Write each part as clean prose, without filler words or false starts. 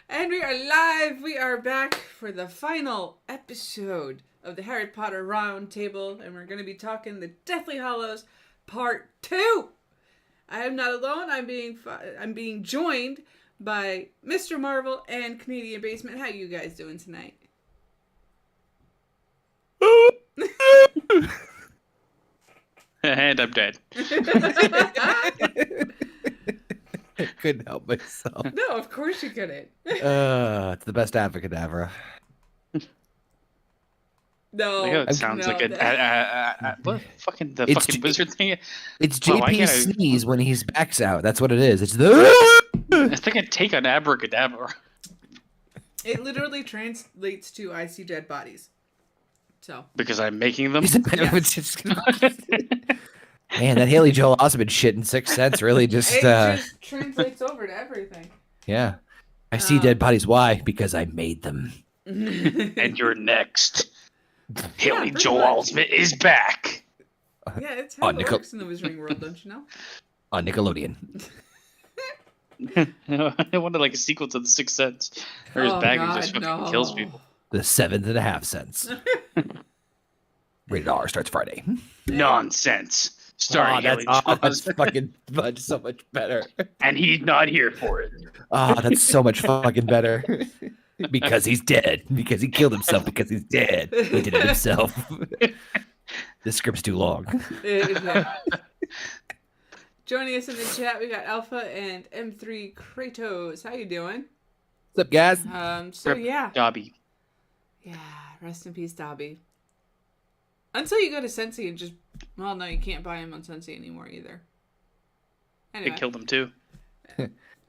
And we are live. We are back for the final episode of the Harry Potter Round Table, and we're going to be talking the Deathly Hallows Part 2. I am not alone. I'm being joined by Mr. Marvel and Canadian Basement. How you guys doing tonight? And I'm dead. I couldn't help myself. No, of course you couldn't. It's the best abracadabra. No, It sounds like what fucking wizard thing. It's Well, JP's sneeze when he's backs out. That's what it is. It's the. It's like a take on abracadabra. It literally translates to "I see dead bodies." So Because I'm making them. Man, that Haley Joel Osment shit in Sixth Sense really just. It just translates over to everything. Yeah, I see dead bodies. Why? Because I made them. And you're next. Haley Joel Osment is back. Yeah, it's how it works in the Wizarding world, don't you know? On Nickelodeon. I wanted like a sequel to The Sixth Sense. Or his bag just fucking kills people. The 7.5 cents. Rated R starts Friday. Nonsense. Starring Haley Joel that's fucking so much better. And he's not here for it. That's so much fucking better. Because he's dead. Because he killed himself. Because he's dead. He did it himself. This script's too long. Joining us in the chat, we got Alpha and M3 Kratos. How you doing? What's up, guys? Yeah. Dobby. Yeah, rest in peace, Dobby. Until you go to Sensi and just... Well, no, you can't buy him on Sensi anymore either. Anyway. They killed him too.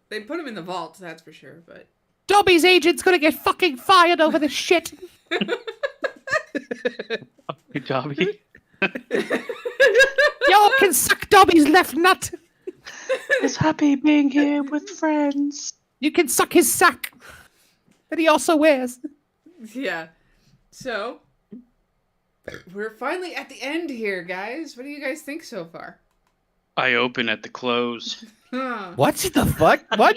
They put him in the vault, that's for sure, but... Dobby's agent's gonna get fucking fired over this shit. Good Dobby. Y'all can suck Dobby's left nut. He's happy being here with friends. You can suck his sack that he also wears. Yeah. So, we're finally at the end here, guys. What do you guys think so far? I open at the close. What the fuck? What?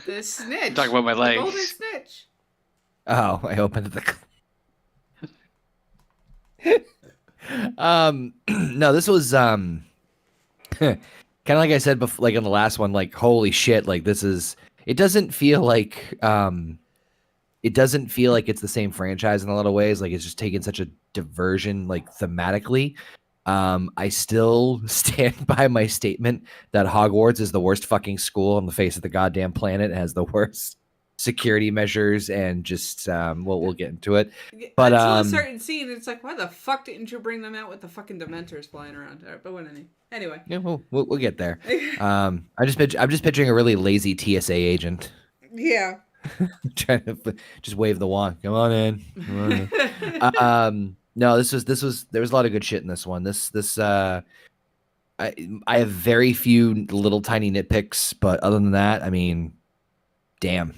The snitch. Talk about my legs. The golden snitch. Oh, I opened the. No, this was kind of like I said before, like in the last one, like holy shit, like this is. It doesn't feel like it's the same franchise in a lot of ways. Like it's just taken such a diversion, like thematically. I still stand by my statement that Hogwarts is the worst fucking school on the face of the goddamn planet. It has the worst security measures and just we'll get into it. But until a certain scene, it's like, why the fuck didn't you bring them out with the fucking Dementors flying around? But anyway. Yeah, we'll get there. I'm just picturing a really lazy TSA agent. Yeah. Trying to just wave the wand. Come on in. Come on in. No, there was a lot of good shit in this one. I have very few little tiny nitpicks, but other than that, I mean, damn.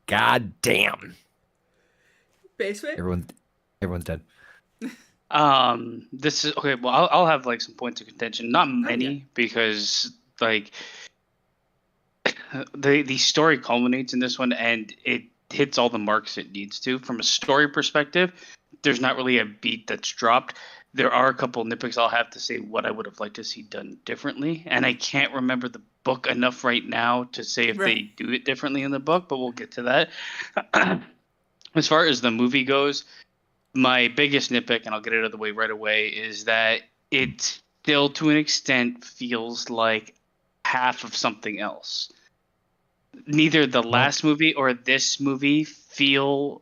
God damn. Basement? Everyone's dead. This is okay. Well, I'll have like some points of contention. Not many, because like the story culminates in this one, and it hits all the marks it needs to. From a story perspective, there's not really a beat that's dropped. There are a couple nitpicks I'll have to say what I would have liked to see done differently, and I can't remember the book enough right now to say if they do it differently in the book, but we'll get to that. As far as the movie goes, my biggest nitpick, and I'll get it out of the way right away, is that it still, to an extent, feels like half of something else. Neither the last movie or this movie feel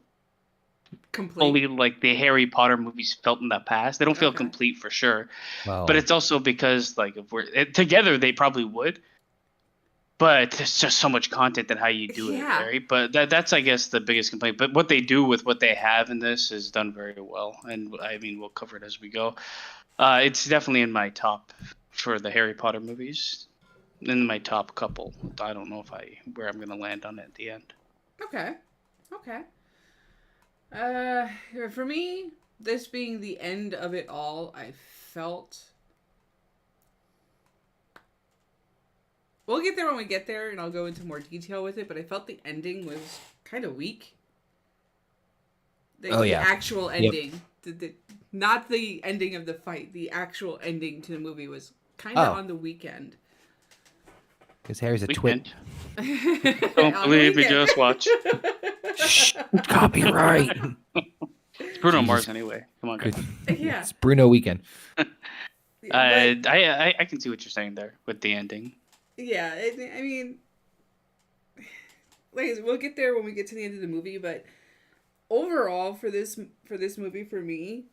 fully like the Harry Potter movies felt in the past. They don't feel complete for sure. Wow. But it's also because, like, if we're together, they probably would. But there's just so much content and how you do it, right? But that's, I guess, the biggest complaint. But what they do with what they have in this is done very well. And, I mean, we'll cover it as we go. It's definitely in my top for the Harry Potter movies. In my top couple. I don't know where I'm going to land on it at the end. Okay. For me, this being the end of it all, I felt we'll get there when we get there, and I'll go into more detail with it. But I felt the ending was kind of weak. The actual ending, not the ending of the fight. The actual ending to the movie was kind of on the weekend. Because Harry's a twit. Don't believe me, just watch. Shh, copyright. It's Bruno Mars anyway. Come on, guys. Yeah. It's Bruno weekend. I can see what you're saying there with the ending. Yeah, I mean, like we'll get there when we get to the end of the movie, but overall for this movie for me,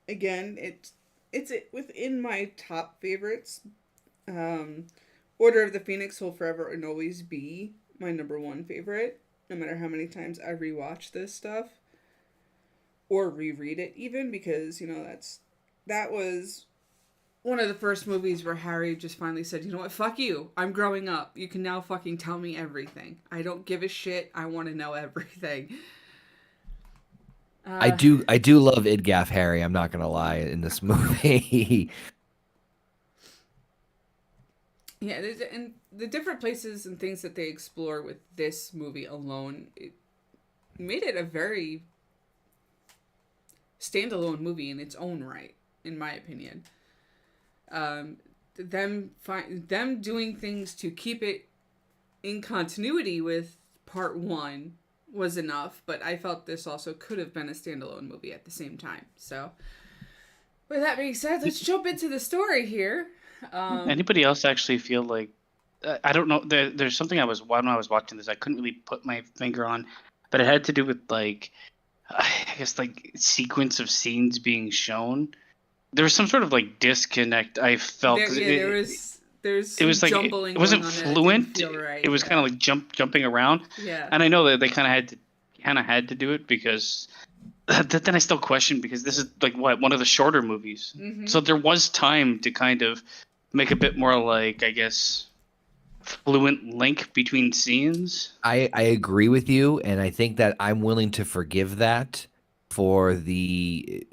again, it's within my top favorites. Order of the Phoenix will forever and always be my number one favorite, no matter how many times I rewatch this stuff or reread it, even because that was one of the first movies where Harry just finally said, you know what, fuck you. I'm growing up. You can now fucking tell me everything. I don't give a shit. I want to know everything. I do love Idgaff Harry, I'm not going to lie, in this movie. Yeah, and the different places and things that they explore with this movie alone, it made it a very standalone movie in its own right, in my opinion. Them doing things to keep it in continuity with part one was enough, but I felt this also could have been a standalone movie at the same time. So, with that being said, let's jump into the story here. Anybody else actually feel like I don't know? There's something when I was watching this, I couldn't really put my finger on, but it had to do with I guess sequence of scenes being shown. There was some sort of disconnect. I felt there's it was jumbling. It wasn't going fluent. On. It didn't feel right. It was kind of jumping around. Yeah. And I know that they kind of had to do it because then I still question because this is one of the shorter movies. Mm-hmm. So there was time to kind of make a bit more I guess fluent link between scenes. I agree with you, and I think that I'm willing to forgive that for the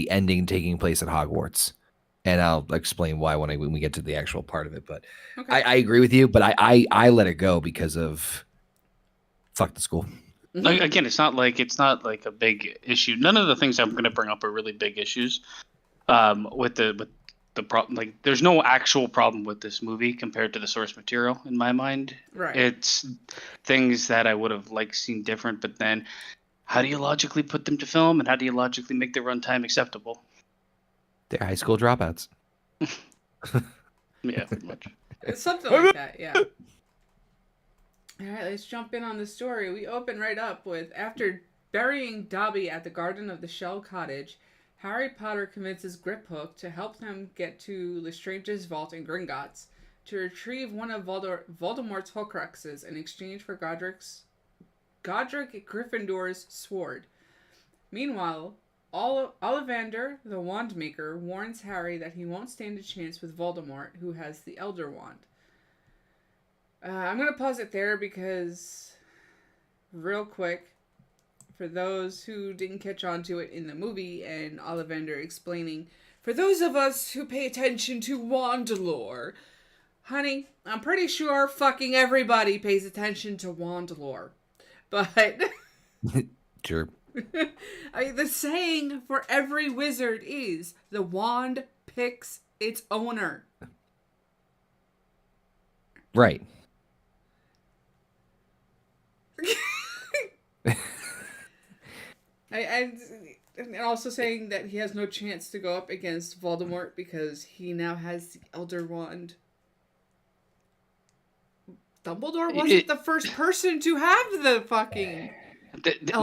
ending taking place at Hogwarts, and I'll explain why when we get to the actual part of it. But okay. I agree with you, but I let it go because of fuck the school. Again, it's not like a big issue. None of the things I'm going to bring up are really big issues. With the problem, there's no actual problem with this movie compared to the source material in my mind. Right. It's things that I would have seen different, but then how do you logically put them to film, and how do you logically make the runtime acceptable? They're high school dropouts. Yeah, pretty much. It's something like that, yeah. All right, let's jump in on the story. We open right up with, after burying Dobby at the Garden of the Shell Cottage, Harry Potter convinces Griphook to help them get to Lestrange's vault in Gringotts to retrieve one of Voldemort's Horcruxes in exchange for Godric Gryffindor's sword. Meanwhile, Ollivander, the Wandmaker, warns Harry that he won't stand a chance with Voldemort, who has the Elder Wand. I'm going to pause it there because, real quick, for those who didn't catch on to it in the movie, and Ollivander explaining, for those of us who pay attention to wand lore, honey, I'm pretty sure fucking everybody pays attention to wand lore. But sure. I mean, the saying for every wizard is, the wand picks its owner. Right. And also saying that he has no chance to go up against Voldemort because he now has the Elder Wand. Dumbledore wasn't the first person to have the fucking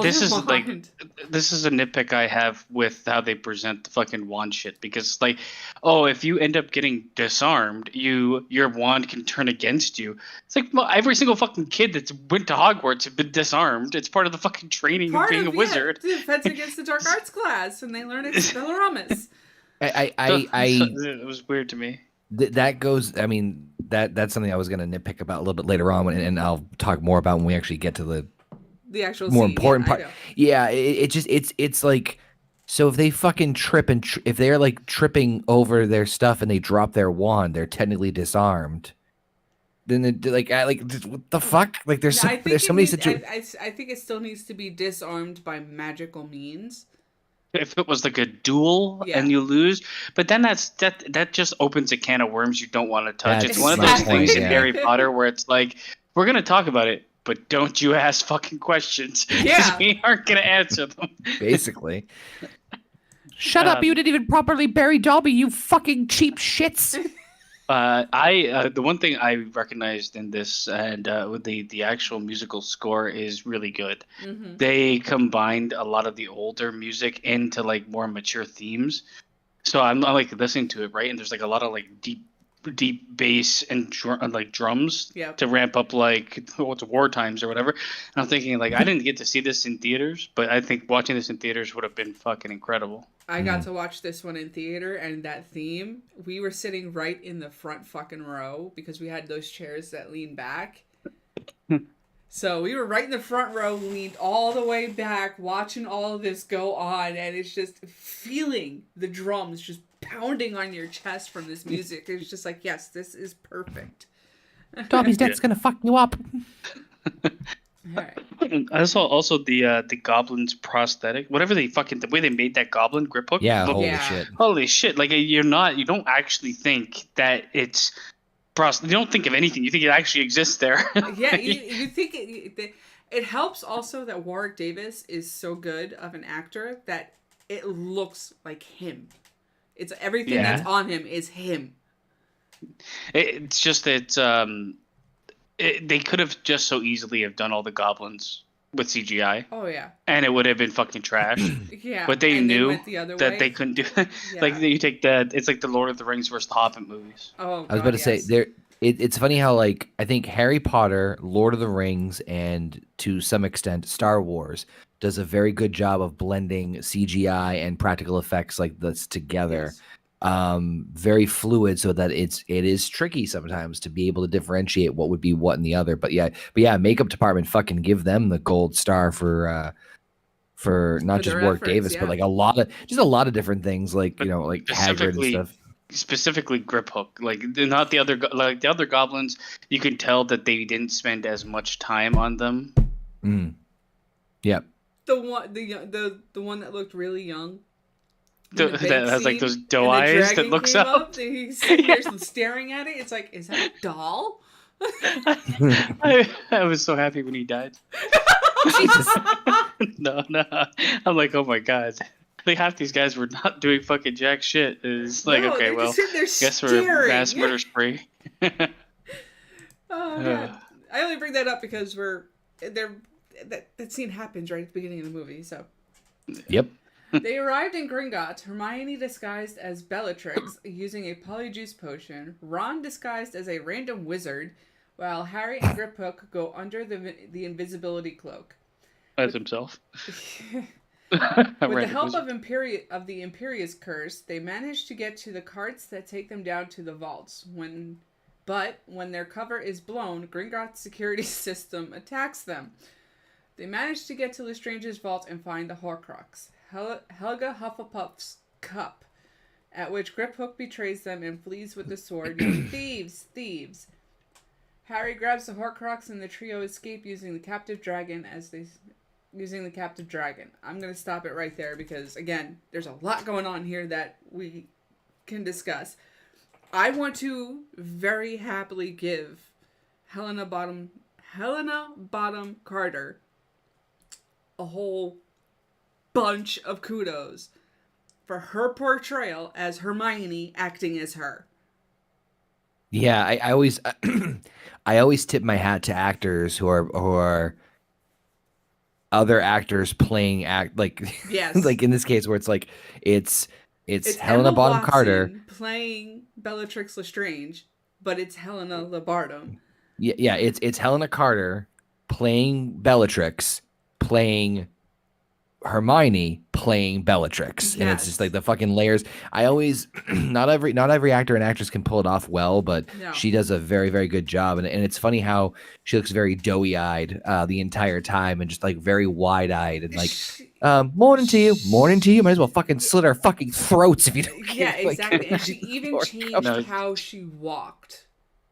this is wand. This is a nitpick I have with how they present the fucking wand shit, because if you end up getting disarmed, your wand can turn against you. It's every single fucking kid that's went to Hogwarts have been disarmed. It's part of the fucking training of being a wizard. The defense against the dark arts class, and they learn Expelliarmus. It was weird to me. That goes. I mean, that's something I was going to nitpick about a little bit later on, and I'll talk more about when we actually get to the actual more scene. important part. Yeah, it's So if they fucking trip and if they're like tripping over their stuff and they drop their wand, they're technically disarmed. Then what the fuck? Like No, I think there's so many I think it still needs to be disarmed by magical means. If it was like a duel Yeah. and you lose, but then that just opens a can of worms you don't want to touch. That's It's one of my those point, things in yeah. Harry Potter where it's like, we're gonna talk about it, but don't you ask fucking questions because Yeah. we aren't gonna answer them. basically. Shut up! You didn't even properly bury Dobby. You fucking cheap shits. The one thing I recognized in this and with the actual musical score is really good. Mm-hmm. They combined a lot of the older music into like more mature themes. So I'm like listening to it, right? And there's like a lot of like deep bass and like drums Yep. to ramp up like what's war times or whatever. And I'm thinking like I didn't get to see this in theaters, but I think watching this in theaters would have been fucking incredible. I got to watch this one in theater, and that theme, we were sitting right in the front fucking row because we had those chairs that lean back. So we were right in the front row, leaned all the way back, watching all of this go on, and it's just feeling the drums just pounding on your chest from this music. It's just like, yes, this is perfect. Dobby's death's gonna fuck you up. All right. I saw also the goblin's prosthetic, whatever the way they made that goblin grip hook. Yeah, looked- holy Yeah. shit. Holy shit! Like you don't actually think that it's you don't think of anything. You think it actually exists there. Yeah, you think it helps also that Warwick Davis is so good of an actor that it looks like him. It's everything Yeah. that's on him is him. It's just that they could have just so easily have done all the goblins with CGI, Oh yeah, and it would have been fucking trash. yeah. But they and knew went the other that way. they couldn't do. Yeah. Like you take that, it's like the Lord of the Rings versus the Hobbit movies. Oh, I was God, about to say yes. it's funny how like I think Harry Potter, Lord of the Rings, and to some extent Star Wars does a very good job of blending CGI and practical effects like this together. Yes. Very fluid so that it is tricky sometimes to be able to differentiate what would be what in the other. But yeah, makeup department fucking give them the gold star for not For just their Warwick efforts, Davis, yeah. but like a lot of different things like, But you know, like Hagrid and stuff. Specifically grip hook, like they're not the other like the other goblins. You can tell that they didn't spend as much time on them. Mm. Yep. The one that looked really young. That has like those doe and the eyes that dragon looks came up. and he's sitting there staring at it. It's like, is that a doll? I was so happy when he died. Jesus. No, I'm like, oh my god. Like half these guys were not doing fucking jack shit. It's like, No, okay, they're well, just sitting there guess we're staring. mass murder spree. Oh god. I only bring that up because that scene happens right at the beginning of the movie. So Yep. they arrived in Gringotts. Hermione disguised as Bellatrix using a polyjuice potion. Ron disguised as a random wizard, while Harry and Griphook go under the invisibility cloak. As himself. With the help of the Imperious Curse, they manage to get to the carts that take them down to the vaults. But when their cover is blown, Gringotts' security system attacks them. They manage to get to Lestrange's vault and find the Horcrux, Helga Hufflepuff's cup, at which Griphook betrays them and flees with the sword, yelling, "Thieves! Harry grabs the Horcrux and the trio escape using the captive dragon. I'm going to stop it right there because, again, there's a lot going on here that we can discuss. I want to very happily give Helena Bottom Carter a whole bunch of kudos for her portrayal as Hermione acting as her. Yeah, I always I always tip my hat to actors who are other actors playing Yes. like in this case where it's Helena Emma Bonham Watson Carter playing Bellatrix Lestrange, but it's Helena Labardum. Yeah, it's Helena Carter playing Bellatrix, playing Hermione, playing Bellatrix, and it's just like the fucking layers. I always not every actor and actress can pull it off well, but No. she does a very, very good job. And it's funny how she looks very doughy-eyed the entire time, and just like very wide-eyed, and like Morning to you. Morning to you. Might as well fucking slit our fucking throats if you don't. Yeah, like, exactly. And she even or- changed No. how she walked.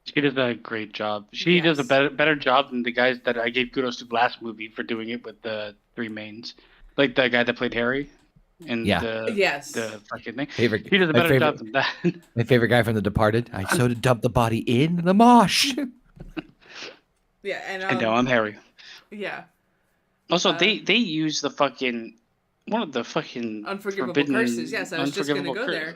She does a great job. She does a Yes. better job than the guys that I gave kudos to last movie for doing it with the three mains, like the guy that played Harry and Yeah. Yes. the fucking thing. Favorite. She does a my better favorite, job than that. My favorite guy from The Departed. I so to dump the body in the mosh. Yeah, and And now I'm Harry. yeah, Also, they use the fucking one of the fucking unforgivable forbidden curses. Yes, I was just gonna unforgivable go curse. there.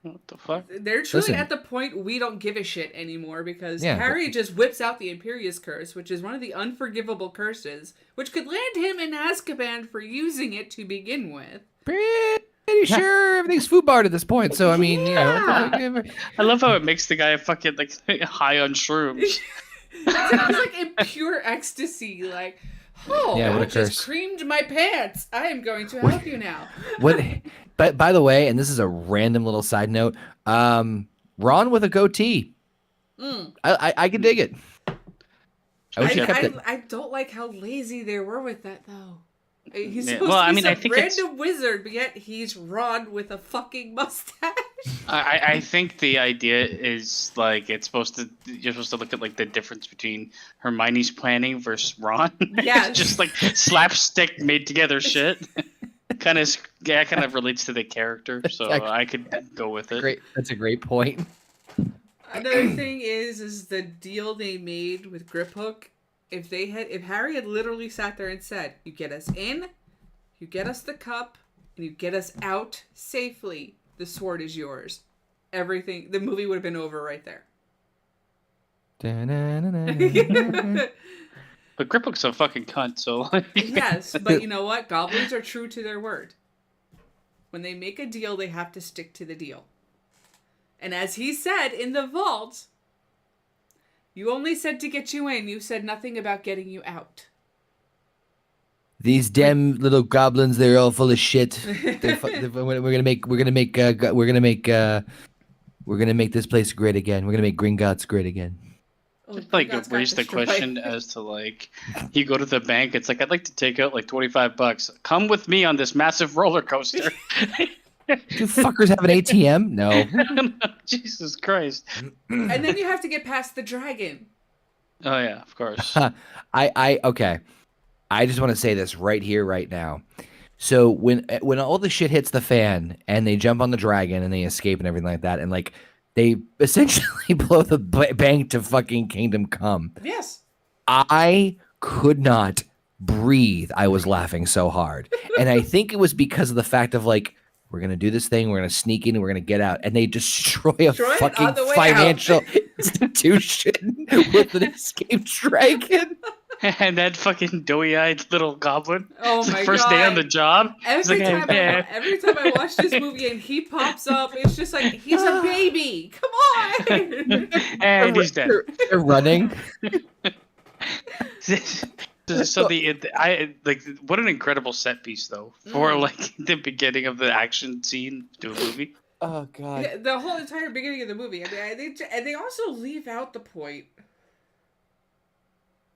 What the fuck? They're truly Listen. at the point we don't give a shit anymore because Yeah. Harry just whips out the Imperious Curse, which is one of the unforgivable curses, which could land him in Azkaban for using it to begin with. Pretty sure everything's food barred at this point. So I mean, you know. Yeah. I love how it makes the guy fucking like high on shrooms. It's like in pure ecstasy, like, oh, Yeah, what I a just curse. creamed my pants. I am going to help you now. What? But by the way, and this is a random little side note. Ron with a goatee. I can dig it. I wish he kept it. I don't like how lazy they were with that, though. He's Yeah, supposed well, to I be mean, I some think it's- random wizard, but yet he's Ron with a fucking mustache. I think the idea is like you're supposed to look at like the difference between Hermione's planning versus Ron. Yes. It's just like slapstick made together shit. kind of relates to the character, so I could go with it. Great. That's a great point. Another thing is the deal they made with Griphook. If Harry had literally sat there and said, "You get us in, you get us the cup, and you get us out safely, the sword is yours," everything, the movie would have been over right there. But Griphook's a fucking cunt, so like, Yes, but you know what? Goblins are true to their word. When they make a deal, they have to stick to the deal. And as he said in the vault, you only said to get you in. You said nothing about getting you out. These damn little goblins, they're all full of shit. We're gonna make this place great again. We're gonna make Gringotts great again. Oh, just like Gringotts got raise the destroyed. question as to like you go to the bank, it's like I'd like to take out like $25. Come with me on this massive roller coaster. Do fuckers have an ATM? No. Jesus Christ. And then you have to get past the dragon. Oh yeah, of course. Okay. I just want to say this right here, right now. So when all the shit hits the fan and they jump on the dragon and they escape and everything like that, and like they essentially blow the bank to fucking Kingdom Come. Yes. I could not breathe. I was laughing so hard. And I think it was because of the fact of like, we're going to do this thing, we're going to sneak in, and we're going to get out. And they destroy a Destroy it fucking on the way financial institution with an escaped dragon. And that fucking doughy-eyed little goblin. Oh It's the my first day on God. the job. Every It's like, time I watch this movie and he pops up, it's just like, he's a baby. Come on. and he's dead. They're running. So I like what an incredible set piece though for like the beginning of the action scene to a movie. Oh god. Yeah, the whole entire beginning of the movie. I mean, and they also leave out the point.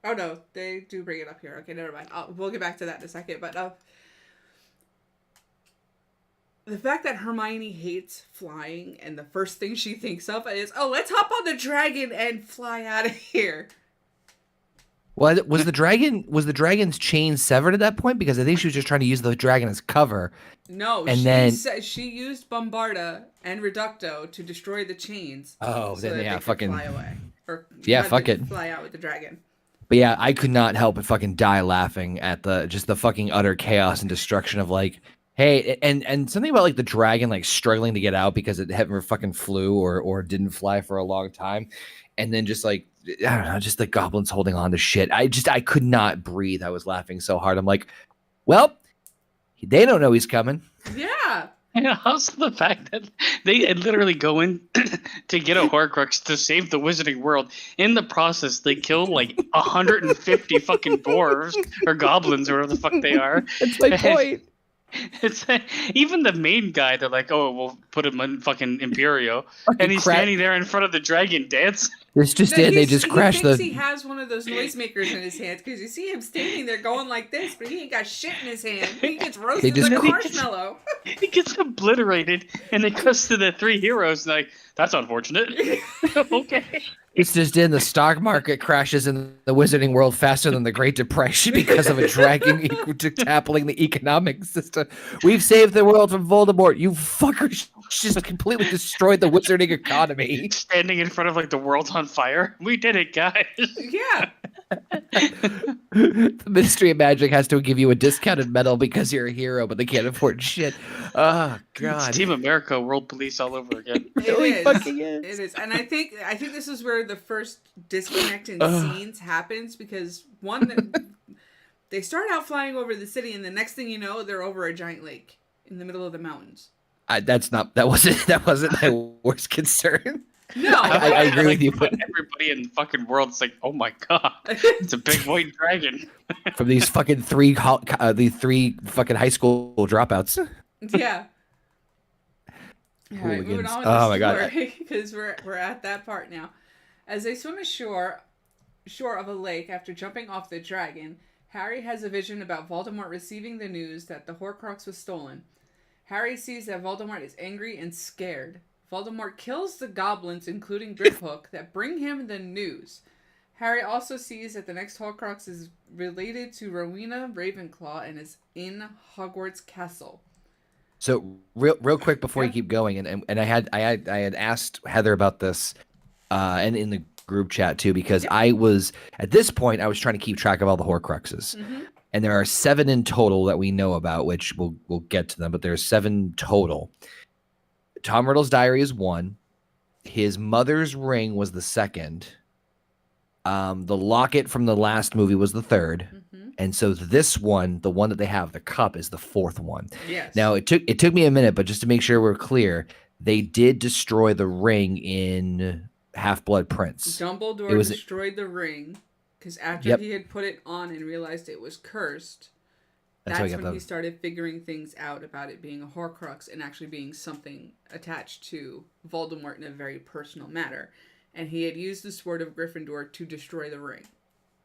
Oh no, they do bring it up here. Okay, never mind. We'll get back to that in a second. But the fact that Hermione hates flying and the first thing she thinks of is, "Oh, let's hop on the dragon and fly out of here." Well, was the dragon's chain severed at that point? Because I think she was just trying to use the dragon as cover. No, she used Bombarda and Reducto to destroy the chains. Oh, so then that yeah, they could fucking fly away. Or yeah, let fuck them it. Fly out with the dragon. But yeah, I could not help but fucking die laughing at the fucking utter chaos and destruction of like, hey, and something about like the dragon like struggling to get out because it never fucking flew or didn't fly for a long time, and then just like I don't know, just the goblins holding on to shit. I could not breathe. I was laughing so hard. I'm like, well, they don't know he's coming. Yeah. And also the fact that they literally go in to get a Horcrux to save the Wizarding World. In the process, they kill like 150 fucking dwarves or goblins or whatever the fuck they are. That's my point. It's even the main guy. They're like, "Oh, we'll put him in fucking Imperio," Fucking and he's crap. standing there in front of the dragon dancing. It's just No, it. They just crash he thinks the. he has one of those noisemakers in his hands because you see him standing there going like this, but he ain't got shit in his hand. He gets roasted just like a cr- marshmallow. He gets obliterated, and it goes to the three heroes. And like, that's unfortunate. Okay. It's just in the stock market crashes in the wizarding world faster than the Great Depression because of a dragging toppling the economic system. We've saved the world from Voldemort. You fuckers just completely destroyed the wizarding economy. Standing in front of like the world's on fire. We did it, guys. Yeah. The Ministry of Magic has to give you a discounted medal because you're a hero, but they can't afford shit. Oh God. It's Team America, World Police all over again. It really is. fucking is. It is. And I think this is where the first disconnect in scenes happens because they start out flying over the city and the next thing you know they're over a giant lake in the middle of the mountains. That wasn't my worst concern. No, I agree with you. But Everybody in the fucking world's like, oh my god, it's a big white dragon. from these fucking three fucking high school dropouts. Yeah. All right, moving Hooligans. on with Oh the my God. story because we're at that part now. As they swim ashore of a lake after jumping off the dragon, Harry has a vision about Voldemort receiving the news that the Horcrux was stolen. Harry sees that Voldemort is angry and scared. Voldemort kills the goblins, including Griphook, that bring him the news. Harry also sees that the next Horcrux is related to Rowena Ravenclaw and is in Hogwarts Castle. So real quick before you keep going, and I had asked Heather about this, and in the group chat too, because I was at this point I was trying to keep track of all the Horcruxes, and there are 7 in total that we know about, which we'll get to them, but there's 7 total. Tom Riddle's diary is 1. His mother's ring was the 2nd. The locket from the last movie was the 3rd. And so this one, the one that they have, the cup, is the 4th one. Yes. Now it took me a minute, but just to make sure we're clear, they did destroy the ring in Half-Blood Prince. Dumbledore destroyed the ring because after he had put it on and realized it was cursed, that's when he started figuring things out about it being a Horcrux and actually being something attached to Voldemort in a very personal matter. And he had used the Sword of Gryffindor to destroy the ring.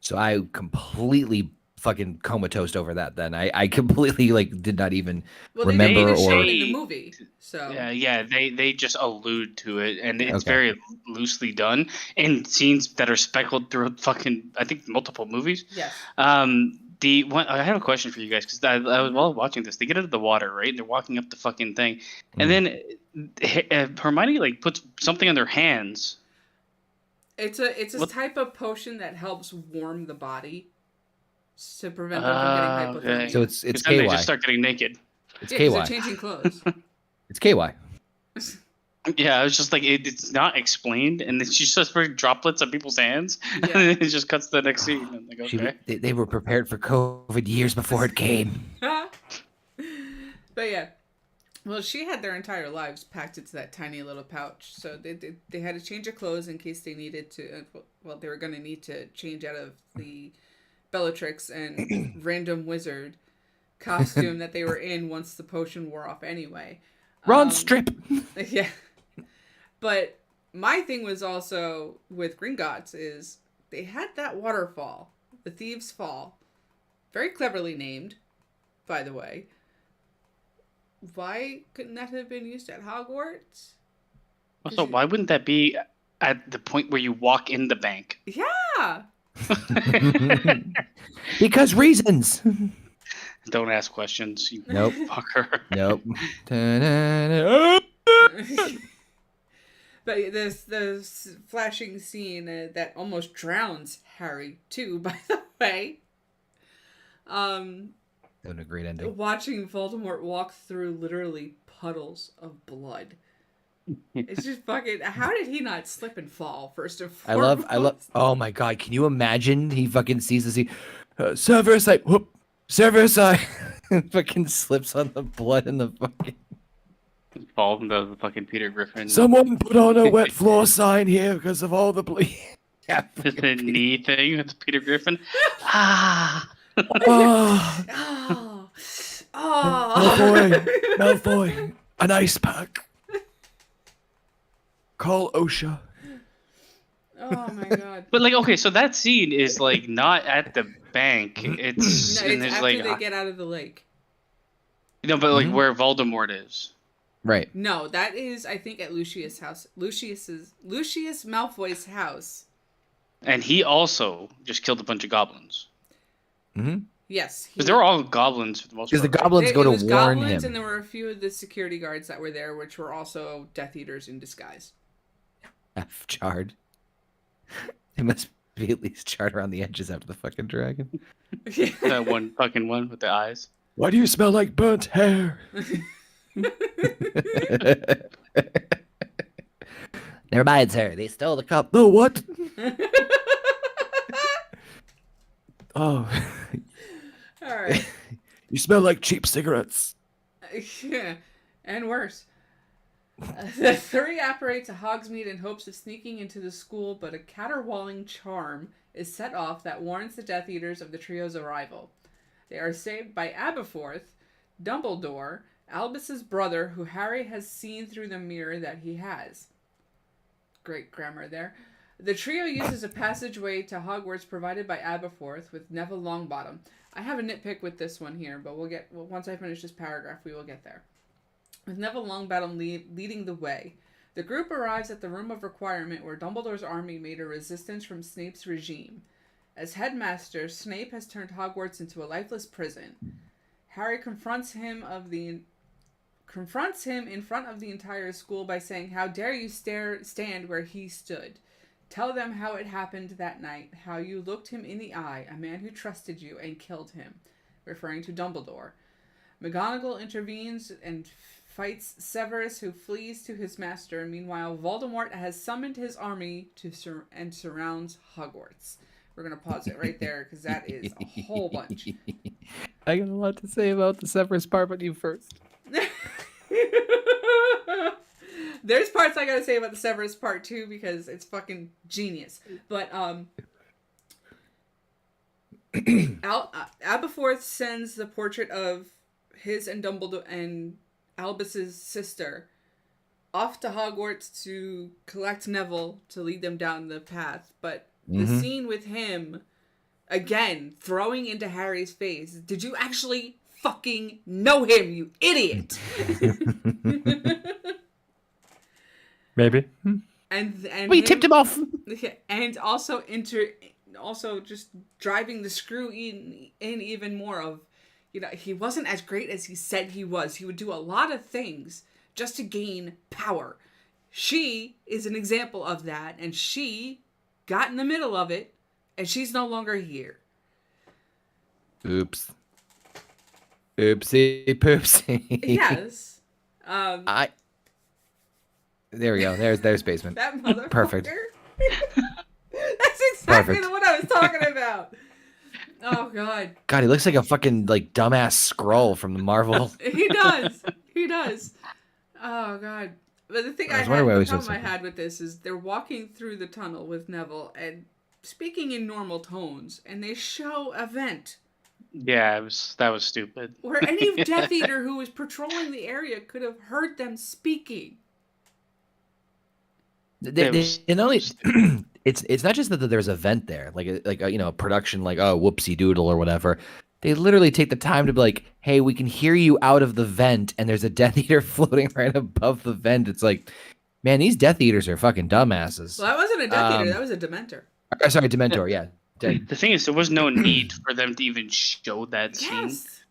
So I completely fucking comatose over that. Then I completely did not even remember or show it in the movie. So they just allude to it, and it's very loosely done in scenes that are speckled through fucking I think multiple movies. Yes. I have a question for you guys because I was while watching this, they get out of the water, right? They're walking up the fucking thing, and then Hermione puts something on their hands. It's a type of potion that helps warm the body to prevent them from getting hypothermia. Okay. So it's KY. They just start getting naked. It's KY. They're changing clothes. It's KY. Yeah, I was just it's not explained, and then she just spraying droplets on people's hands, and then it just cuts to the next scene. And okay. They were prepared for COVID years before it came. But yeah. Well, she had their entire lives packed into that tiny little pouch, so they had to change their clothes in case they needed to. Well, they were going to need to change out of the Bellatrix and random wizard costume that they were in once the potion wore off anyway. Ron strip. Yeah, but my thing was also with Gringotts is they had that waterfall, the Thieves' Fall, very cleverly named, by the way. Why couldn't that have been used at Hogwarts? Also, why wouldn't that be at the point where you walk in the bank? Yeah. Because reasons. Don't ask questions. You Nope. fucker. Nope. But this flashing scene that almost drowns Harry too, by the way. A great ending. Watching Voldemort walk through literally puddles of blood. It's just fucking. How did he not slip and fall? First and foremost. I love. Oh my god! Can you imagine? He fucking sees this. Severus, whoop, Severus, fucking slips on the blood in the fucking. Falls into the fucking Peter Griffin. Someone put on a wet floor sign here because of all the bleed. Yeah, just the knee thing with Peter Griffin. Ah. Oh. Malfoy, an ice pack. Call OSHA. Oh my god. But like, okay, so that scene is like not at the bank. It's No, and it's there's after like they get out of the lake. but like Mhm. where Voldemort is. Right. No, that is, I think, at Lucius' house. Lucius Malfoy's house. And he also just killed a bunch of goblins. Mm-hmm. Yes. Because they're all goblins for the most Because the part. Right? goblins go It to was warn goblins, him. and there were a few of the security guards that were there, which were also Death Eaters in disguise. F charred. They must be at least charred around the edges after the fucking dragon. That one fucking one with the eyes. Why do you smell like burnt hair? Never mind, sir. They stole the cup. The what? Oh. All right. You smell like cheap cigarettes. Yeah, and worse. The three apparate to Hogsmeade in hopes of sneaking into the school, but a caterwauling charm is set off that warns the Death Eaters of the trio's arrival. They are saved by Aberforth, Dumbledore, Albus's brother, who Harry has seen through the mirror that he has. Great grammar there. The trio uses a passageway to Hogwarts provided by Aberforth with Neville Longbottom. I have a nitpick with this one here, but once I finish this paragraph, we will get there. With Neville Longbottom leading the way, the group arrives at the Room of Requirement where Dumbledore's army made a resistance from Snape's regime. As headmaster, Snape has turned Hogwarts into a lifeless prison. Harry confronts him in front of the entire school by saying, "How dare you stand where he stood? Tell them how it happened that night, how you looked him in the eye, a man who trusted you, and killed him," referring to Dumbledore. McGonagall intervenes and fights Severus, who flees to his master. Meanwhile, Voldemort has summoned his army and surrounds Hogwarts. We're going to pause it right there because that is a whole bunch. I got a lot to say about the Severus part, but you first. There's parts I gotta say about the Severus part too because it's fucking genius. But Aberforth sends the portrait of his and Dumbledore and Albus's sister off to Hogwarts to collect Neville to lead them down the path. But the scene with him again throwing into Harry's face, "Did you actually fucking know him, you idiot?" Maybe. And We tipped him off. And also just driving the screw in even more of, he wasn't as great as he said he was. He would do a lot of things just to gain power. She is an example of that, and she got in the middle of it, and she's no longer here. Oops. Oopsie poopsie. Yes. There we go. There's basement. That motherfucker. Perfect. That's exactly Perfect. what I was talking about. Oh god. God, he looks like a fucking dumbass scroll from the Marvel. He does. He does. Oh god. But the thing the problem I had with this is they're walking through the tunnel with Neville and speaking in normal tones, and they show a vent. Yeah, that was stupid. Where any Death Eater who was patrolling the area could have heard them speaking. It's not just that there's a vent there, like a production like whoopsie doodle or whatever. They literally take the time to be like, hey, we can hear you out of the vent, and there's a Death Eater floating right above the vent. It's like, man, these Death Eaters are fucking dumbasses. Well, that wasn't a Death Eater, that was a Dementor. Sorry, Dementor, yeah. The thing is, there was no need for them to even show that scene. Yes.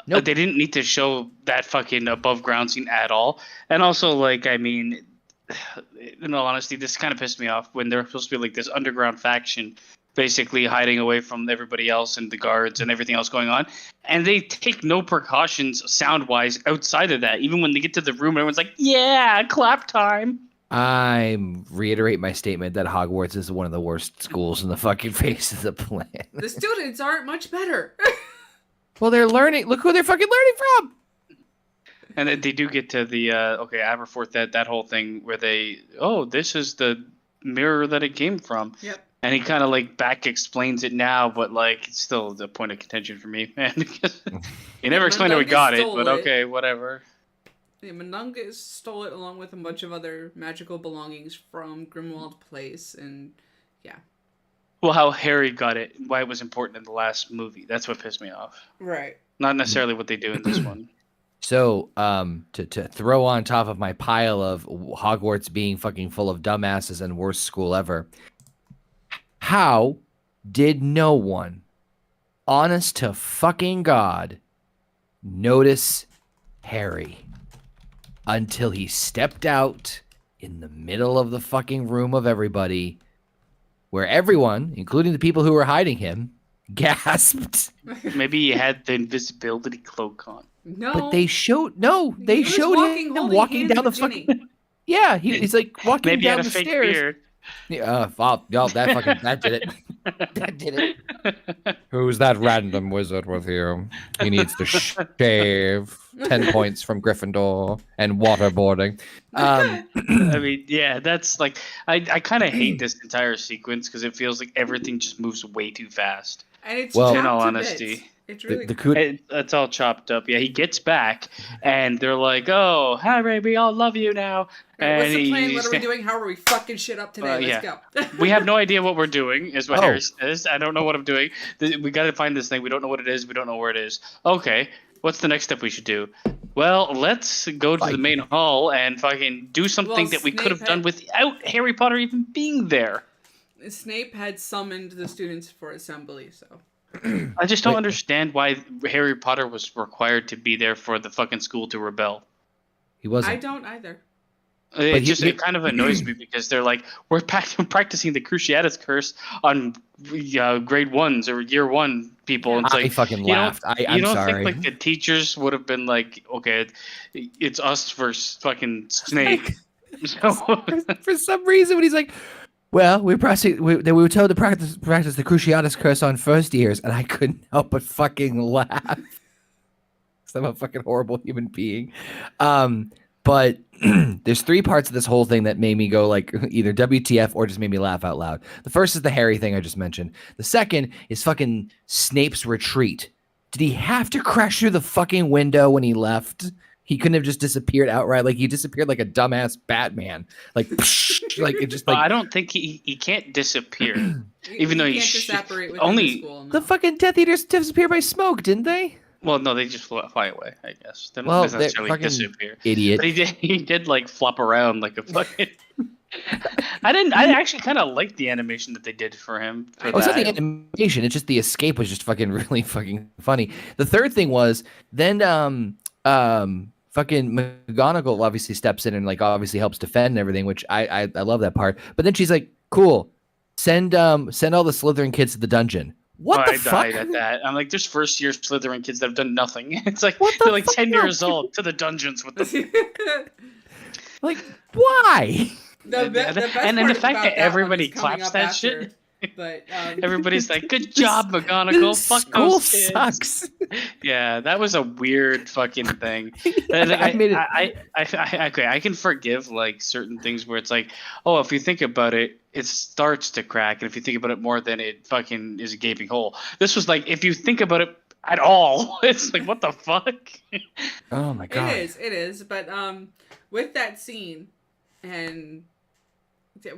Nope. They didn't need to show that fucking above ground scene at all. And also, in all honesty, this kind of pissed me off when they're supposed to be like this underground faction, basically hiding away from everybody else and the guards and everything else going on. And they take no precautions sound-wise outside of that. Even when they get to the room, everyone's like, yeah, clap time. I reiterate my statement that Hogwarts is one of the worst schools in the fucking face of the planet. The students aren't much better. Well, they're learning. Look who they're fucking learning from. And then they do get to the Aberforth, that whole thing where this is the mirror that it came from. Yep. And he kind of back explains it now, but it's still the point of contention for me, man. He never explained how we got it, but okay, whatever. Yeah, Mungus stole it along with a bunch of other magical belongings from Grimwald Place, and Yeah. Well, how Harry got it, why it was important in the last movie. That's what pissed me off. Right. Not necessarily what they do in this one. So, to throw on top of my pile of Hogwarts being fucking full of dumbasses and worst school ever, how did no one, honest to fucking God, notice Harry until he stepped out in the middle of the fucking room of everybody, where everyone, including the people who were hiding him, gasped? Maybe he had the invisibility cloak on. No. But they showed He was showed him holding walking hands down the with fucking Ginny. yeah. He's like walking Maybe he down had a the fake stairs. beard. Yeah, that did it. That did it. Who's that random wizard with you? He needs to shave 10 points from Gryffindor and waterboarding. I mean, yeah, that's like I kind of hate this entire sequence because it feels like everything just moves way too fast. And it's Well, chopped in all to honesty, bits. It's really It's all chopped up. Yeah, he gets back, and they're like, "Oh, Harry, we all love you now." And what's the plan? What are we doing? How are we fucking shit up today? Let's go. We have no idea what we're doing, is what Oh. Harry says. I don't know what I'm doing. We got to find this thing. We don't know what it is. We don't know where it is. Okay, what's the next step we should do? Well, let's go to the main hall and fucking do something that we could have done without Harry Potter even being there. Snape had summoned the students for assembly, so. I just don't understand why Harry Potter was required to be there for the fucking school to rebel. He wasn't. I don't either. It kind of annoys me because they're like, we're practicing the Cruciatus Curse on grade ones or year one people. And it's I like, fucking laughed. I'm don't sorry. think like the teachers would have been like, okay, it's us versus fucking Snape. For some reason, when he's like, well, we were told to practice the Cruciatus Curse on first years, and I couldn't help but fucking laugh. 'Cause I'm a fucking horrible human being. But there's three parts of this whole thing that made me go like either WTF or just made me laugh out loud. The first is the Harry thing I just mentioned. The second is fucking Snape's retreat. Did he have to crash through the fucking window when he left? He couldn't have just disappeared outright. Like he disappeared like a dumbass Batman. Like, like it just like. I don't think he can't disappear, even though he can't just separate with only the school. No. The fucking Death Eaters disappeared by smoke, didn't they? Well, no, they just fly away, I guess. They don't Well, necessarily fucking disappear. Idiot. But he did like flop around like a fucking. I actually kind of liked the animation that they did for him. It's not the animation. It's just the escape was just fucking really fucking funny. The third thing was then fucking McGonagall obviously steps in and like obviously helps defend and everything, which I love that part. But then she's like, "Cool, send all the Slytherin kids to the dungeon." What the fuck? I died at that. I'm like, there's first year Slytherin kids that have done nothing. It's like What the they're like fuck? 10 years old to the dungeons with them. Like, why? The best And then the part fact about that one everybody is coming claps up that after, shit. But Everybody's like, "Good job, McGonagall." This Fuck school those kids. sucks. Yeah, that was a weird fucking thing. I can forgive like certain things where it's like, oh, if you think about it, it starts to crack, and if you think about it more, then it fucking is a gaping hole. This was like, if you think about it at all, it's like, what the fuck? Oh my god. It is. But with that scene, and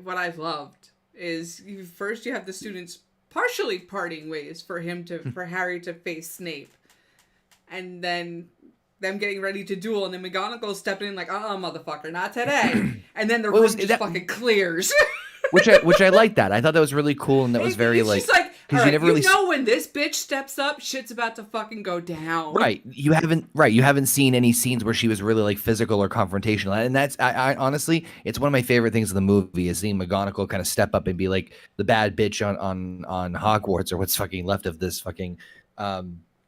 what I've loved is you have the students partially parting ways for Harry to face Snape, and then them getting ready to duel, and then McGonagall stepping in like, motherfucker, not today. And then the room just fucking clears. which I like that. I thought that was really cool, and that was very like. She's like, all right, you never really know when this bitch steps up, shit's about to fucking go down. Right. You haven't seen any scenes where she was really like physical or confrontational. And that's I honestly, it's one of my favorite things in the movie is seeing McGonagall kind of step up and be like the bad bitch on Hogwarts or what's fucking left of this fucking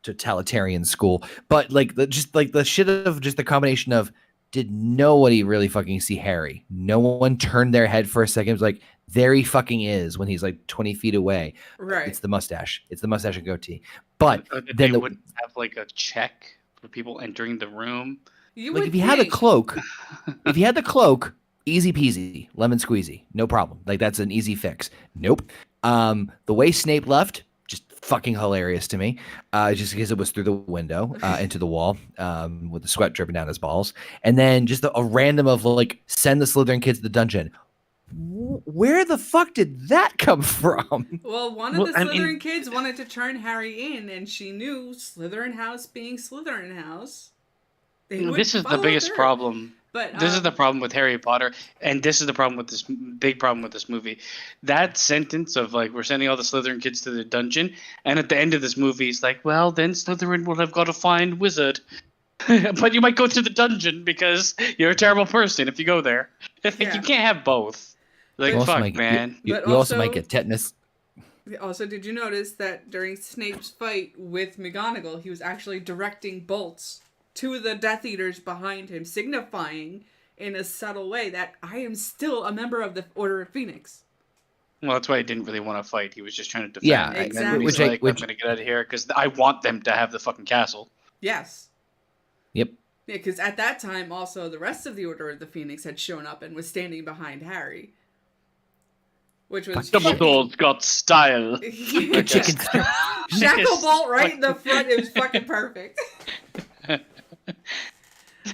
totalitarian school. But like the shit of just the combination of did nobody really fucking see Harry? No one turned their head for a second. It was like, there he fucking is when he's like 20 feet away. Right. It's the mustache. It's the mustache and goatee. But they wouldn't have like a check for people entering the room. If you had a cloak, easy peasy, lemon squeezy, no problem. Like that's an easy fix. Nope. The way Snape left, just fucking hilarious to me. Just because it was through the window into the wall with the sweat dripping down his balls, and then just a random of like send the Slytherin kids to the dungeon. where the fuck did that come from? Well, one of the Slytherin kids wanted to turn Harry in, and she knew Slytherin House being Slytherin House. This is the biggest problem. But this is the problem with Harry Potter, and this is the problem with this big problem with this movie. That sentence of like, we're sending all the Slytherin kids to the dungeon, and at the end of this movie, it's like, well, then Slytherin will have got to find wizard. But you might go to the dungeon because you're a terrible person if you go there. Like, you can't have both. Like, fuck, man. You also might get tetanus. Also, did you notice that during Snape's fight with McGonagall, he was actually directing bolts to the Death Eaters behind him, signifying in a subtle way that I am still a member of the Order of Phoenix. Well, that's why he didn't really want to fight. He was just trying to defend. Yeah, exactly. He's like, I'm going to get out of here because I want them to have the fucking castle. Yes. Yep. Yeah, because at that time, also, the rest of the Order of the Phoenix had shown up and was standing behind Harry. Which was... Dumbledore's got style. Shacklebolt right in the front. It was fucking perfect.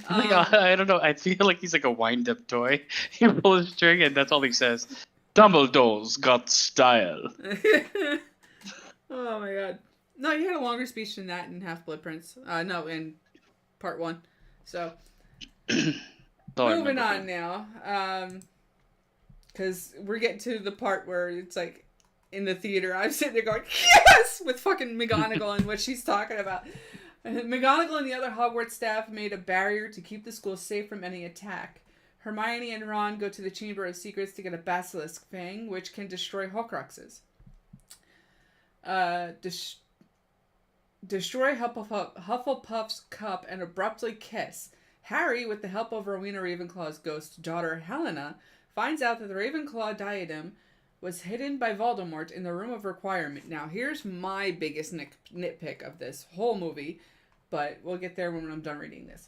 I don't know. I feel like he's like a wind-up toy. He pulls his string and that's all he says. Dumbledore's got style. Oh my god. No, he had a longer speech than that in Half-Blood Prince. No, in part 1. So, moving on now. Because we're getting to the part where it's like, in the theater, I'm sitting there going, yes! With fucking McGonagall and what she's talking about. McGonagall and the other Hogwarts staff made a barrier to keep the school safe from any attack. Hermione and Ron go to the Chamber of Secrets to get a basilisk fang, which can destroy Horcruxes. Destroy Hufflepuff's cup and abruptly kiss. Harry, with the help of Rowena Ravenclaw's ghost daughter Helena, finds out that the Ravenclaw diadem was hidden by Voldemort in the Room of Requirement. Now, here's my biggest nitpick of this whole movie, but we'll get there when I'm done reading this.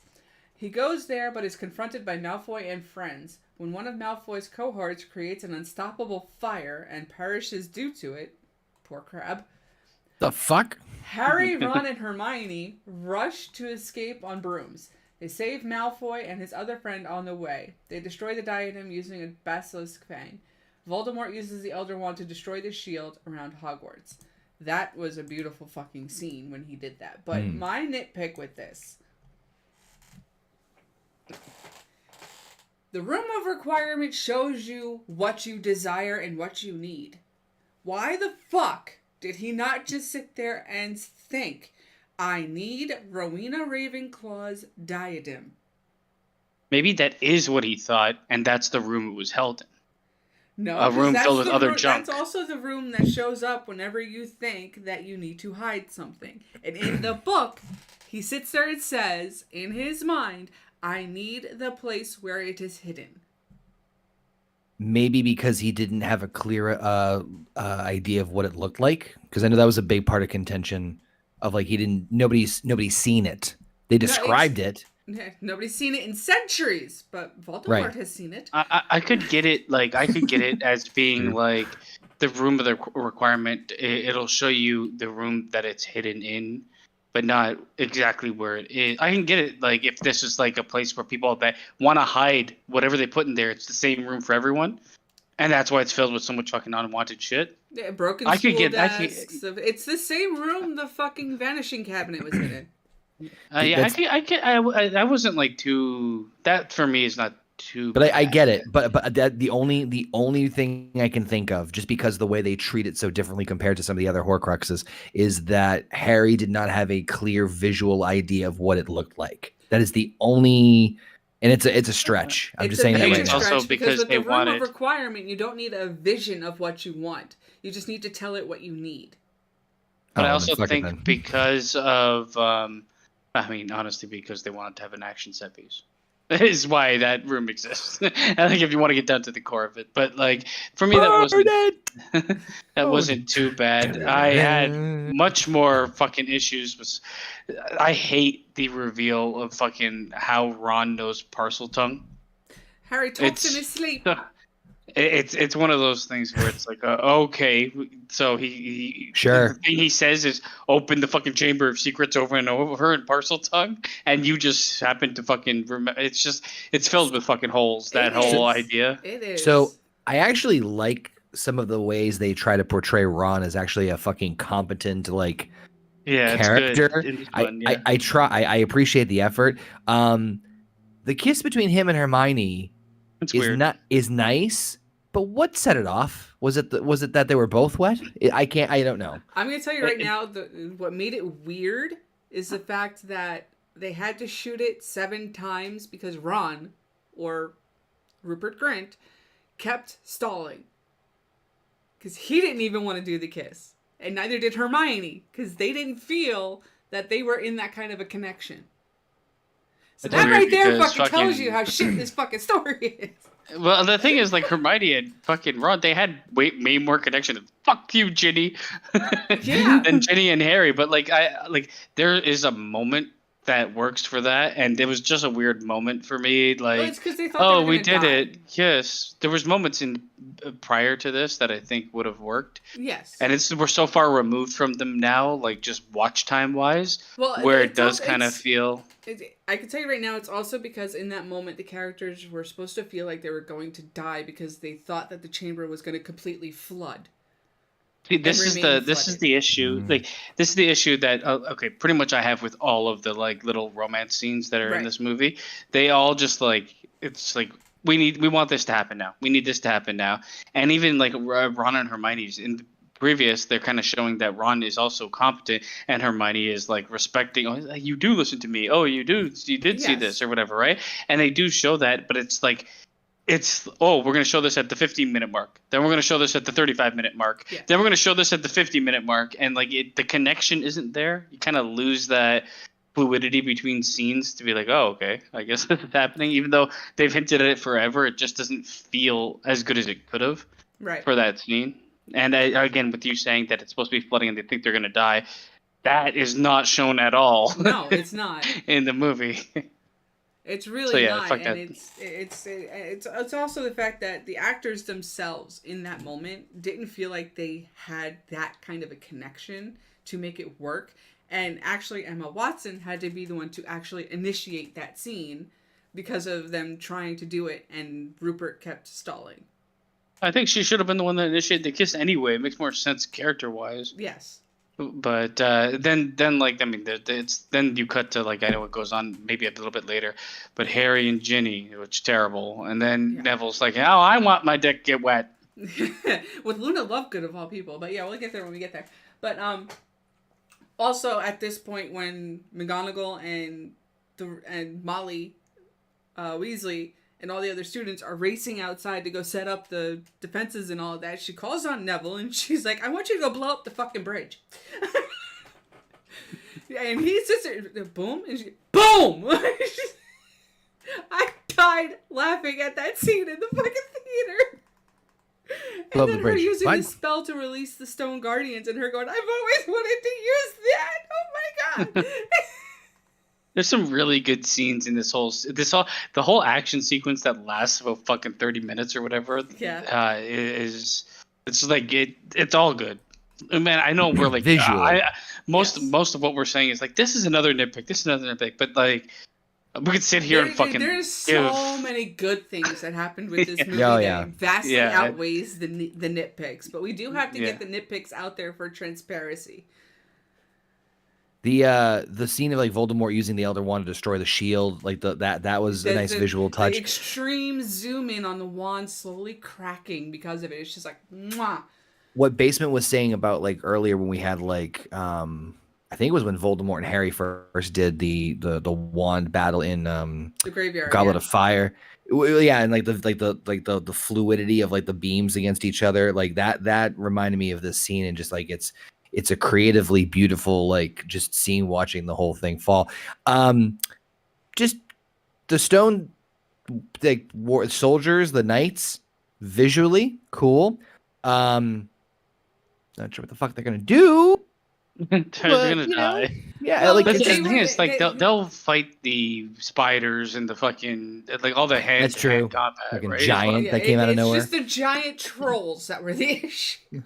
He goes there, but is confronted by Malfoy and friends. When one of Malfoy's cohorts creates an unstoppable fire and perishes due to it, poor crab. The fuck? Harry, Ron, and Hermione rush to escape on brooms. They save Malfoy and his other friend on the way. They destroy the diadem using a basilisk fang. Voldemort uses the Elder Wand to destroy the shield around Hogwarts. That was a beautiful fucking scene when he did that. But my nitpick with this. The Room of Requirement shows you what you desire and what you need. Why the fuck did he not just sit there and think, I need Rowena Ravenclaw's diadem? Maybe that is what he thought, and that's the room it was held in. No, a room filled with other junk. That's also the room that shows up whenever you think that you need to hide something. And in the book, he sits there and says, in his mind, I need the place where it is hidden. Maybe because he didn't have a clear idea of what it looked like. Because I know that was a big part of contention of like nobody's seen it. They described it. Nobody's seen it in centuries, but Voldemort has seen it. I could get it. Like I could get it as being like the Room of the Requirement. It'll show you the room that it's hidden in, but not exactly where it is. I can get it. Like if this is like a place where people that want to hide whatever they put in there, it's the same room for everyone, and that's why it's filled with so much fucking unwanted shit. Yeah, broken school desks. It's the same room the fucking vanishing cabinet was hidden. I wasn't like too. That for me is not too. But I get it. But that the only thing I can think of, just because the way they treat it so differently compared to some of the other Horcruxes, is that Harry did not have a clear visual idea of what it looked like. That is the only, and it's a stretch. I'm just saying that right now. Also because with they the wanted. Room of Requirement, you don't need a vision of what you want. You just need to tell it what you need. But I also think because of. I mean, honestly, because they wanted to have an action set piece. That is why that room exists. I think if you want to get down to the core of it. But, like, for me, that wasn't too bad. I had much more fucking issues. I hate the reveal of fucking how Ron knows parcel tongue. Harry talks in his sleep. It's one of those things where it's like, okay, so he sure. The thing he says is open the fucking Chamber of Secrets over and over in parcel tongue, and you just happen to fucking remember. It's filled with fucking holes. That whole idea. It is. So I actually like some of the ways they try to portray Ron as actually a fucking competent like Yeah, it's good character. in this one. Yeah, I appreciate the effort. The kiss between him and Hermione it's weird. is nice, but what set it off? Was it that they were both wet? I don't know. I'm gonna tell you right now, what made it weird is the fact that they had to shoot it 7 times because Ron, or Rupert Grint, kept stalling. Because he didn't even want to do the kiss. And neither did Hermione, because they didn't feel that they were in that kind of a connection. So It's that weird right there because fucking tells you how shit this fucking story is. Well, the thing is, like, Hermione and fucking Ron, they had way more connection than fuck you, Ginny, Yeah. than Ginny and Harry. But like, there is a moment that works for that, and it was just a weird moment for me. Like, Well, it's 'cause they thought oh, they were we gonna did die. it. Yes, there was moments in prior to this that I think would have worked, Yes. and we're so far removed from them now, like just watch time wise, Well, where it it's does also- kind of it's- feel. I can tell you right now, it's also because in that moment the characters were supposed to feel like they were going to die because they thought that the chamber was going to completely flood. See, this is remain the flooded. issue. Like, this is the issue that okay, pretty much I have with all of the like little romance scenes that are in Right. this movie. They all just like, it's like we want this to happen now. We need this to happen now. And even like Ron and Hermione's in the previous, they're kind of showing that Ron is also competent and Hermione is like respecting. Oh, you do listen to me. Oh, you did see Yes. this or whatever, right? And they do show that, but it's like. We're going to show this at the 15-minute mark. Then we're going to show this at the 35-minute mark. Yeah. Then we're going to show this at the 50-minute mark. And like the connection isn't there. You kind of lose that fluidity between scenes to be like, oh, okay, I guess this is happening. Even though they've hinted at it forever, it just doesn't feel as good as it could have Right. for that scene. And again, with you saying that it's supposed to be flooding and they think they're going to die, that is not shown at all. No, it's not. in the movie. It's really So, yeah, not, fuck and that. it's also the fact that the actors themselves in that moment didn't feel like they had that kind of a connection to make it work, and actually Emma Watson had to be the one to actually initiate that scene because of them trying to do it, and Rupert kept stalling. I think she should have been the one that initiated the kiss anyway. It makes more sense character-wise. Yes. But then like I mean, it's then you cut to like I know what goes on maybe a little bit later, but Harry and Ginny, which is terrible, and then Yeah. Neville's like, oh, I want my dick get wet. With Luna Lovegood of all people, but yeah, we'll get there when we get there. But also at this point when McGonagall and Molly Weasley and all the other students are racing outside to go set up the defenses and all of that, she calls on Neville and she's like, I want you to go blow up the fucking bridge. And he sits there, boom, and she, boom! I died laughing at that scene in the fucking theater. And Blow up then the her bridge. using Fine. the spell to release the Stone Guardians and her going, I've always wanted to use that! Oh my god! There's some really good scenes in the whole action sequence that lasts about fucking 30 minutes or whatever. Yeah. It's like it's all good. Man, I know we're like Visually. most Yes. of what we're saying is like this is another nitpick, but like we could sit here and fucking There's so many good things that happened with this movie Oh, that yeah. vastly Yeah. outweighs the nitpicks. But we do have to get the nitpicks out there for transparency. The scene of like Voldemort using the Elder Wand to destroy the shield, like that was a nice visual touch. The extreme zoom in on the wand slowly cracking because of it. It's just like, mwah. What Basement was saying about like earlier when we had like I think it was when Voldemort and Harry first did the wand battle in The graveyard. Goblet yeah. of Fire. Yeah, and like the fluidity of like the beams against each other, like that reminded me of this scene, and just like it's a creatively beautiful like just scene watching the whole thing fall. Just the stone like soldiers, the knights, visually cool. Not sure what the fuck they're gonna do. they're gonna you know, die. Yeah, Well, like But it's the just, thing is, like they'll fight the spiders and the fucking like all the hand That's true. combat, Fucking right? giant that came out of nowhere. It's just the giant trolls that were the issue.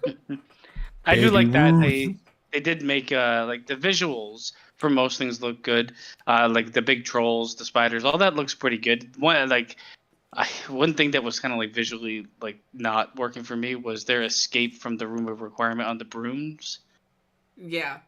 I do like that Ruth. they did make like the visuals for most things look good. Like the big trolls, the spiders, all that looks pretty good. One like One thing that was kind of like visually like not working for me was their escape from the room of requirement on the brooms. Yeah.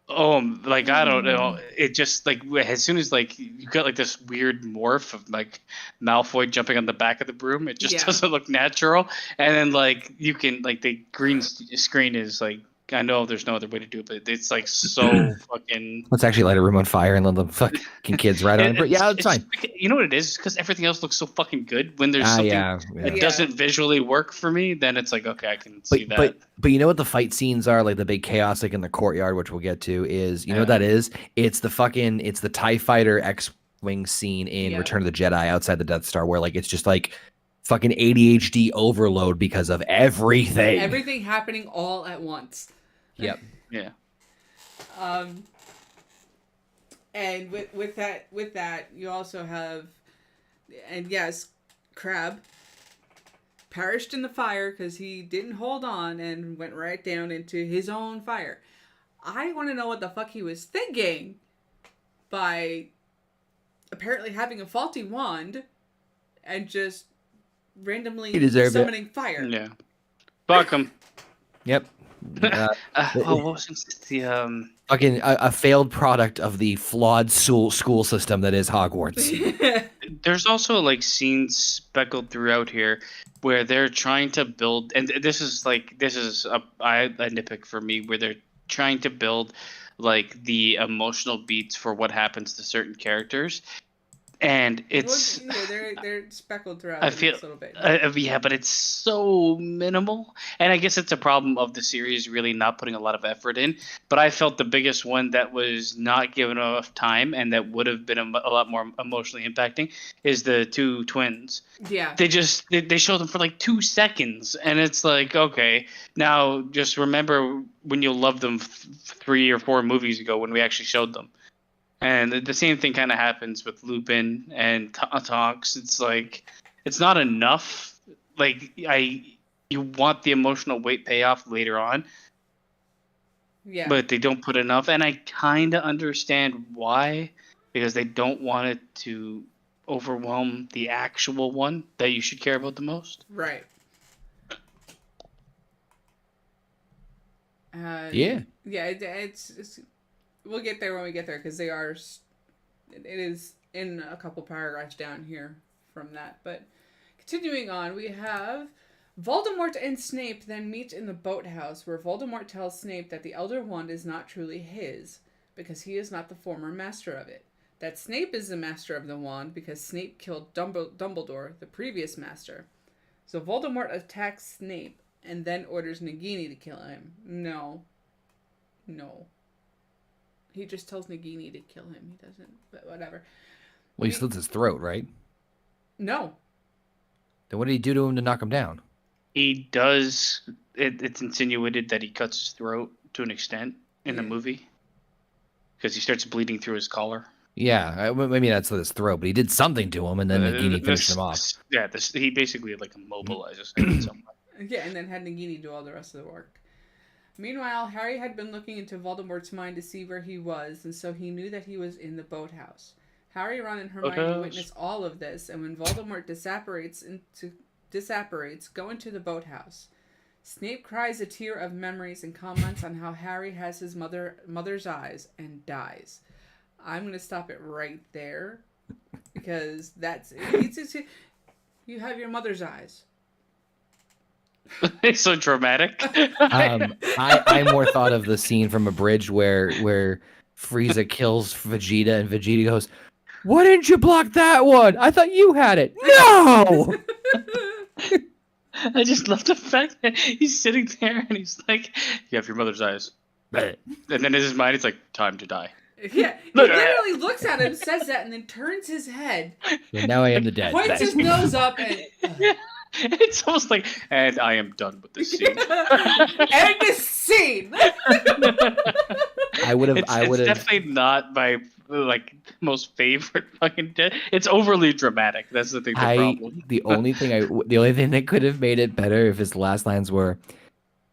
Oh, like I don't know. It just like as soon as like you got like this weird morph of like Malfoy jumping on the back of the broom, it just Yeah. doesn't look natural. And then like you can like the green screen is like I know there's no other way to do it, but it's like so fucking. Let's actually light a room on fire and let the fucking kids ride on it. But yeah, it's fine. You know what it is? Because everything else looks so fucking good. When there's something that doesn't visually work for me, then it's like, okay, I can see that. But you know what the fight scenes are? Like the big chaos like in the courtyard, which we'll get to, is, you know what that is? It's the TIE Fighter X-Wing scene in Return of the Jedi outside the Death Star, where like it's just like fucking ADHD overload because of everything. Everything happening all at once. Yep. Yeah. And with that, you also have, and yes, Crab perished in the fire because he didn't hold on and went right down into his own fire. I want to know what the fuck he was thinking by apparently having a faulty wand and just randomly summoning fire. Yeah. Fuck him. Yep. What was the fucking a failed product of the flawed school system that is Hogwarts. There's also like scenes speckled throughout here where they're trying to build, and this is a nitpick for me, where they're trying to build like the emotional beats for what happens to certain characters. And it's they're speckled throughout. I feel a little bit. Yeah, but it's so minimal, and I guess it's a problem of the series really not putting a lot of effort in. But I felt the biggest one that was not given enough time and that would have been a lot more emotionally impacting is the two twins. Yeah, they showed them for like 2 seconds, and it's like, okay, now just remember when you loved them 3 or 4 movies ago when we actually showed them. And the same thing kind of happens with Lupin and Tonks. It's like, it's not enough. Like, you want the emotional weight payoff later on. Yeah. But they don't put enough. And I kind of understand why. Because they don't want it to overwhelm the actual one that you should care about the most. Right. Yeah. Yeah, it's we'll get there when we get there, because it is in a couple paragraphs down here from that. But continuing on, we have Voldemort and Snape then meet in the boathouse, where Voldemort tells Snape that the Elder Wand is not truly his, because he is not the former master of it. That Snape is the master of the wand, because Snape killed Dumbledore, the previous master. So Voldemort attacks Snape, and then orders Nagini to kill him. No. He just tells Nagini to kill him. He doesn't, but whatever. Well, he slits his throat, right? No. Then what did he do to him to knock him down? He does. It's insinuated that he cuts his throat to an extent in the movie. Because he starts bleeding through his collar. Yeah, I mean, that's his throat, but he did something to him, and then Nagini finished him off. Yeah, he basically like immobilizes him in some way. Yeah, and then had Nagini do all the rest of the work. Meanwhile, Harry had been looking into Voldemort's mind to see where he was, and so he knew that he was in the boathouse. Harry, Ron, and Hermione witness all of this, and when Voldemort disapparates, go into the boathouse. Snape cries a tear of memories and comments on how Harry has his mother's eyes and dies. I'm going to stop it right there, because that's it. You have your mother's eyes. It's so dramatic. I more thought of the scene from A Bridge where Frieza kills Vegeta, and Vegeta goes, "Why didn't you block that one? I thought you had it." No. I just love the fact that he's sitting there and he's like, "You have your mother's eyes," and then in his mind, it's like, "Time to die." Yeah, he literally looks at him, says that, and then turns his head. So now I am the dead. Points his nose up and. It's almost like, and I am done with this scene. End this scene. I would have. It's definitely not my like most favorite fucking death. It's overly dramatic. That's the thing. The only thing that could have made it better if his last lines were,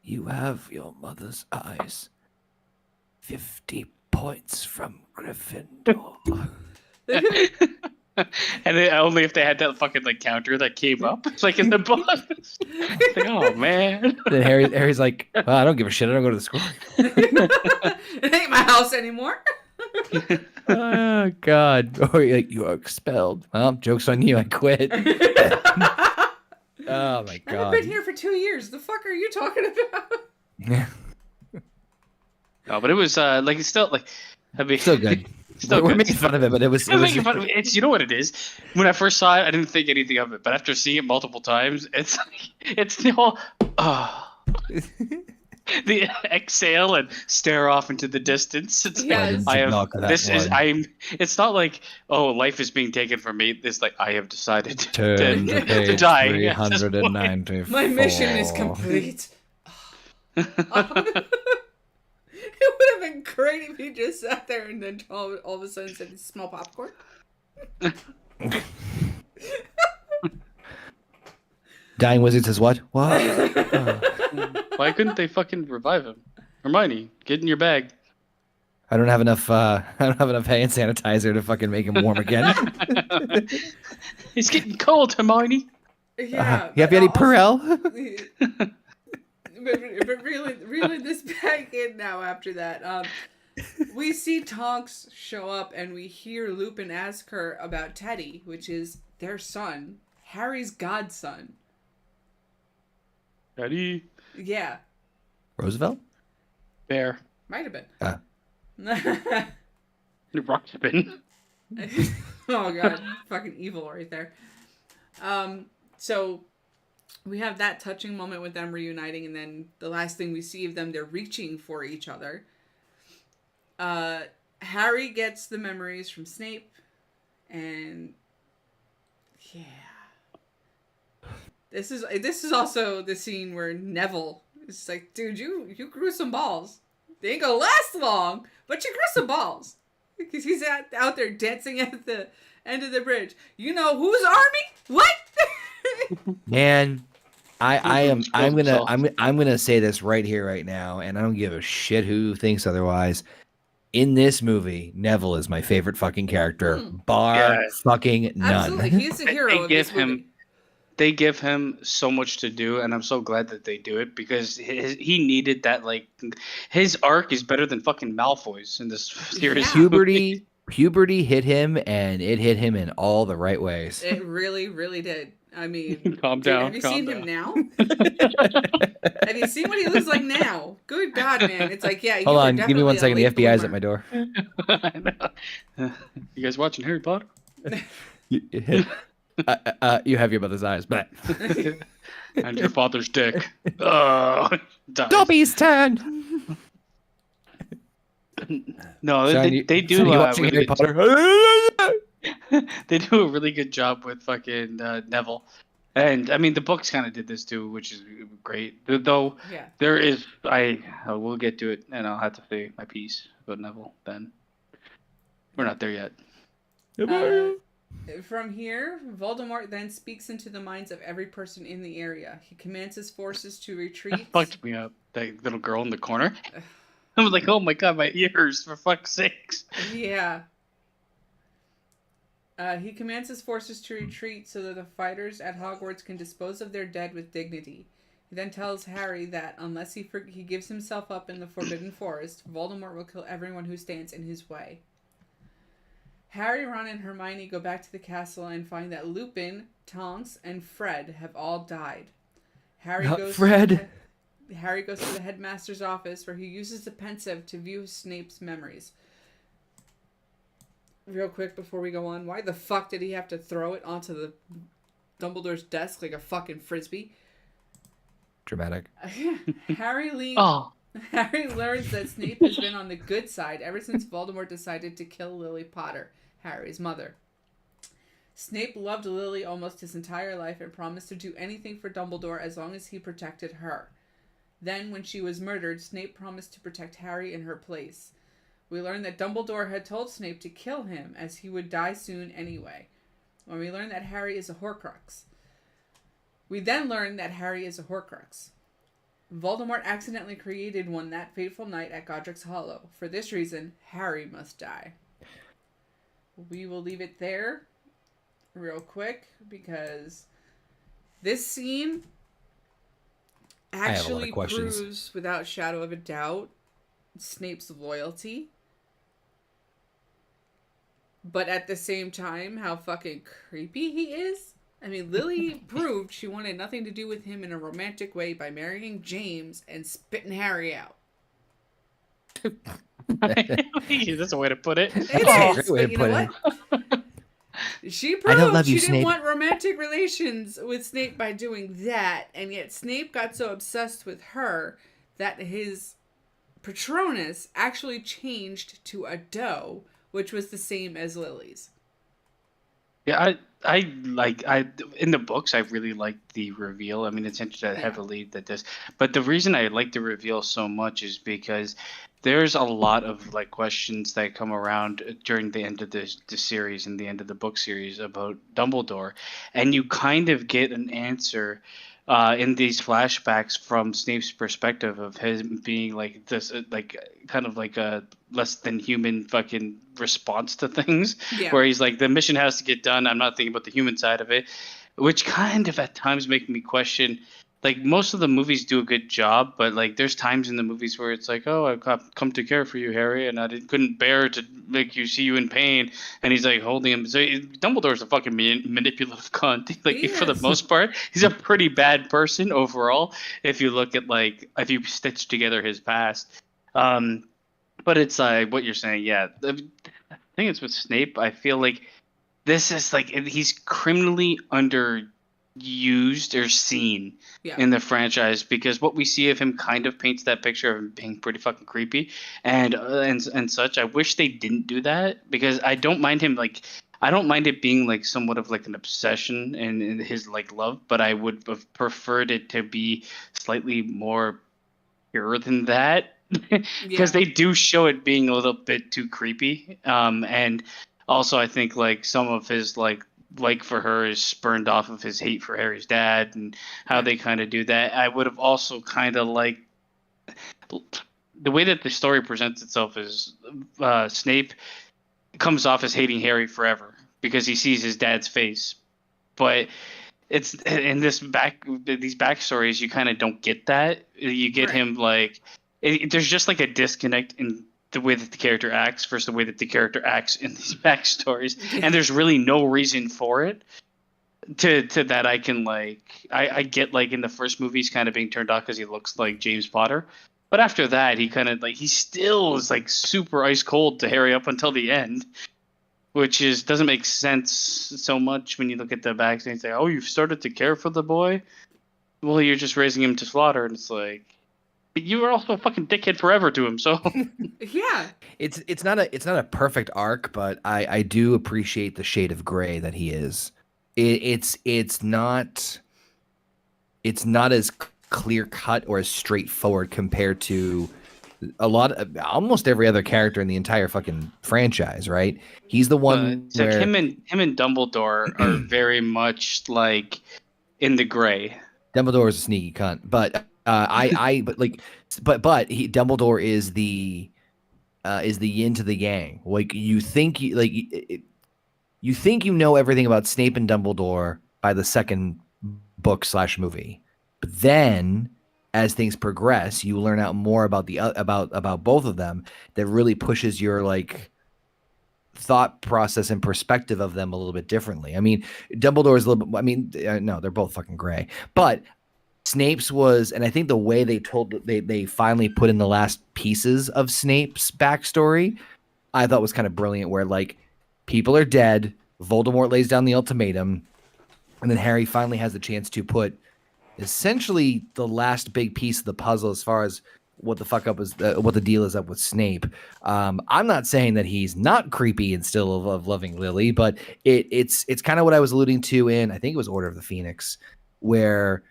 "You have your mother's eyes. 50 points from Gryffindor." And then only if they had that fucking like counter that came up, like in the book. Like, oh man. Then Harry's like, well, I don't give a shit. I don't go to the school. It ain't my house anymore. Oh God! Or like, you are expelled. Well, joke's on you. I quit. Oh my God! I've been here for 2 years. The fuck are you talking about? Yeah, No, but it was like it's still like I mean still good. Still We're good. making fun of it, but it was. I'm making fun of it. It's, you know what it is? When I first saw it, I didn't think anything of it, but after seeing it multiple times, it's like, it's the whole the exhale and stare off into the distance. It's Yes. like, I have Knock that this is one. I'm. It's not like, oh, life is being taken from me. It's like I have decided Turn to to page die. at this point. 394. My mission is complete. It would have been great if you just sat there and then all of a sudden said, "Smell popcorn." Dying wizard says what? What? Why couldn't they fucking revive him? Hermione, get in your bag. I don't have enough. I don't have enough hand sanitizer to fucking make him warm again. It's getting cold, Hermione. Yeah. You have but any also- Perel? but really this back in now after that. We see Tonks show up and we hear Lupin ask her about Teddy, which is their son, Harry's godson. Ready? Yeah, Roosevelt? Bear. might have been. Rockspin. Oh god, fucking evil right there. So we have that touching moment with them reuniting, and then the last thing we see of them, they're reaching for each other. Harry gets the memories from Snape, and yeah. This is also the scene where Neville is like, dude, you grew some balls. They ain't gonna last long, but you grew some balls. Because he's out there dancing at the end of the bridge. You know whose army? What? Man, I'm gonna say this right here, right now, and I don't give a shit who thinks otherwise. In this movie, Neville is my favorite fucking character, bar fucking none. Absolutely, he's the hero of this movie. They give him so much to do, and I'm so glad that they do it because he needed that. Like, his arc is better than fucking Malfoy's in this series. Yeah. Puberty hit him, and it hit him in all the right ways. It really, really did. I mean, Calm dude, down. have you calm seen down. him now? Have you seen what he looks like now? Good God, man! It's like, yeah. Hold you were on, give me 1 second. The definitely a late FBI's at my door. I know. You guys watching Harry Potter? You have your mother's eyes, but And your father's dick. Oh, dies. Dobby's turn. No, Son, they do. son, you watching really Harry good- Potter? They do a really good job with fucking Neville, and I mean the books kind of did this too, which is great. Though Yeah. there is, I will get to it, and I'll have to say my piece about Neville. Then we're not there yet. From here, Voldemort then speaks into the minds of every person in the area. He commands his forces to retreat. Fucked me up. That little girl in the corner. I was like, oh my god, my ears! For fuck's sakes. Yeah. He commands his forces to retreat so that the fighters at Hogwarts can dispose of their dead with dignity. He then tells Harry that unless he gives himself up in the Forbidden Forest, Voldemort will kill everyone who stands in his way. Harry, Ron, and Hermione go back to the castle and find that Lupin, Tonks, and Fred have all died. Harry Not goes Fred. Harry goes to the headmaster's office where he uses the pensive to view Snape's memories. Real quick before we go on, why the fuck did he have to throw it onto the Dumbledore's desk like a fucking frisbee? Dramatic. Harry learns that Snape has been on the good side ever since Voldemort decided to kill Lily Potter, Harry's mother. Snape loved Lily almost his entire life and promised to do anything for Dumbledore as long as he protected her. Then, when she was murdered, Snape promised to protect Harry in her place. We learn that Dumbledore had told Snape to kill him as he would die soon anyway. When we learn that Harry is a Horcrux. We then learn that Harry is a Horcrux. Voldemort accidentally created one that fateful night at Godric's Hollow. For this reason, Harry must die. We will leave it there. real quick because this scene I have a lot of actually questions. proves without shadow of a doubt Snape's loyalty. But at the same time, how fucking creepy he is. I mean, Lily proved she wanted nothing to do with him in a romantic way by marrying James and spitting Harry out. That's a way to put it. It That's a is, great way but to you know put what? She I don't proved love you, she didn't Snape. want romantic relations with Snape by doing that, and yet Snape got so obsessed with her that his Patronus actually changed to a doe, which was the same as Lily's. Yeah, I in the books I really liked the reveal. I mean, it's hinted at Yeah. heavily that this, but the reason I like the reveal so much is because there's a lot of like questions that come around during the end of the series and the end of the book series about Dumbledore, and you kind of get an answer in these flashbacks from Snape's perspective of him being like this, like kind of like a less than human fucking response to things, Yeah. where he's like, the mission has to get done. I'm not thinking about the human side of it, which kind of at times make me question. Like most of the movies do a good job, but like there's times in the movies where it's like, oh, I've come to care for you, Harry, and couldn't bear to make you see you in pain, and he's like holding him. So Dumbledore's a fucking manipulative cunt. Like He for the is. most part, he's a pretty bad person overall. If you look at like if you stitch together his past, but it's what you're saying. Yeah, the thing is with Snape, I feel like this is like he's criminally underused or seen Yeah. in the franchise, because what we see of him kind of paints that picture of him being pretty fucking creepy and such. I wish they didn't do that, because I don't mind him like I don't mind it being like somewhat of like an obsession and his like love, but I would have preferred it to be slightly more pure than that. Because they do show it being a little bit too creepy, and also I think like some of his like for her is spurned off of his hate for Harry's dad and how they kind of do that. I would have also kind of like the way that the story presents itself is Snape comes off as hating Harry forever because he sees his dad's face, but it's in these backstories you kind of don't get that. You get him like there's just like a disconnect in the way that the character acts versus the way that the character acts in these backstories, and there's really no reason for it. To that I can like I get like in the first movie he's kind of being turned off because he looks like James Potter, but after that he kind of like he still is like super ice cold to Harry up until the end, which is doesn't make sense so much when you look at the back and say, oh, you've started to care for the boy. Well, you're just raising him to slaughter, and it's like, but you were also a fucking dickhead forever to him. So Yeah. It's not a perfect arc, but I do appreciate the shade of gray that he is. It's not as clear cut or as straightforward compared to almost every other character in the entire fucking franchise, right? He's the one it's like where him and Dumbledore are very much like in the gray. Dumbledore is a sneaky cunt, but Dumbledore is the yin to the yang. Like you think you think you know everything about Snape and Dumbledore by the second book / movie, but then as things progress, you learn out more about about both of them that really pushes your like thought process and perspective of them a little bit differently. I mean, Dumbledore is a little bit. I mean, no, they're both fucking gray, but Snape's was, and I think the way they finally put in the last pieces of Snape's backstory, I thought was kind of brilliant. Where like people are dead, Voldemort lays down the ultimatum, and then Harry finally has the chance to put essentially the last big piece of the puzzle as far as what the fuck up is, what the deal is up with Snape. I'm not saying that he's not creepy and still of loving Lily, but it's kind of what I was alluding to in, I think it was Order of the Phoenix, where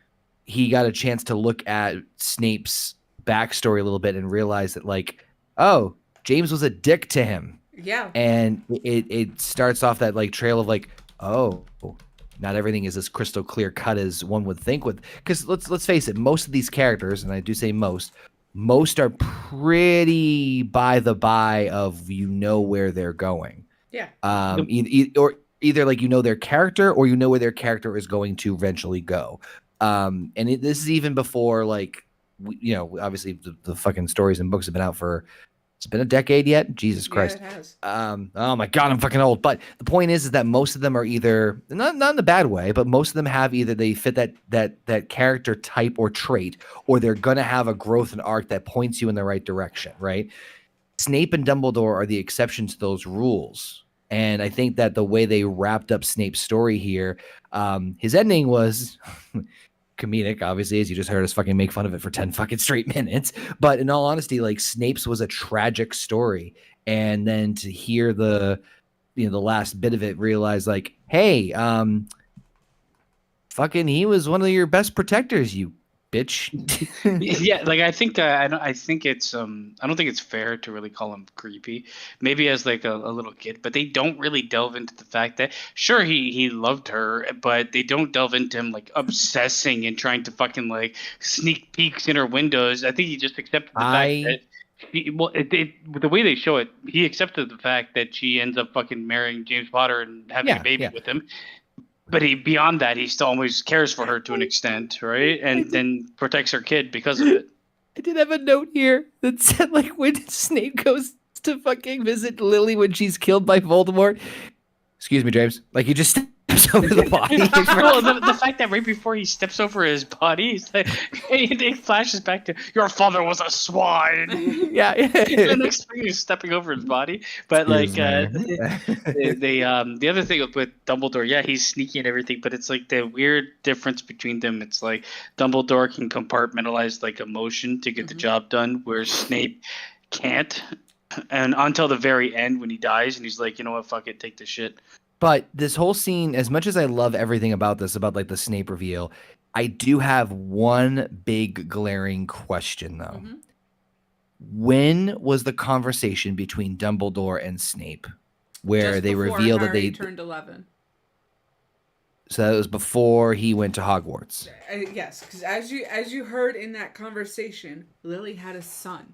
he got a chance to look at Snape's backstory a little bit and realize that like, oh, James was a dick to him. Yeah. And it starts off that like trail of like, oh, not everything is as crystal clear cut as one would think with, because let's face it, most of these characters, and I do say most are pretty by the by of where they're going. Yeah. Or either like you know their character or you know where their character is going to eventually go. And this is even before like obviously the fucking stories and books have been out for. It's been a decade yet? Jesus Christ. Yeah, it has. Oh my God, I'm fucking old. But the point is that most of them are either not in a bad way, but most of them have either they fit that character type or trait, or they're gonna have a growth and arc that points you in the right direction, right? Snape and Dumbledore are the exception to those rules. And I think that the way they wrapped up Snape's story here, his ending was comedic, obviously, as you just heard us fucking make fun of it for 10 fucking straight minutes. But in all honesty, like Snape's was a tragic story. And then to hear the last bit of it, realize like, hey, fucking he was one of your best protectors, you bitch. Yeah, like I think I think it's I don't think it's fair to really call him creepy. Maybe as like a little kid, but they don't really delve into the fact that sure he loved her, but they don't delve into him like obsessing and trying to fucking like sneak peeks in her windows. I think he just accepted the fact that the way they show it, he accepted the fact that she ends up fucking marrying James Potter and having a baby with him. But beyond that, he still always cares for her to an extent, right? And then protects her kid because of it. I did have a note here that said, like, when Snape goes to fucking visit Lily when she's killed by Voldemort. Excuse me, James. Like, he just steps over the body. Well, the fact that right before he steps over his body, he's like, it flashes back to, your father was a swine. Yeah. The next thing he's stepping over his body. But, like, the other thing with Dumbledore, yeah, he's sneaky and everything, but it's like the weird difference between them. It's like Dumbledore can compartmentalize, like, emotion to get the job done, whereas Snape can't. And until the very end when he dies and he's like, you know what, fuck it, take this shit. But this whole scene, as much as I love everything about this, about like the Snape reveal, I do have one big glaring question though. Mm-hmm. When was the conversation between Dumbledore and Snape where just they reveal that they turned 11? So that was before he went to Hogwarts. Yes, because as you heard in that conversation, Lily had a son.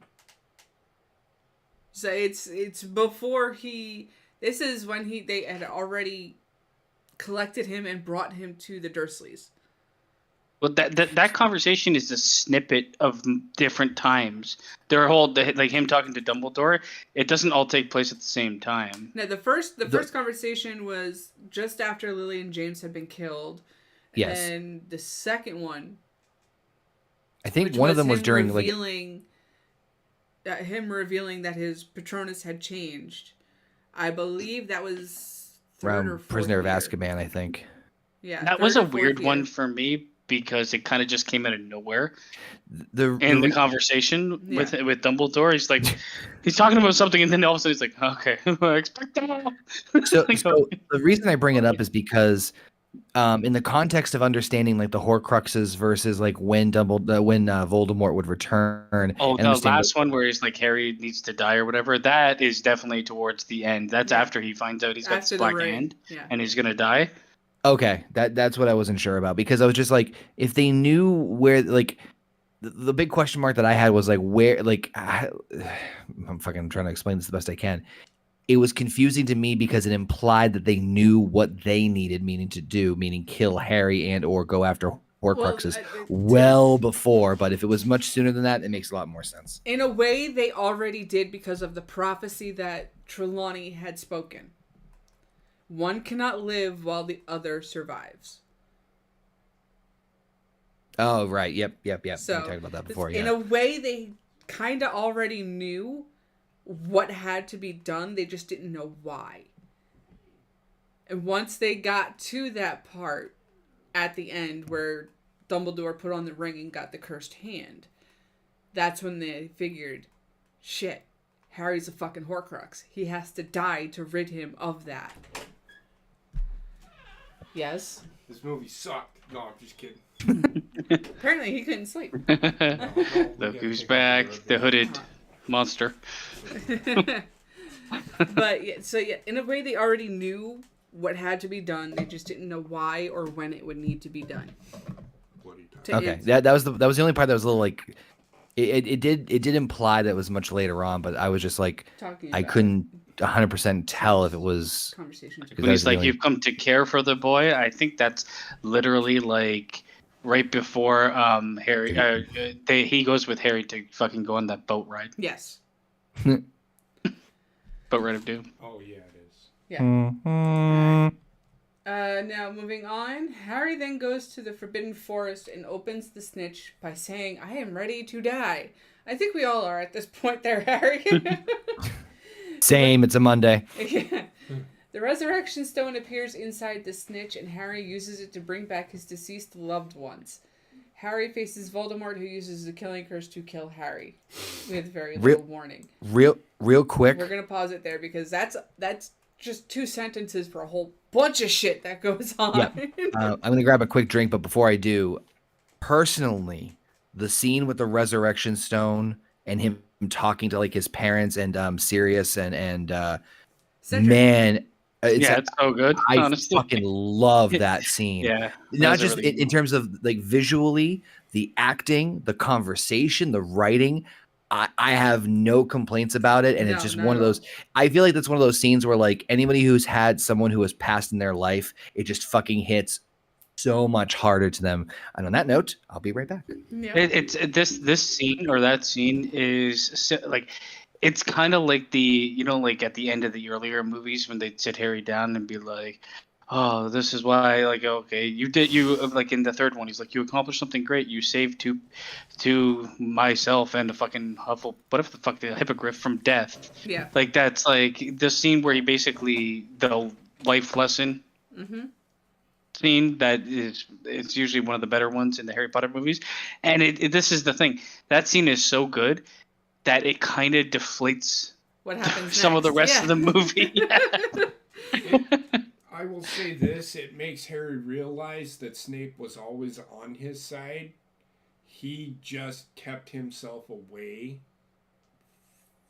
So it's before he. This is when they had already collected him and brought him to the Dursleys. Well, that conversation is a snippet of different times. Their whole like him talking to Dumbledore. It doesn't all take place at the same time. No, the first conversation was just after Lily and James had been killed. Yes. And the second one, I think one of them was during him revealing that his Patronus had changed. I believe that was around Prisoner of Azkaban, I think. Yeah, that was a weird one for me because it kind of just came out of nowhere. The conversation with Dumbledore, he's talking about something, and then all of a sudden he's like, "Okay, expect that." So the reason I bring it up is because, in the context of understanding like the Horcruxes versus like when Voldemort would return. Oh, the last one where he's like Harry needs to die or whatever. That is definitely towards the end. That's after he finds out he's got this black hand and he's gonna die. Okay, that's what I wasn't sure about, because I was just like, if they knew where, like, the big question mark that I had was like where, like, I'm trying to explain this the best I can. It was confusing to me because it implied that they knew what they needed, meaning kill Harry and or go after Horcruxes before. But if it was much sooner than that, it makes a lot more sense. In a way, they already did because of the prophecy that Trelawney had spoken. One cannot live while the other survives. Oh, right. Yep. So, we talked about that before, in a way, they kind of already knew what had to be done. They just didn't know why. And once they got to that part at the end where Dumbledore put on the ring and got the cursed hand, that's when they figured, shit, Harry's a fucking Horcrux. He has to die to rid him of that. Yes? This movie sucked. No, I'm just kidding. Apparently he couldn't sleep. Look who's back, the hooded monster. But in a way they already knew what had to be done. They just didn't know why or when it would need to be done. Okay, that was the only part that was a little like It did imply that it was much later on, but I was just like, Talking I about couldn't 100% tell if it was. conversations. Because When I he's was like, really- "You've come to care for the boy," I think that's literally like right before Harry. He goes with Harry to fucking go on that boat ride, Yes. boat ride of doom. Oh yeah, it is. Yeah. Now moving on, Harry then goes to the Forbidden Forest and opens the snitch by saying, "I am ready to die." I think we all are at this point there, Harry. Same. It's a Monday. Yeah. The resurrection stone appears inside the snitch, and Harry uses it to bring back his deceased loved ones. Harry faces Voldemort, who uses the killing curse to kill Harry, with very little warning. Real quick. We're gonna pause it there because that's just 2 sentences for a whole bunch of shit that goes on. Yeah. I'm gonna grab a quick drink, but before I do, personally, the scene with the resurrection stone and him talking to like his parents and Sirius and Cedric. man, It's so good. I Honestly, fucking love that scene. yeah. Not That's a just really in terms of like visually, the acting, the conversation, the writing. I have no complaints about it, and No, it's just not one of at those. I feel like that's one of those scenes where like anybody who's had someone who has passed in their life, it just fucking hits so much harder to them. And on that note, I'll be right back. Yeah. This scene or that scene is like it's kind of like the like at the end of the earlier movies when they'd sit Harry down and be like, "Oh, this is why." Like, okay, you like in the third one, he's like, "You accomplished something great. You saved to myself and a fucking the hippogriff from death." Yeah. Like that's like the scene where he basically the life lesson Mm-hmm. scene that is it's usually one of the better ones in the Harry Potter movies, and this is the thing, that scene is so good that it kind of deflates What happens some of the next? rest of the movie. I will say this: it makes Harry realize that Snape was always on his side. He just kept himself away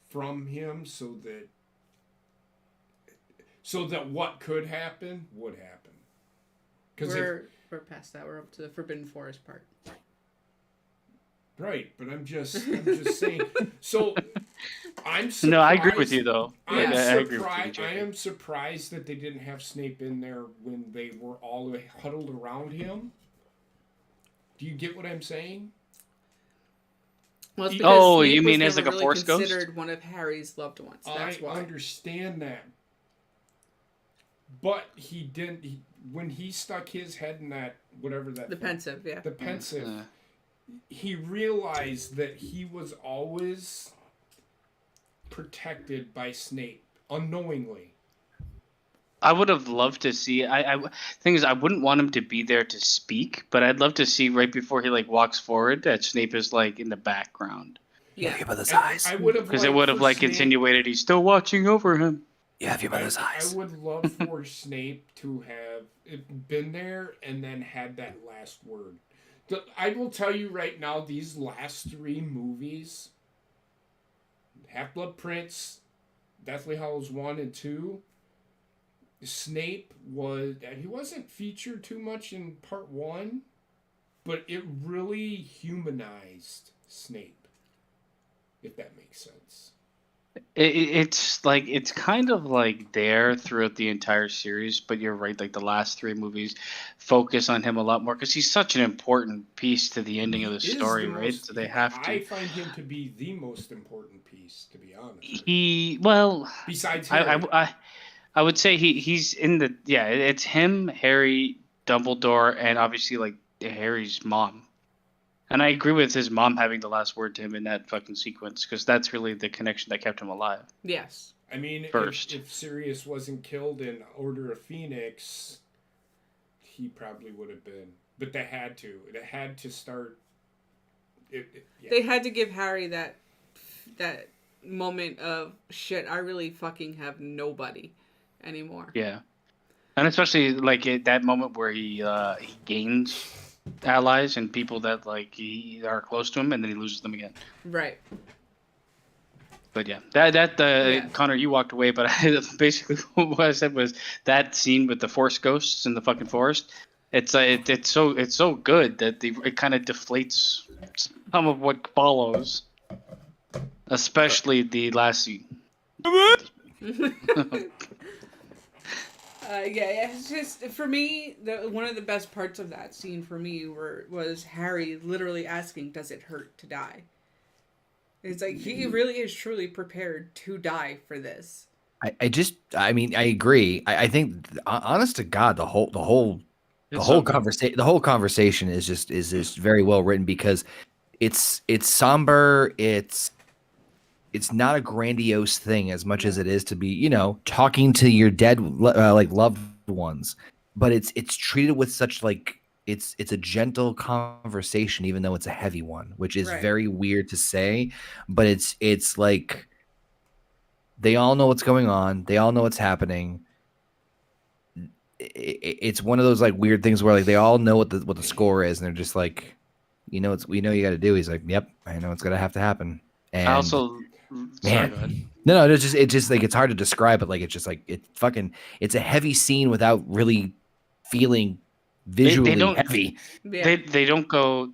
from him so that what could happen would happen. Because We're past that. We're up to the Forbidden Forest part. right, but I'm just saying. So I'm surprised. No, I agree with you though. I'm I agree with you, surprised. I JK. am surprised that they didn't have Snape in there when they were all huddled around him. Do you get what I'm saying? Well, it's Oh, because Snape you was mean as never like a really Force ghost? considered one of Harry's loved ones. That's I why. understand that. But he didn't. When he stuck his head in that whatever that The pensive, yeah. the pensive, Yeah. he realized that he was always protected by Snape unknowingly. I would have loved to see. Thing is, I wouldn't want him to be there to speak, but I'd love to see right before he like walks forward that Snape is like in the background Yeah. Have your mother's And eyes. I would have because it would have for like Snape- insinuated he's still watching over him. You have your mother's I eyes. would love for Snape to have been there and then had that last word. I will tell you right now, these last 3 movies, Half-Blood Prince, Deathly Hallows 1 and 2, Snape he wasn't featured too much in part 1, but it really humanized Snape, if that makes sense. It's like it's kind of like there throughout the entire series, but you're right. Like the last 3 movies focus on him a lot more because he's such an important piece to the ending of the He is story, the right? most- So they have to. I find him to be the most important piece, to be honest. Besides Harry. I would say he's in the it's him, Harry, Dumbledore, and obviously like Harry's mom. And I agree with his mom having the last word to him in that fucking sequence because that's really the connection that kept him alive. Yes. I mean, First. if Sirius wasn't killed in Order of Phoenix, he probably would have been. But they had to. It had to start. Yeah. They had to give Harry that moment of shit. I really fucking have nobody anymore. Yeah, and especially like at that moment where he gains allies and people that like he are close to him, and then he loses them again. Right. But yeah, that Yeah. Connor, you walked away, but basically what I said was that scene with the Force ghosts in the fucking forest. It's so good that it kind of deflates some of what follows, especially the last scene. Yeah, it's just for me. One of the best parts of that scene for me was Harry literally asking, "Does it hurt to die?" It's like he really is truly prepared to die for this. I mean, I agree. I think, honest to God, the whole It's so good. conversation is just very well written because it's somber. It's not a grandiose thing as much as it is to be, talking to your dead like loved ones, but it's treated with such like it's a gentle conversation, even though it's a heavy one, which is Right. very weird to say, but it's like they all know what's going on, they all know what's happening. It's one of those like weird things where like they all know what the score is, and they're just like, we know you got to do. He's like, yep, I know it's gonna have to happen. I And also, sorry, go ahead. no, it's just like it's hard to describe, but like it's just like it's a heavy scene without really feeling visually They don't heavy. Yeah. they don't go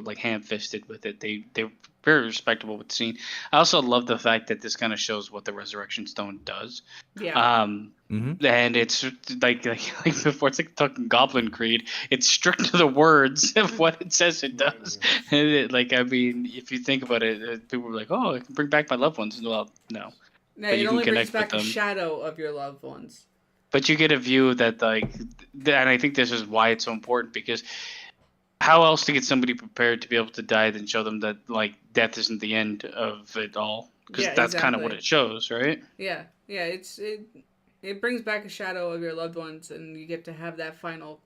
like ham fisted with it. They're very respectable with the scene. I also love the fact that this kind of shows what the Resurrection Stone does. Yeah. And it's like before, it's like talking Goblin Creed. It's strict to the words of what it says it does. And I mean, if you think about it, people are like, "Oh, I can bring back my loved ones." Well, no, No, but it you can only brings connect with back a them. shadow of your loved ones. But you get a view that and I think this is why it's so important, because how else to get somebody prepared to be able to die than show them that death isn't the end of it all? Because Yeah, that's kind of what exactly. it shows, right? Yeah. It brings back a shadow of your loved ones, and you get to have that final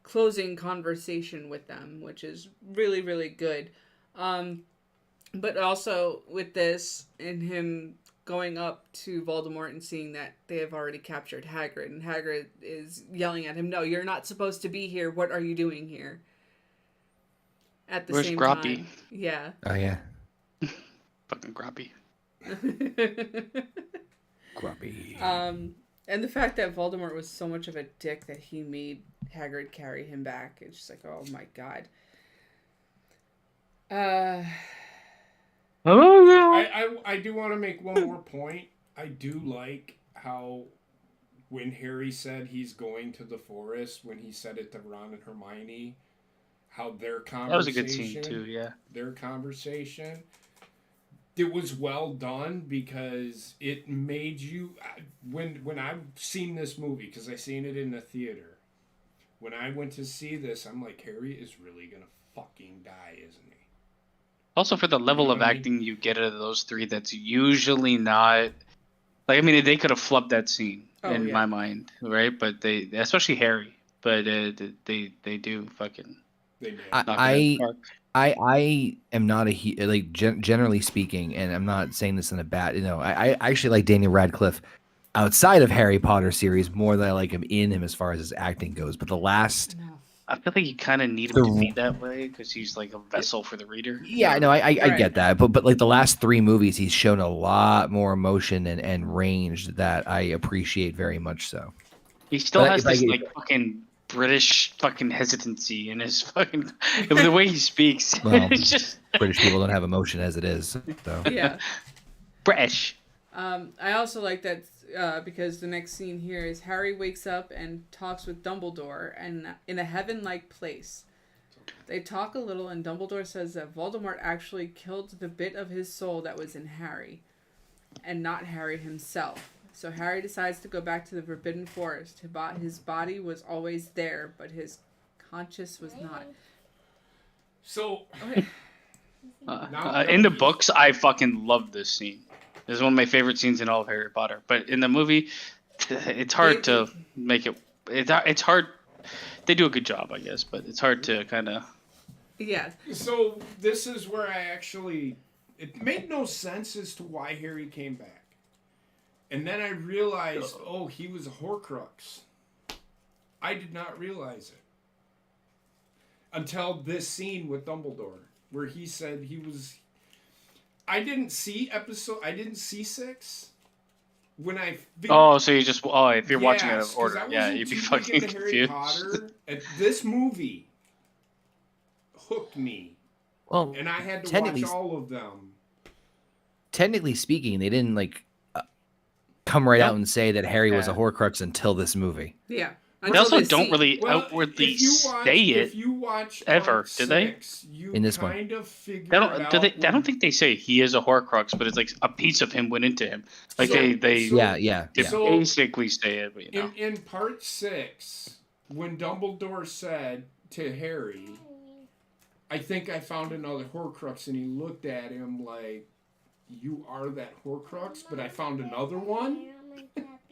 closing conversation with them, which is really, really good. But also with this and him going up to Voldemort and seeing that they have already captured Hagrid, and Hagrid is yelling at him, "No, you're not supposed to be here. What are you doing here?" At the Where's same Groppy? time, yeah. Oh yeah, Fucking Groppy. Grumpy. And the fact that Voldemort was so much of a dick that he made Hagrid carry him back, it's just like, oh my god. I do want to make one more point. I do like how when Harry said he's going to the forest, when he said it to Ron and Hermione, how their conversation, That was a good scene too. Yeah. their conversation, it was well done because it made you when I've seen this movie, because I seen it in the theater. When I went to see this, I'm like, Harry is really gonna fucking die, isn't he? Also, for the level of acting you get out of those three, that's usually not I mean, they could have flubbed that scene in my mind, right? But they, especially Harry, but they do fucking. They did. I am not generally speaking, and I'm not saying this in a bad, I actually like Daniel Radcliffe outside of Harry Potter series more than I like him in him as far as his acting goes. But the last, I feel like you kind of need him to be that way because he's like a vessel for the reader. Yeah, no, I get that, but like the last three movies, he's shown a lot more emotion and range that I appreciate very much. So he still has this fucking British fucking hesitancy in his fucking the way he speaks. Well, it's just British people don't have emotion as it is. So Yeah. British. I also like that because the next scene here is Harry wakes up and talks with Dumbledore and in a heaven-like place. They talk a little, and Dumbledore says that Voldemort actually killed the bit of his soul that was in Harry, and not Harry himself. So Harry decides to go back to the Forbidden Forest. His body was always there, but his conscience was not. So, in the books, I fucking love this scene. This is one of my favorite scenes in all of Harry Potter. But in the movie, it's hard to make it. It's hard. They do a good job, I guess, but it's hard to kind of. Yeah. So this is where it made no sense as to why Harry came back. And then I realized, he was a Horcrux. I did not realize it. Until this scene with Dumbledore, where he said he was... I didn't see 6. when I Oh, so you just if you're watching out Yes, of 'cause order, I yeah, wasn't you'd be too big fucking into Harry confused. Potter. This movie hooked me, Well, and I had to technically, watch all of them. technically speaking, they didn't come right Nope. out and say that Harry was a Yeah. Horcrux until this movie. Yeah. They Until also this don't scene. really Well, outwardly if you watch, say it. if you watch ever, part do they? 6, you In this one. kind of figure They it don't. out. Do they? I don't think they say he is a Horcrux, but it's like a piece of him went into him. Like they Yeah. basically say it, but you know. In part 6, when Dumbledore said to Harry, "I think I found another Horcrux," and he looked at him like, "You are that Horcrux, but I found another one."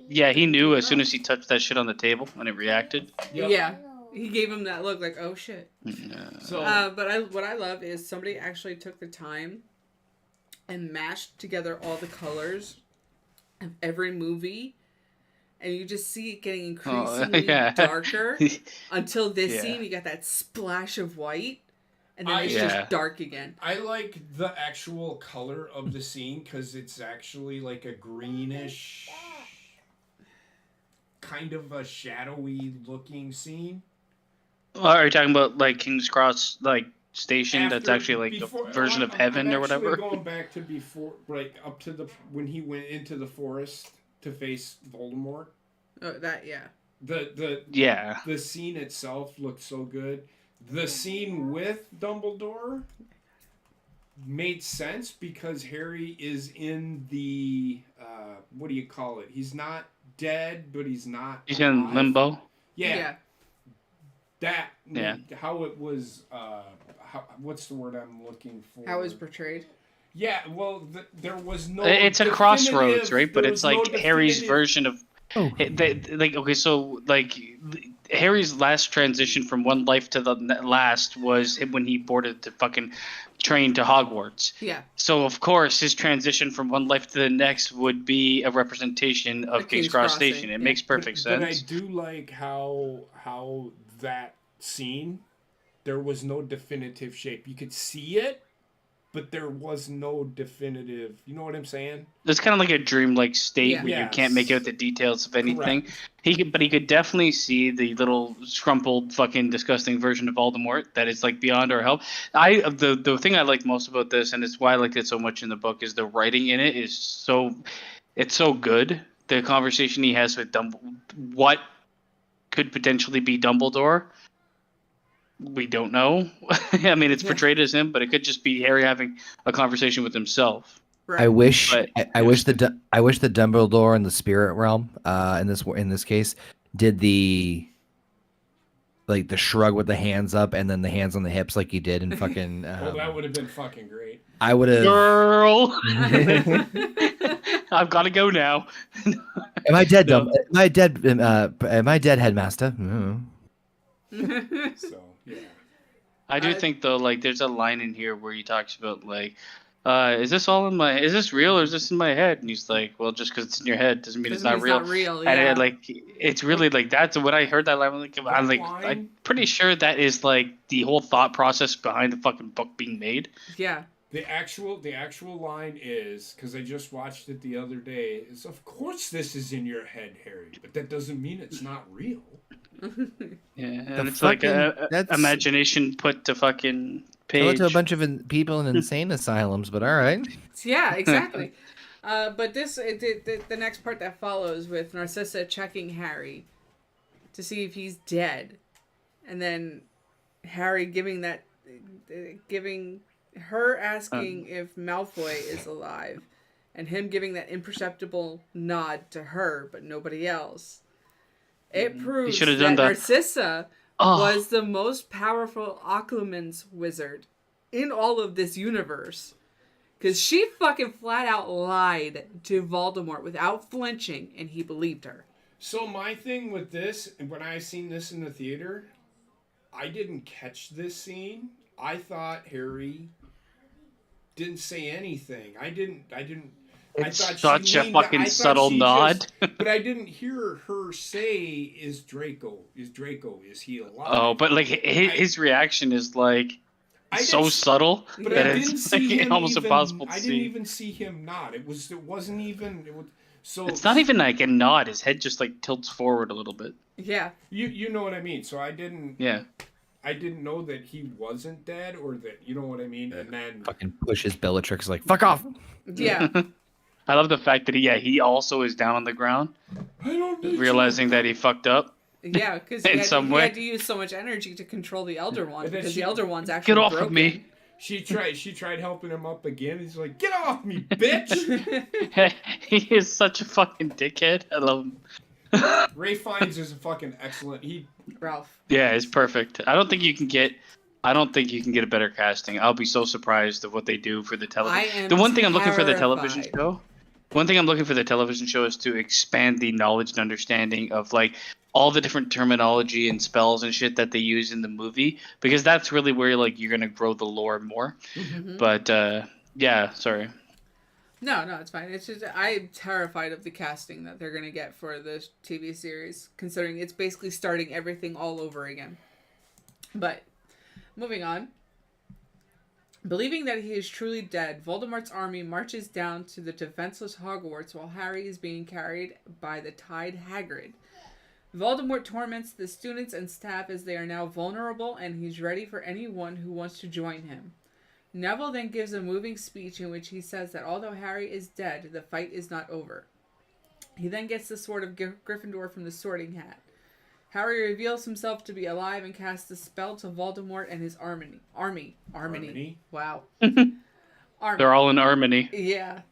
Yeah, he knew as soon as he touched that shit on the table and it reacted. Yep. Yeah. He gave him that look like, oh shit. So But what I love is somebody actually took the time and mashed together all the colors of every movie, and you just see it getting increasingly darker until this scene you got that splash of white, and then it's just dark again. I like the actual color of the scene because it's actually like a greenish, kind of a shadowy looking scene. Are you talking about like King's Cross station? That's actually the version of heaven or whatever. I'm going back to before, up to when he went into the forest to face Voldemort. Oh, that The scene itself looked so good. The scene with Dumbledore made sense because Harry is in the what do you call it? He's not dead, but he's not. He's in limbo. Yeah. How it was. What's the word I'm looking for? How it was portrayed. Yeah. Well, there was no. It's a crossroads, right? But it's like no Harry's version of. Oh. Harry's last transition from one life to the last was when he boarded the fucking train to Hogwarts. Yeah. So of course his transition from one life to the next would be a representation of King's Cross Station. It makes perfect sense. But I do like how that scene, there was no definitive shape. You could see it, but there was no definitive. You know what I'm saying? It's kind of like a dreamlike state where you can't make out the details of anything. Correct. He could definitely see the little scrumpled, fucking disgusting version of Voldemort that is like beyond our help. The thing I like most about this, and it's why I liked it so much in the book, is the writing in it is so good. The conversation he has with what could potentially be Dumbledore. We don't know. I mean, it's portrayed as him, but it could just be Harry having a conversation with himself. Right. I wish the Dumbledore in the spirit realm, in this case, did the shrug with the hands up and then the hands on the hips like he did in fucking. Well, that would have been fucking great. I would have. Girl, I've got to go now. Am I dead? Am I dead? Am I dead, headmaster? So yeah. I do think though, there's a line in here where he talks about is this all in my? Is this real or is this in my head? And he's like, well, just because it's in your head doesn't mean it's not real. Yeah. And it's really that's when I heard that line. I'm pretty sure that is the whole thought process behind the fucking book being made. Yeah. The actual line is, because I just watched it the other day, is of course this is in your head, Harry, but that doesn't mean it's not real. Yeah, and it's that's imagination put to fucking page. Tell it to a bunch of people in insane asylums, but all right. Yeah, exactly. But the next part that follows with Narcissa checking Harry to see if he's dead, and then Harry giving her asking if Malfoy is alive, and him giving that imperceptible nod to her, but nobody else. It proves that Narcissa was the most powerful Occlumens wizard in all of this universe. Because she fucking flat out lied to Voldemort without flinching, and he believed her. So my thing with this, when I seen this in the theater, I didn't catch this scene. I thought Harry didn't say anything. I thought such a fucking subtle nod. But I didn't hear her say, is he alive? Oh, but his reaction is so subtle that it's almost impossible to see. I didn't even see him nod. It wasn't even. So It's not even like a nod. His head just like tilts forward a little bit. Yeah. you know what I mean. So I didn't know that he wasn't dead, or that, you know what I mean. And then Fucking pushes Bellatrix like, fuck off. Yeah. I love the fact that he also is down on the ground, I don't need realizing that he fucked up. Yeah, because In he some he way. had to use so much energy to control the Elder Wand, And then because she- the Elder Wand's actually Get off broken. of me! she tried helping him up again. He's like, "Get off me, bitch!" He is such a fucking dickhead. I love him. Ray Fiennes is a fucking excellent. Ralph. Yeah, it's perfect. I don't think you can get a better casting. I'll be so surprised of what they do for the I television. am The one thing I'm looking for the television terrified. show. One thing I'm looking for the television show is to expand the knowledge and understanding of like all the different terminology and spells and shit that they use in the movie, because that's really where like you're gonna grow the lore more. Mhm. But yeah, sorry. No, it's fine. It's just I'm terrified of the casting that they're gonna get for this TV series, considering it's basically starting everything all over again. But moving on. Believing that he is truly dead, Voldemort's army marches down to the defenseless Hogwarts while Harry is being carried by the Tide Hagrid. Voldemort torments the students and staff as they are now vulnerable, and he's ready for anyone who wants to join him. Neville then gives a moving speech in which he says that although Harry is dead, the fight is not over. He then gets the sword of Gryffindor from the Sorting Hat. Harry reveals himself to be alive and casts a spell to Voldemort and his army. Wow. Army. They're all in harmony. Yeah.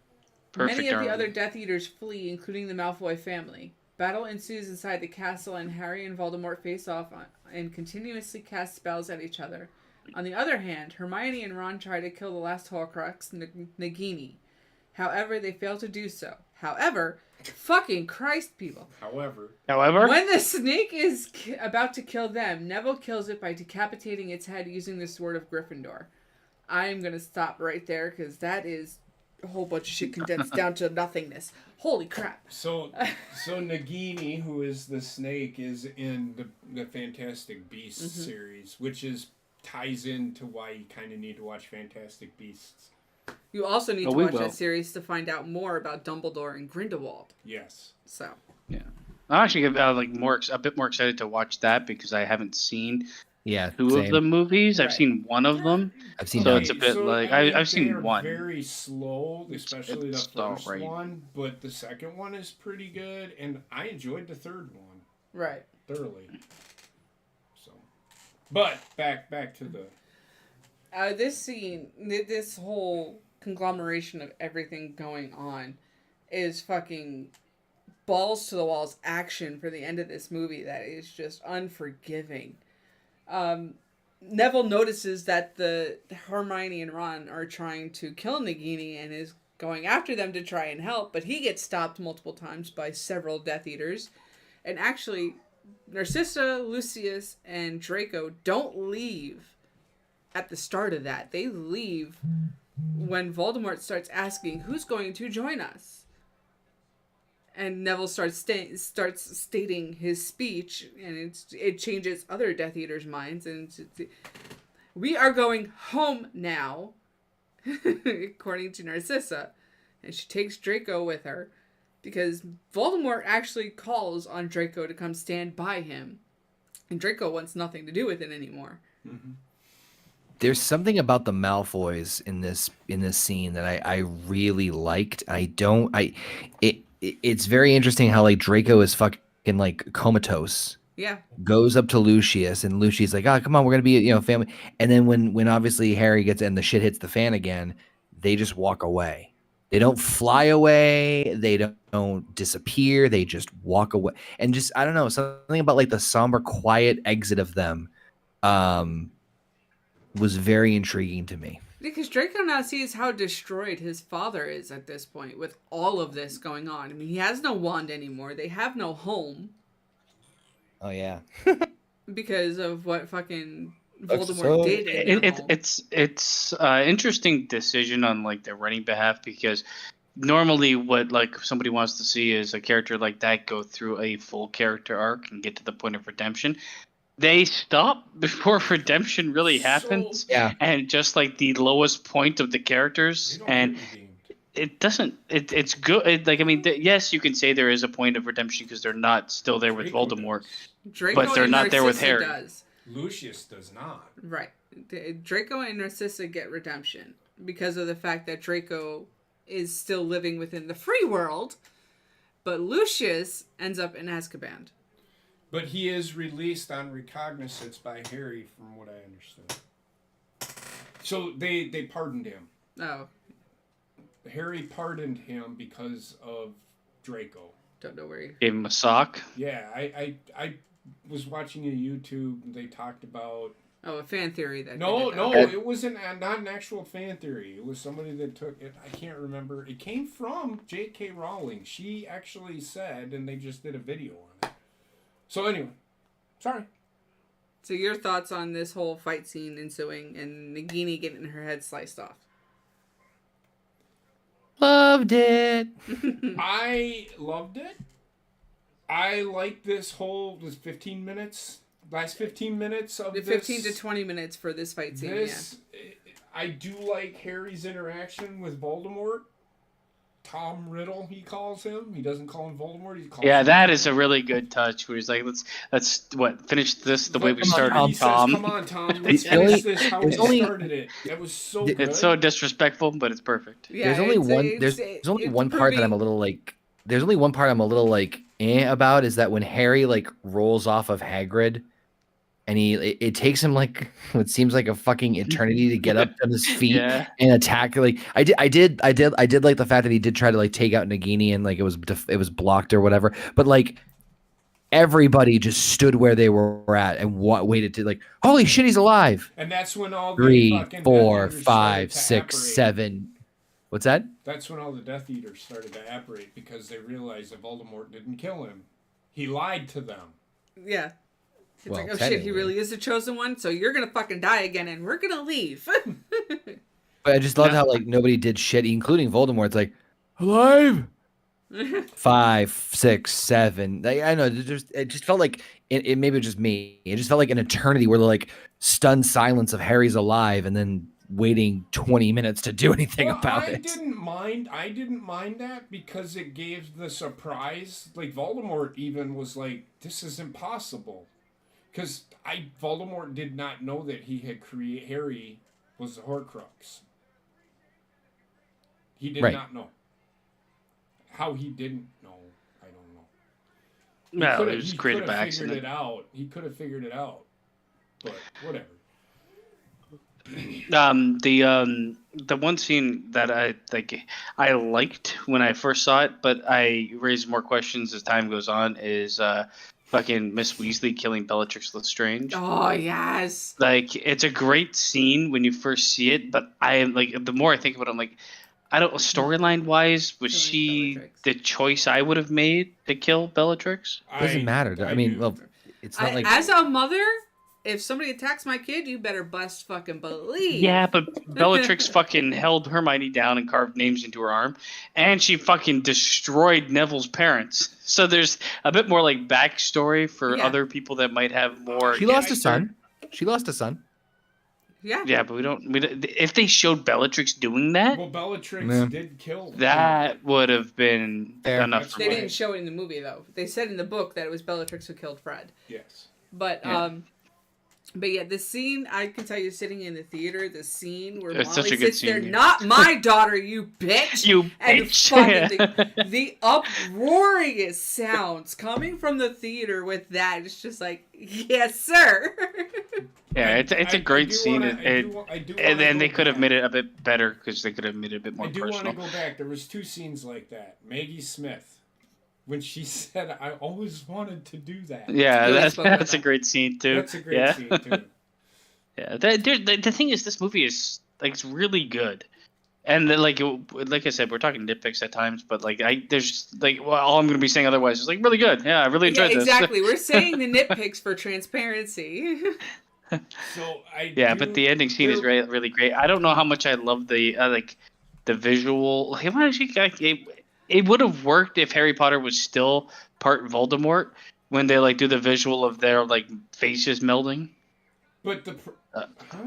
Perfect Many of the harmony. other Death Eaters flee, including the Malfoy family. Battle ensues inside the castle, and Harry and Voldemort face off and continuously cast spells at each other. On the other hand, Hermione and Ron try to kill the last Horcrux, Nagini. However, they fail to do so. However, fucking Christ, people. However, When the snake is about to kill them, Neville kills it by decapitating its head using the sword of Gryffindor. I'm going to stop right there because that is a whole bunch of shit condensed down to nothingness. Holy crap. so Nagini, who is the snake, is in the Fantastic Beasts series, which ties into why you kind of need to watch Fantastic Beasts. You also need to we watch will. that series to find out more about Dumbledore and Grindelwald. Yes. So, Yeah, I'm actually a bit more excited to watch that because I haven't seen Yeah, two of same. the movies. I've Right. seen one of them. I've seen So none. it's a bit like I mean, I've they seen are one. very slow, especially It's the first alright. one, but the second one is pretty good, and I enjoyed the third one right. thoroughly. So, but back to the This scene, this whole conglomeration of everything going on is fucking balls to the walls action for the end of this movie that is just unforgiving. Neville notices that the Hermione and Ron are trying to kill Nagini and is going after them to try and help, but he gets stopped multiple times by several Death Eaters. And actually, Narcissa, Lucius, and Draco don't leave at the start of that. They leave when Voldemort starts asking, who's going to join us? And Neville starts stating his speech, and it changes other Death Eaters' minds. And we are going home now, according to Narcissa. And she takes Draco with her, because Voldemort actually calls on Draco to come stand by him. And Draco wants nothing to do with it anymore. Mm-hmm. There's something about the Malfoys in this scene that I really liked. It's very interesting how like Draco is fucking like comatose. Yeah. Goes up to Lucius, and Lucius like, oh, come on, we're gonna be family. And then when obviously Harry gets and the shit hits the fan again, they just walk away. They don't fly away. They don't disappear. They just walk away. And just I don't know, something about like the somber, quiet exit of them was very intriguing to me. Because Draco now sees how destroyed his father is at this point with all of this going on. I mean, he has no wand anymore. They have no home Oh yeah. because of what fucking Looks Voldemort so- did in their home. It's interesting decision on like the running behalf, because normally what like somebody wants to see is a character like that go through a full character arc and get to the point of redemption. They stop before redemption really happens. Yeah. And just like the lowest point of the They characters, don't and get redeemed. it doesn't. It's good. Like I mean, yes, you can say there is a point of redemption because they're not still there with Draco Voldemort, does. Draco but they're and not there with Narcissa Harry. does. Lucius does not. Right. Draco and Narcissa get redemption because of the fact that Draco is still living within the free world, but Lucius ends up in Azkaban. But he is released on recognizance by Harry, from what I understood. So they pardoned him. Oh, Harry pardoned him because of Draco. don't know where you... Gave him a sock. Yeah, I was watching a YouTube. They talked about... Oh, a fan theory that... No, did that. it wasn't not an actual fan theory. It was somebody that took it. I can't remember. It came from J.K. Rowling. She actually said, and they just did a video on it. So anyway, sorry. So your thoughts on this whole fight scene ensuing and Nagini getting her head sliced off? Loved it. I loved it. I like this 15 minutes. Last 15 minutes of The this. 15 to 20 minutes for this fight scene, I do like Harry's interaction with Voldemort. Tom Riddle, he calls him. He doesn't call him Voldemort. He calls him That Tom. is a really good touch. Where he's like, let's finish this the way we Come on, started, he Tom. Says, come on, Tom. Let's The only- finish this how we there's only- started it. That was so good. It's so disrespectful, but it's perfect. Yeah, There's only one. There's only one part that I'm a little like. There's only one part I'm a little like about is that when Harry like rolls off of Hagrid, and it takes him like what seems like a fucking eternity to get up on his feet Yeah. and attack. Like I did like the fact that he did try to like take out Nagini and like it was blocked or whatever. But like everybody just stood where they were at and waited to like, holy shit, he's alive. And that's when all the 3, fucking 4, Death Eaters 5, started to 6, apparate. 7. What's that? That's when all the Death Eaters started to apparate because they realized that Voldemort didn't kill him. He lied to them. Yeah. It's Well, like, oh shit, technically. he really is the chosen one, so you're gonna fucking die again and we're gonna leave. But I just love how like nobody did shit, including Voldemort. It's like alive. 5, 6, 7. I know. It just felt like it. Maybe it was just me. It just felt like an eternity where the like stunned silence of Harry's alive, and then waiting 20 minutes to do anything about I it. didn't mind that because it gave the surprise. Like Voldemort even was like, "This is impossible," because Voldemort did not know that he had created Harry was the Horcrux. He did Right. not know. How he didn't know, I don't know. No, it was created by Figured accident. it out. He could have figured it out, but whatever. The one scene that I liked when I first saw it, but I raised more questions as time goes on is fucking Miss Weasley killing Bellatrix Lestrange. Oh yes. Like it's a great scene when you first see it, but I like the more I think about it, I'm like, I don't storyline wise, was Killing she Bellatrix. the choice I would have made to kill Bellatrix? Doesn't matter. I mean, do. well, it's not like As a mother, if somebody attacks my kid, you better bust fucking believe. Yeah, but Bellatrix fucking held Hermione down and carved names into her arm, and she fucking destroyed Neville's parents. So there's a bit more like backstory for Yeah. other people that might have more. she lost a son. She lost a son. Yeah. Yeah, but we don't. If they showed Bellatrix doing that, Well, Bellatrix Yeah. did kill. that would have been Fair. enough That's for They me. didn't show it in the movie though. They said in the book that it was Bellatrix who killed Fred. Yes. But Yeah. but yeah, the scene I can tell you sitting in the theater, the scene where It's Molly such a good sits there, scene. not my daughter, you bitch. You And bitch. fucking the uproarious sounds coming from the theater with that, it's just like, yes, sir. Yeah, it's a great scene. And then they could have made it. it a bit better because they could have made it a bit more I do want to personal. go back. There was 2 scenes like that. Maggie Smith, when she said, "I always wanted to do that." Yeah, Really that's spoke about a that. great scene too. That's a great yeah. scene too. Yeah, the thing is, this movie is like it's really good, and then, like I said, we're talking nitpicks at times, but like there's like well, all I'm gonna be saying otherwise is like really good. Yeah, I really Yeah, enjoyed this. exactly. We're saying the nitpicks for transparency. So Yeah, but the ending scene is really really great. I don't know how much I love the like the visual. Like, well, actually, it would have worked if Harry Potter was still part Voldemort when they like do the visual of their like faces melding. But Uh, huh?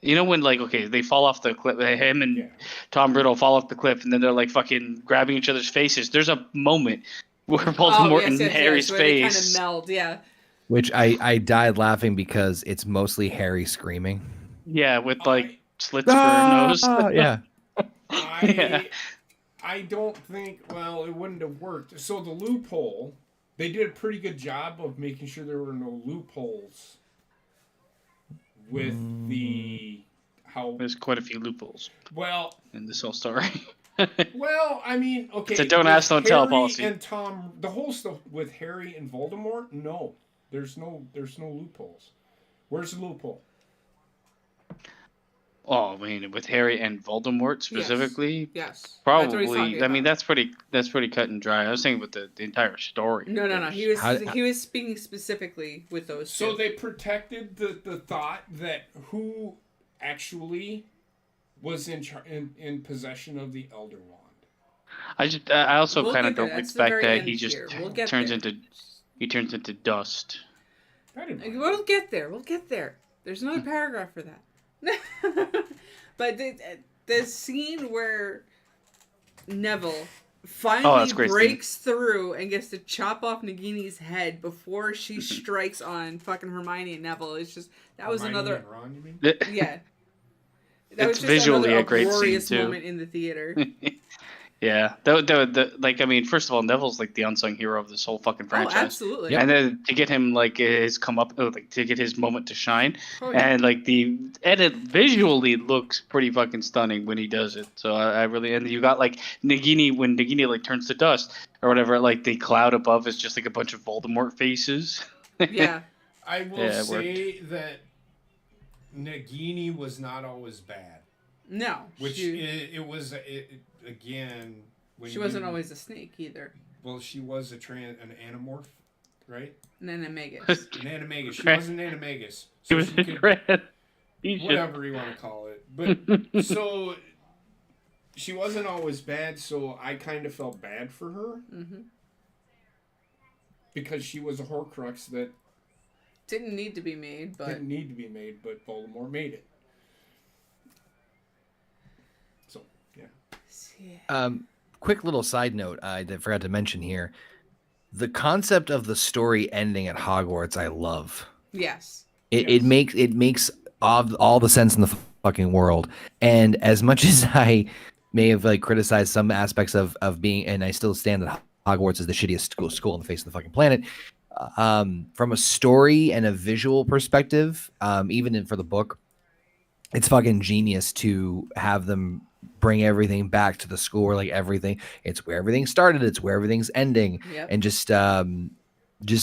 You know when like okay they fall off the cliff, him and Yeah. Tom Riddle fall off the cliff, and then they're like fucking grabbing each other's faces. There's a moment where Oh, Voldemort yes, and yes, Harry's yes, where they kind of face. meld, yeah. Which I died laughing because it's mostly Harry screaming. Yeah, with like I- slits for her nose. Yeah. Yeah. I don't think. Well, it wouldn't have worked. So the loophole, they did a pretty good job of making sure there were no loopholes with the how There's quite a few loopholes well. in this whole story. Well, I mean, okay. It's a don't with ask, don't tell Harry policy. And Tom, the whole stuff with Harry and Voldemort, no, there's no loopholes. Where's the loophole? Oh, I mean, with Harry and Voldemort specifically, Yes. That's what he's probably. talking I mean, about. that's pretty cut and dry. I was saying with the entire story. No. He was speaking specifically with those two. So they protected the thought that who actually was in possession of the Elder Wand. I also We'll kind of get there. don't That's the expect very that end he just here. We'll get turns there. into dust. I didn't mind We'll get there. We'll get there. There's another paragraph for that. But the scene where Neville finally that's a great breaks through and gets to chop off Nagini's head before she strikes on fucking Hermione and Neville. It's just that was Hermione another and Ron, you mean? yeah. That It's was just visually another a great scene, uproarious too. moment in the theater. Yeah, like I mean, first of all, Neville's like the unsung hero of this whole fucking Oh, franchise. absolutely. And then to get him like his come up, like to get his moment to shine, Oh, yeah. and like the edit visually looks pretty fucking stunning when he does it. So I really, and you got like Nagini when Nagini like turns to dust or whatever, like the cloud above is just like a bunch of Voldemort faces. Yeah. I will Yeah, it say that Nagini was not always bad. No. Which again. When She wasn't always a snake either. Well, she was an animorph, right? An animagus. An animagus. She was an animagus. He So was she a could, dread. He should- whatever you want to call it. But so she wasn't always bad, so I kind of felt bad for her Mm-hmm. because she was a Horcrux that Didn't need to be made, but didn't need to be made, but Voldemort made it. So yeah. Quick little side note I forgot to mention here. The concept of the story ending at Hogwarts, I love. yes. It makes all the sense in the fucking world. And as much as I may have like criticized some aspects of being, and I still stand that Hogwarts is the shittiest school on the face of the fucking planet. From a story and a visual perspective, even for the book, it's fucking genius to have them bring everything back to the school where like everything, it's where everything started, it's where everything's ending. Yep. And just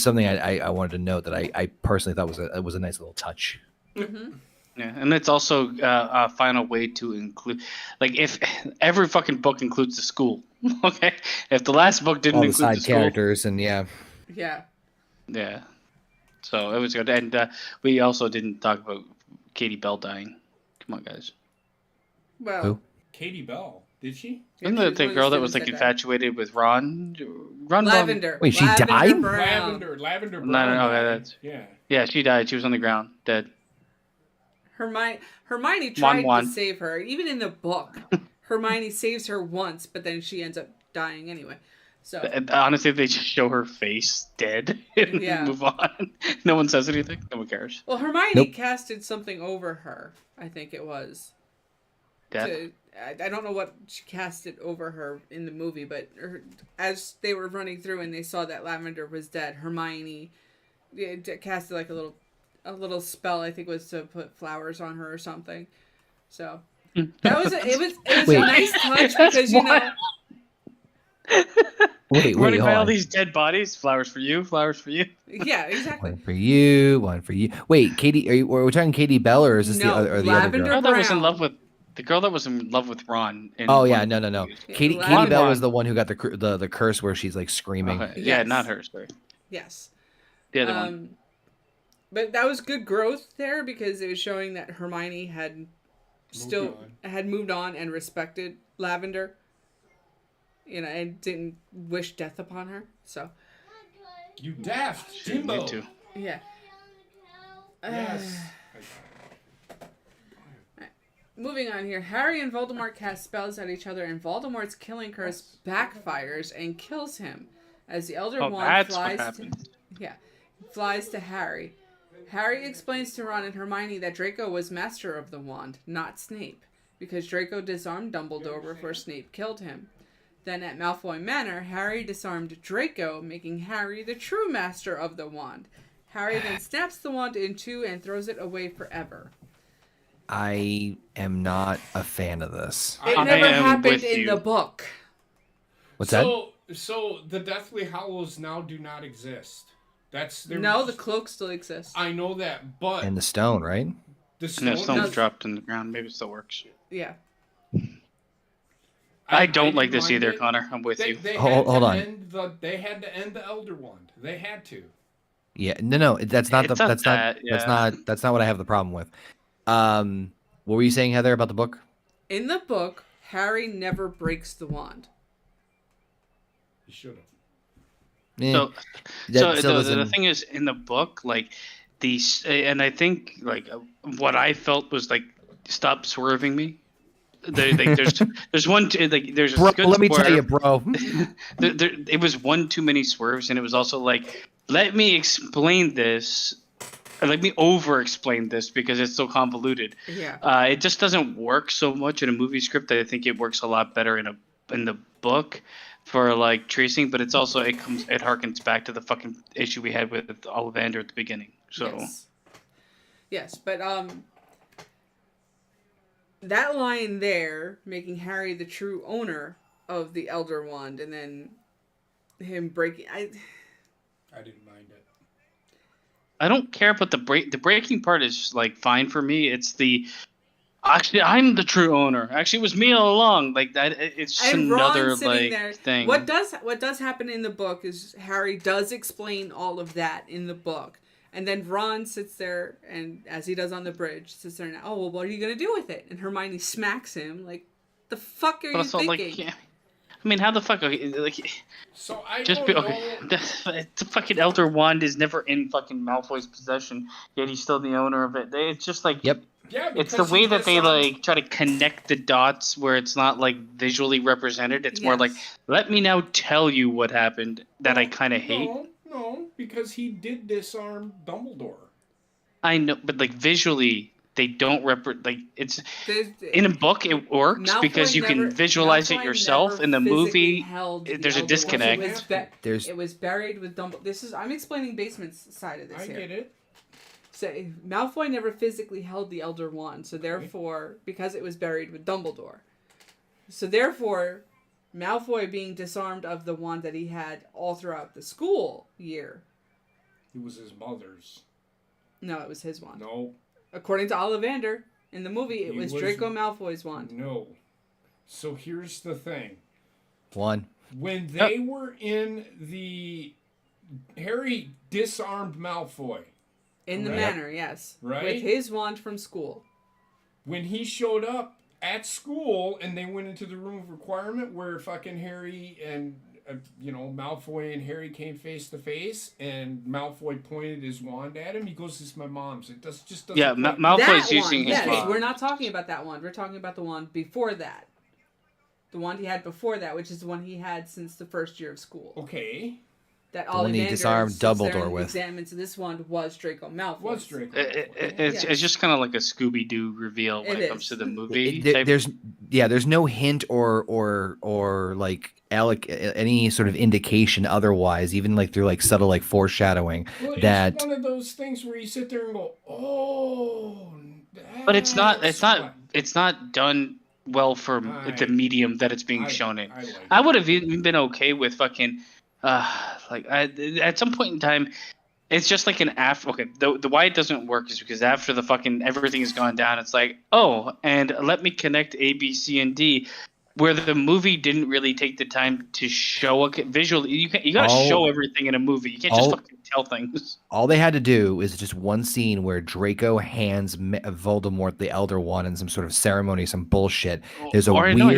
something I wanted to note that I personally thought was a nice little touch. Mm-hmm. Yeah, and it's also a final way to include, like, if every fucking book includes the school, okay? If the last book didn't All the include side the school, characters and yeah. Yeah. yeah. So it was good, and we also didn't talk about Katie Bell dying. Come on, guys. Well, Who? Katie Bell, did she? Isn't she that was the one of girl the that was like students that infatuated with Ron? Ron Lavender. Wait, she Lavender died? Brown. Lavender Brown. No, died. that's- Yeah. Yeah, she died. She was on the ground, dead. Hermione tried Juan. to save her. Even in the book, Hermione saves her once, but then she ends up dying anyway. So And honestly, they just show her face dead and Yeah. move on. No one says anything. No one cares. well, Hermione Nope. casted something over her. I think it was. Dead. I don't know what she casted over her in the movie, but as they were running through and they saw that Lavender was dead, Hermione casted like a little spell. I think was to put flowers on her or something. So that was it was Wait. a nice touch because you know. Wait, Running hold by all on. these dead bodies. Flowers for you. Flowers for you. Yeah, exactly. One for you, one for you. Wait, Katie, are we talking Katie Bell or is this No, the other Lavender girl? The girl that was in Brown. love with the girl that was in love with Ron. In Oh one yeah, of no. the movies. Katie Lavender- Bell was the one who got the curse where she's like screaming. Okay. Yeah, Yes. not her. Sorry. Yes. The other one. But that was good growth there because it was showing that Hermione had moved on and respected Lavender. You know, and didn't wish death upon her. So You daft She didn't Jimbo. need to. yeah. Yes. moving on here, Harry and Voldemort cast spells at each other, and Voldemort's killing curse backfires and kills him as the Elder Wand that's what flies to, happened. flies to Harry. Harry explains to Ron and Hermione that Draco was master of the wand, not Snape, because Draco disarmed Dumbledore before Snape killed him. Then at Malfoy Manor, Harry disarmed Draco, making Harry the true master of the wand. Harry then snaps the wand in two and throws it away forever. I am not a fan of this. It I never am happened with in you. the book. What's that? So the Deathly Hallows now do not exist. No, the cloak still exists. I know that, but And the stone, right? the And stone. if stone's does- dropped in the ground, maybe it still works. Yeah. I don't didn't like this mind either, it. Connor. I'm with you. They Hold had to on. They had to end the Elder Wand. They had to. Yeah, no, that's not It's the not that's that, not that's not what I have the problem with. What were you saying, Heather, about the book? In the book, Harry never breaks the wand. You should have. Eh, So, that so still the doesn't- thing is, in the book, like these, and I think like what I felt was like, stop swerving me. There's one like there's a bro, good let me swerve. tell you, bro. It was one too many swerves, and it was also like, let me explain this, or let me over explain this because it's so convoluted. Yeah. It just doesn't work so much in a movie script. I think it works a lot better in the book for like tracing, but it's also it harkens back to the fucking issue we had with Ollivander at the beginning. So Yes, but that line there, making Harry the true owner of the Elder Wand, and then him breaking. I didn't mind it. I don't care about the breaking part is like fine for me. It's the actually I'm the true owner. Actually, it was me all along. Like that. It's just And another Ron sitting like there. thing. What does happen in the book is Harry does explain all of that in the book. And then Ron sits there, and as he does on the bridge, sits there and, oh, well, what are you going to do with it? And Hermione smacks him, like, the fuck are But you also, thinking? like, yeah. I mean, how the fuck? Like, So I just don't be know. okay. The fucking Elder Wand is never in fucking Malfoy's possession, yet he's still the owner of it. It's just like, Yep. Yeah, it's the because way he that they disarmed- like try to connect the dots where it's not like visually represented. It's more like, Yes. let me now tell you what happened that I kind of hate. No, because he did disarm Dumbledore. I know, but like visually, they don't like it's There's- in a book it works Malfoy because you can never- visualize it Malfoy yourself. never In the physically movie, held the there's a Elder Wand. disconnect. It was buried with Dumbledore. I'm explaining Basement's side of this I here. get it. So Malfoy never physically held the Elder Wand, so therefore, because it was buried with Dumbledore, so therefore, Malfoy being disarmed of the wand that he had all throughout the school year. It was his mother's. No, it was his wand. No, According to Ollivander, in the movie, it He was was- Draco Malfoy's wand. no. So here's the thing. One. When they were in the... Harry disarmed Malfoy. In the Right. manor, yes. Right. With his wand from school. When he showed up at school and they went into the room of requirement where fucking Harry and, Malfoy and Harry came face to face and Malfoy pointed his wand at him, he goes, "This is my mom's." It just doesn't... Yeah, quite- Malfoy's That using wand, his yes. wand. We're not talking about that wand. We're talking about the wand before that. The wand he had before that, which is the one he had since the first year of school. Okay. That The one he Ollivander disarmed sits there Dumbledore and with. examines, and this wand was Draco Malfoy. Was Draco. It's just kind of like a Scooby Doo reveal when It it comes is. to the movie. There's no hint or like any sort of indication otherwise, even like through like subtle like foreshadowing Well, that it's one of those things where you sit there and go, "Oh." But it's not that's what- it's not done well for the medium that it's being shown in. I would have even been okay with fucking at some point in time. It's just like an after. Okay, the why it doesn't work is because after the fucking everything has gone down, it's like, oh, and let me connect A, B, C, and D. where the movie didn't really take the time to show a visual. You gotta All- show everything in a movie. You can't just fucking tell things. All they had to do is just one scene where Draco hands Voldemort the Elder Wand in some sort of ceremony, some bullshit. There's a Or weird. no,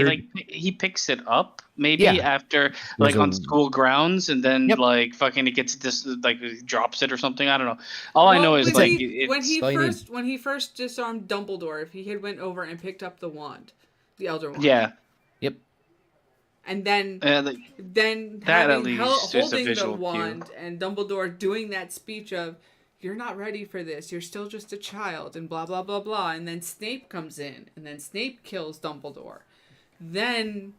he picks it up maybe Yeah. after There's like on school grounds, and then Yep. like fucking it gets this like drops it or something. I don't know. All I know is when like when he all you need. first when he first disarmed Dumbledore, if he had went over and picked up the wand, the Elder Wand, yeah. Yep. and then Like, then that at having least is a holding the visual cue. wand and Dumbledore doing that speech of "You're not ready for this. You're still just a child," and blah blah blah blah, and then Snape comes in, and then Snape kills Dumbledore. Then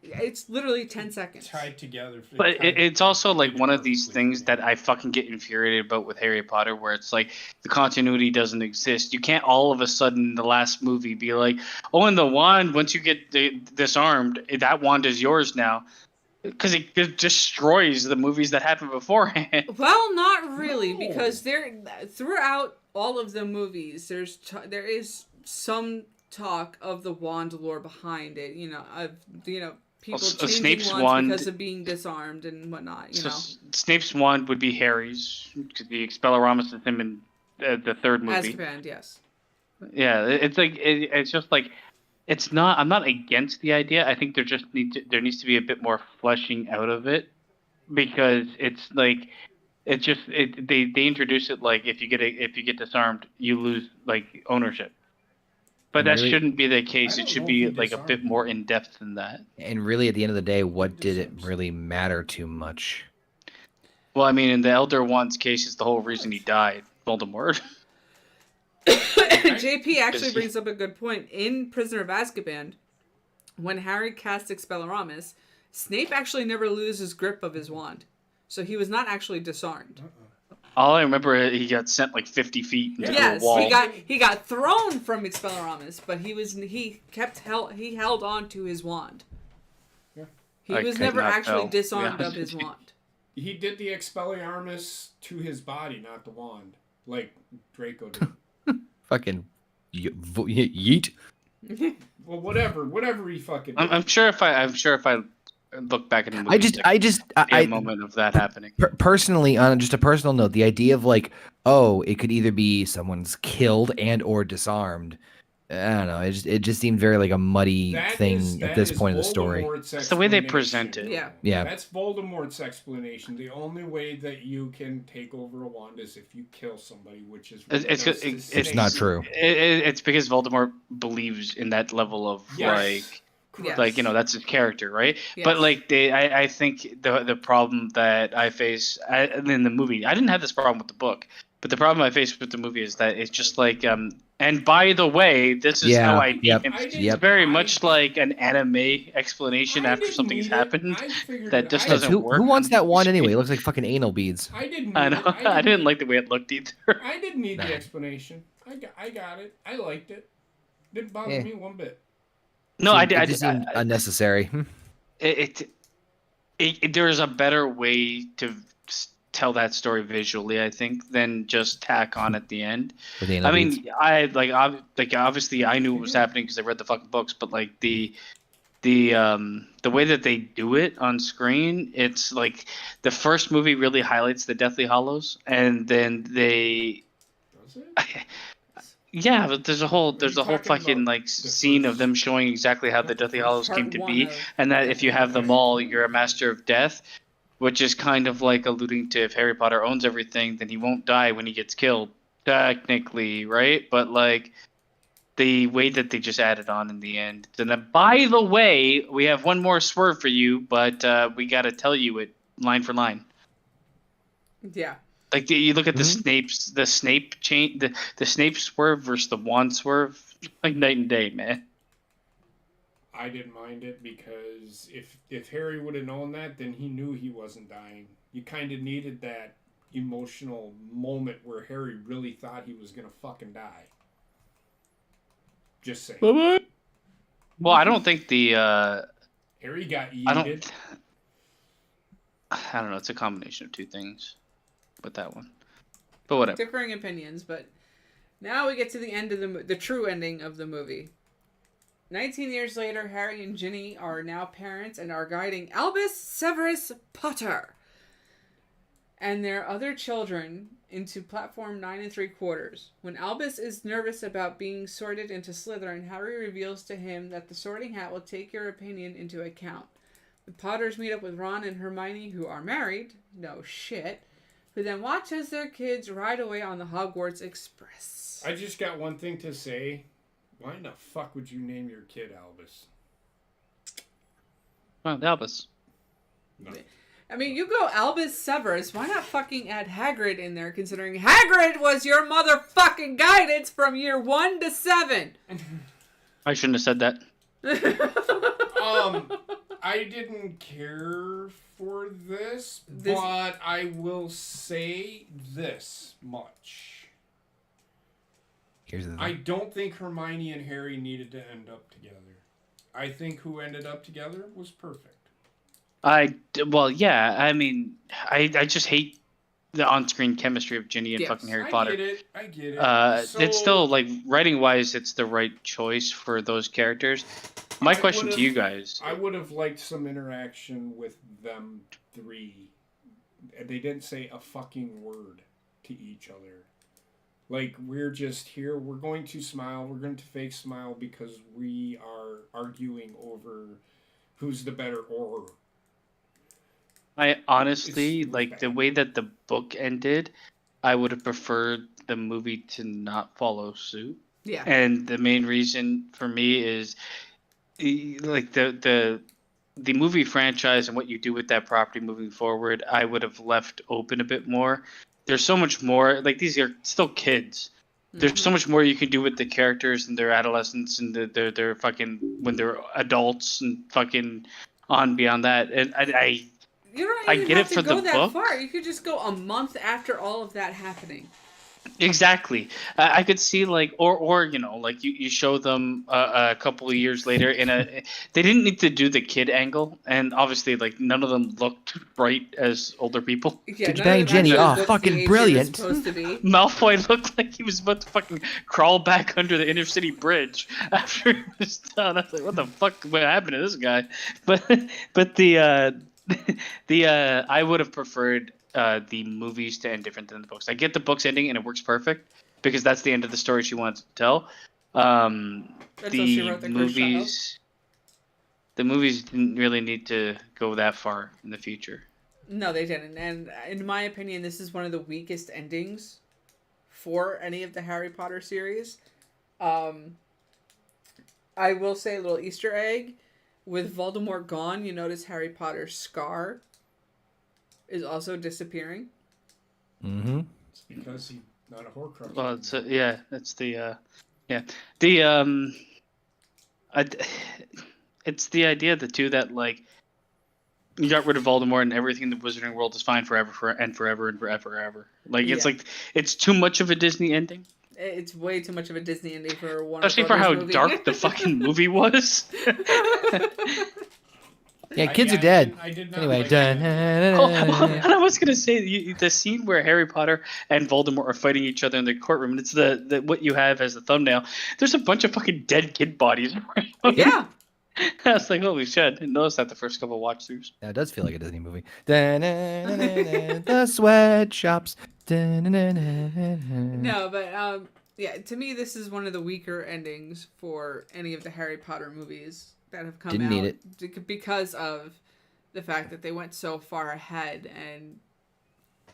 it's literally 10 seconds. Tied together. But it's also like one of these things that I fucking get infuriated about with Harry Potter, where it's like the continuity doesn't exist. You can't all of a sudden in the last movie be like, oh, and the wand, once you get disarmed, that wand is yours now. Because it destroys the movies that happened beforehand. Well, not really, No. because throughout all of the movies, there is some talk of the wand lore behind it. People changing Snape's wands wand- because of being disarmed and whatnot. You know, Snape's wand would be Harry's. Could be Expelliarmus is him in the third movie. Azkaban, yes. Yeah, it's like it's just like it's not. I'm not against the idea. I think there needs to be a bit more fleshing out of it, because it's like they introduce it like if you get disarmed, you lose like ownership. But that Really? shouldn't be the I case. don't It should know be if he like a bit disarmed more him. in depth than that. And really, at the end of the day, what did it Sense. really matter too much? Well, I mean, in the Elder Wand's case, it's the whole reason he died. Voldemort. JP actually Is he- brings up a good point. In Prisoner of Azkaban, when Harry casts Expelliarmus, Snape actually never loses grip of his wand. So he was not actually disarmed. All I remember, he got sent like 50 feet into Yes, a wall. he got thrown from Expelliarmus, but he held on to his wand. Yeah. He I was could never not actually tell, disarmed yeah. of his wand. He did the Expelliarmus to his body, not the wand, like Draco did. Fucking yeet. Well, whatever he fucking did. I'm sure if I look back in the movie, I a moment of that happening. Personally, on just a personal note, the idea of like, oh, it could either be someone's killed and or disarmed. I don't know. It just seemed very like a muddy thing at this point in the story. It's the way they present it. Yeah. Yeah. That's Voldemort's explanation. The only way that you can take over a wand is if you kill somebody, which is what It's- does to it's It's Snape. not true. It's because Voldemort believes in that level of Yes. Yes. like that's his character, right? Yes. But like I think the problem that I face in the movie, I didn't have this problem with the book, but the problem I face with the movie is that it's just like and by the way, this is how I Yep. It's very much like an anime explanation after something's happened. That just doesn't Who work. wants that wand anyway? It looks like fucking anal beads. I didn't. I need know. it. I didn't like the way it looked either. I didn't need Nah. the explanation. I got it. I liked it. Didn't bother Yeah. me one bit. No, I It did. just seemed unnecessary. There's a better way to tell that story visually, I think, than just tack on at the end. With the anal I mean, beads. obviously I knew what was happening because I read the fucking books, but like the way that they do it on screen, it's like the first movie really highlights the Deathly Hallows, and then they Does it? yeah, but there's a whole talking fucking about like the scene of first- them showing exactly how the not the Deathly first Hallows Part came to one be, of- and that if you have them all, you're a master of death, which is kind of like alluding to if Harry Potter owns everything, then he won't die when he gets killed, technically, right? But like the way that they just added on in the end. And then, by the way, we have one more swerve for you, but we got to tell you it line for line. Yeah. Like you look at the Mhm. the Snape chain, the Snape swerve versus the wand swerve, like night and day, man. I didn't mind it because if Harry would have known that, then he knew he wasn't dying. You kind of needed that emotional moment where Harry really thought he was gonna fucking die. Just saying. Well, I don't think the Harry got I yeeted. don't know. It's a combination of two things with that one, but whatever. Differing opinions, but now we get to the end of the true ending of the movie. 19 years later, Harry and Ginny are now parents and are guiding Albus Severus Potter and their other children into platform 9 3/4. When Albus is nervous about being sorted into Slytherin, Harry reveals to him that the sorting hat will take your opinion into account. The Potters meet up with Ron and Hermione, who are married, no shit, who then watch as their kids ride away on the Hogwarts Express. I just got one thing to say. Why in the fuck would you name your kid Albus? Well, Albus. No. I mean, you go Albus Severus, why not fucking add Hagrid in there, considering Hagrid was your motherfucking guidance from year 1 to 7? I shouldn't have said that. I didn't care for this, but I will say this much. Here's the thing. I don't think Hermione and Harry needed to end up together. I think who ended up together was perfect. Well, yeah. I mean, I just hate the on-screen chemistry of Ginny and fucking Harry Potter. I get it. It's still like writing-wise, it's the right choice for those characters. My question to you guys: I would have liked some interaction with them three. They didn't say a fucking word to each other. Like, we're just here, we're going to smile, we're going to fake smile because we are arguing over who's the better or. I honestly, like, the way that the book ended, I would have preferred the movie to not follow suit. Yeah. And the main reason for me is, like, the movie franchise and what you do with that property moving forward, I would have left open a bit more. There's so much more. Like, these are still kids. There's so much more you can do with the characters and their adolescence and their fucking when they're adults and fucking on beyond that. And you don't I even get have it for to go the that book. far. You could just go a month after all of that happening. Exactly. I could see like, or you know, like you show them a couple of years later in a. They didn't need to do the kid angle, and obviously, like none of them looked bright as older people. Yeah, Did you bang Ginny? Oh, fucking brilliant! Malfoy looked like he was about to fucking crawl back under the inner city bridge after he was done. I was like, what the fuck? What happened to this guy? But the I would have preferred the movies to end different than the books. I get the books ending and it works perfect because that's the end of the story she wanted to tell. The movies didn't really need to go that far in the future. No, they didn't. And in my opinion, this is one of the weakest endings for any of the Harry Potter series. I will say a little Easter egg. With Voldemort gone, you notice Harry Potter's scar is also disappearing. Mm-hmm. It's because he's not a Horcrux. Well, it's it's the idea that like you got rid of Voldemort and everything in the Wizarding world is fine forever and forever. Like it's like it's too much of a Disney ending. It's way too much of a Disney ending for one. Especially for how dark the fucking movie was. Yeah, kids are dead. I did not Anyway, like done. that. And I was gonna say the scene where Harry Potter and Voldemort are fighting each other in the courtroom, and it's the what you have as the thumbnail. There's a bunch of fucking dead kid bodies. Yeah. I was like, holy shit! I didn't notice that the first couple of watch throughs. Yeah, it does feel like a Disney movie. The sweatshops. No, but yeah, to me, this is one of the weaker endings for any of the Harry Potter movies that have come Didn't out need it. because of the fact that they went so far ahead and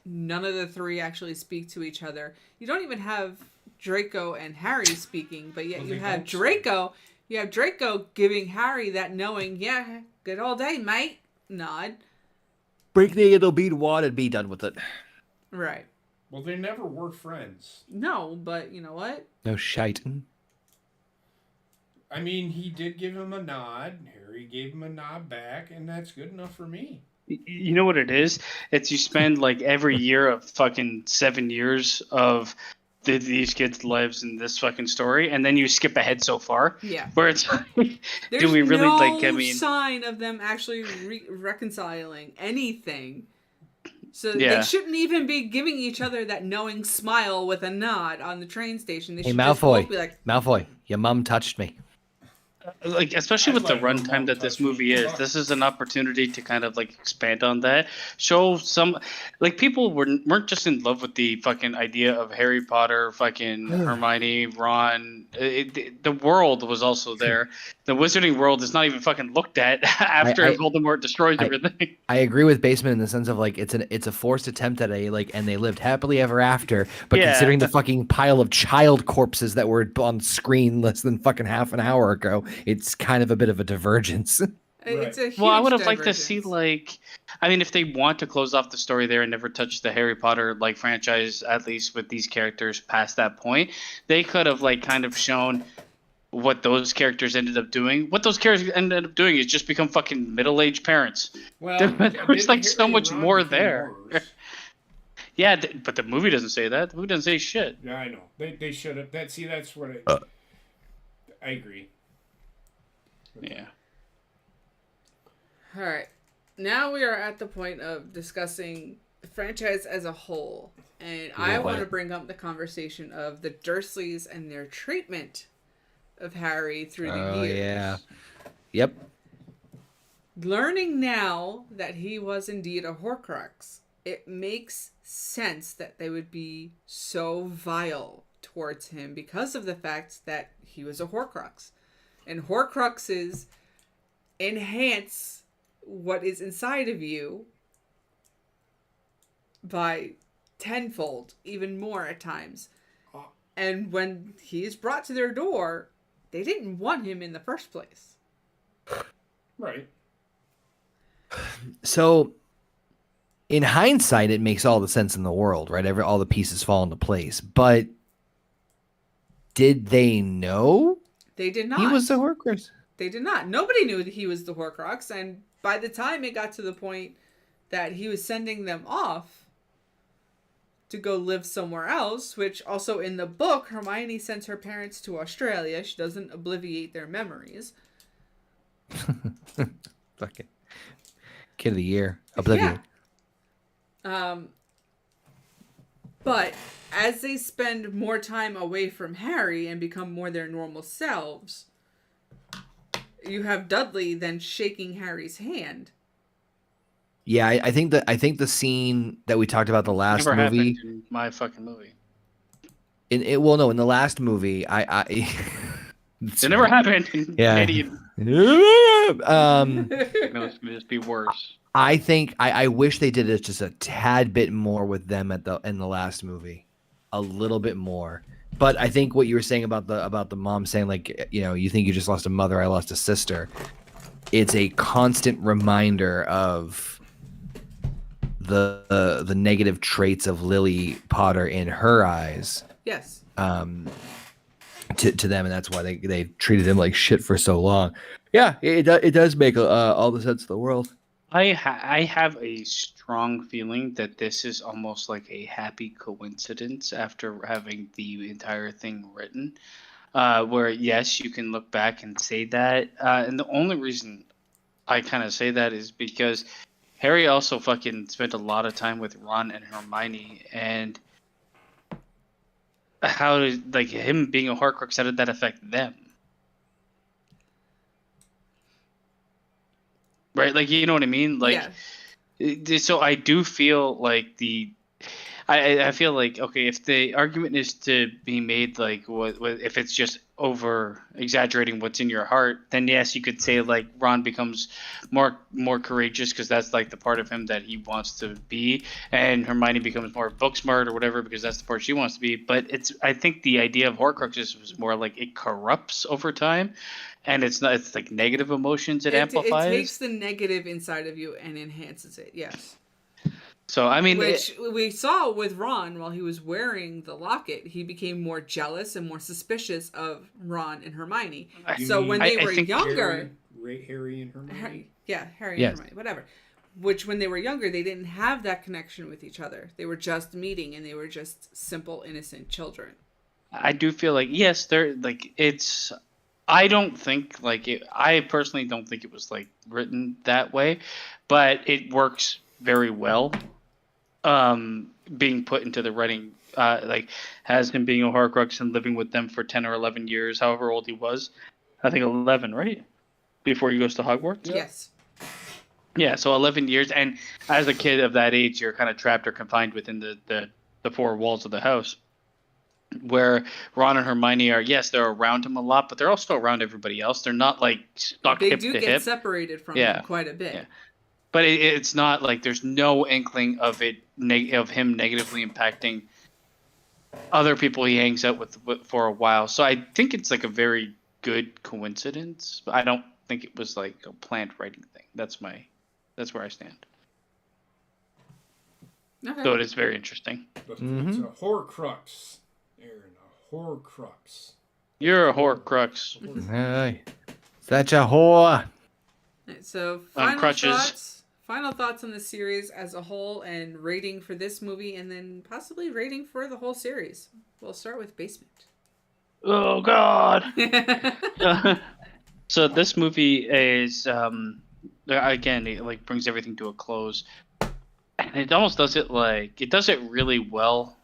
none of the three actually speak to each other. You don't even have Draco and Harry speaking, but yet you have Draco. You have Draco giving Harry that knowing, yeah, good all day, mate. Nod. Break the little bead wad and be done with it. Right. Well, they never were friends. No, but you know what? No shite. I mean, he did give him a nod. Harry gave him a nod back, and that's good enough for me. You know what it is? It's you spend like every year of fucking 7 years of these kids' lives in this fucking story, and then you skip ahead so far. Yeah. Where it's like, There's do we really no like? I mean, sign of them actually reconciling anything. So Yeah. they shouldn't even be giving each other that knowing smile with a nod on the train station. They Hey, should just both Malfoy. be like, Malfoy, your mum touched me. like especially I'd with the let her runtime mom that this touch me. movie is, Fuck. this is an opportunity to kind of like expand on that, show some, like people weren't just in love with the fucking idea of Harry Potter, fucking Hermione, Ron. The world was also there. The wizarding world is not even fucking looked at after I- Voldemort destroys I- everything. I agree with Basement in the sense of like it's a forced attempt at a like, and they lived happily ever after. But Yeah. considering the fucking pile of child corpses that were on screen less than fucking half an hour ago, it's kind of a bit of a divergence. It's a huge Well, I would have liked to see divergence. like, I mean, if they want to close off the story there and never touch the Harry Potter like franchise, at least with these characters past that point, they could have like kind of shown what those characters ended up doing. What those characters ended up doing is just become fucking middle-aged parents. Well, There was like so Harry and much Ron more became there. martyrs. Yeah, but the movie doesn't say that. The movie doesn't say shit. Yeah, I know. They should have. That's what I agree. Yeah. All right. Now we are at the point of discussing the franchise as a whole. And I want to bring up the conversation of the Dursleys and their treatment of Harry through the years. Yeah. Yep. Learning now that he was indeed a Horcrux, it makes sense that they would be so vile towards him because of the fact that he was a Horcrux. And Horcruxes enhance what is inside of you by tenfold, even more at times. And when he is brought to their door, they didn't want him in the first place. Right. So, in hindsight, it makes all the sense in the world, right? All the pieces fall into place. But did they know They did not. he was the Horcrux? They did not. Nobody knew that he was the Horcrux, and by the time it got to the point that he was sending them off to go live somewhere else, which also in the book, Hermione sends her parents to Australia. She doesn't obliviate their memories. Fucking kid of the year. Oblivion. Yeah. But as they spend more time away from Harry and become more their normal selves, you have Dudley then shaking Harry's hand. Yeah, I think the scene that we talked about the last Never movie. happened in my fucking movie. In the last movie, it never happened. Yeah. Idiot. Um, It was just be worse. I think I wish they did it just a tad bit more with them in the last movie, a little bit more. But I think what you were saying about the mom saying like, you think you just lost a mother, I lost a sister. It's a constant reminder of the negative traits of Lily Potter in her eyes. Yes. To them, and that's why they treated him like shit for so long. Yeah, it does make all the sense in the world. I have a strong feeling that this is almost like a happy coincidence after having the entire thing written, where yes, you can look back and say that, and the only reason I kind of say that is because Harry also fucking spent a lot of time with Ron and Hermione, and how did like him being a Horcrux, how did that affect them? Right, like you know what I mean, like. Yeah. So I do feel like I feel like okay, if the argument is to be made like what if it's just over exaggerating what's in your heart, then yes, you could say like Ron becomes more courageous because that's like the part of him that he wants to be, and Hermione becomes more book smart or whatever because that's the part she wants to be. But I think the idea of Horcruxes was more like it corrupts over time. And it's like negative emotions it amplifies. It takes the negative inside of you and enhances it, yes. So, I mean... Which we saw with Ron while he was wearing the locket. He became more jealous and more suspicious of Ron and Hermione. So when they were younger... Harry and Hermione? Harry and Hermione, whatever. Which when they were younger, they didn't have that connection with each other. They were just meeting and they were just simple, innocent children. I do feel like, yes, they're like, it's... I don't think like it, I personally don't think it was like written that way, but it works very well. Being put into the writing, like has him being a Horcrux and living with them for 10 or 11 years, however old he was. I think 11, right? Before he goes to Hogwarts. Yep. Yes. Yeah, so 11 years, and as a kid of that age, you're kind of trapped or confined within the four walls of the house. Where Ron and Hermione are, yes, they're around him a lot, but they're also around everybody else. They're not like stuck They hip do to get hip. separated from Yeah. him quite a bit. Yeah. But it's not like there's no inkling of of him negatively impacting other people he hangs out with for a while. So I think it's like a very good coincidence. But I don't think it was like a planned writing thing. That's where I stand. Okay. So it is very interesting. But it's a Horcrux, Aaron. A Horcrux. You're a Horcrux. Hey, such a whore. Right, so On crutches. final thoughts on the series as a whole, and rating for this movie, and then possibly rating for the whole series. We'll start with Basement. Oh God. So this movie is again, it like brings everything to a close, and it almost does it really well,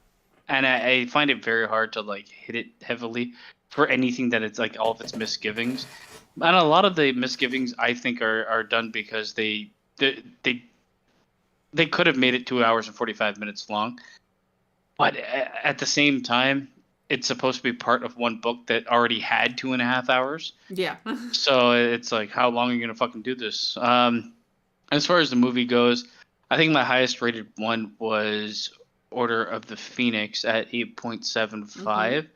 and I find it very hard to like hit it heavily for anything that it's like all of its misgivings, and a lot of the misgivings I think are done because they could have made it 2 hours and 45 minutes long, but at the same time, it's supposed to be part of one book that already had 2.5 hours. Yeah. So it's like, how long are you gonna fucking do this? As far as the movie goes, I think my highest rated one was Order of the Phoenix at 8.75.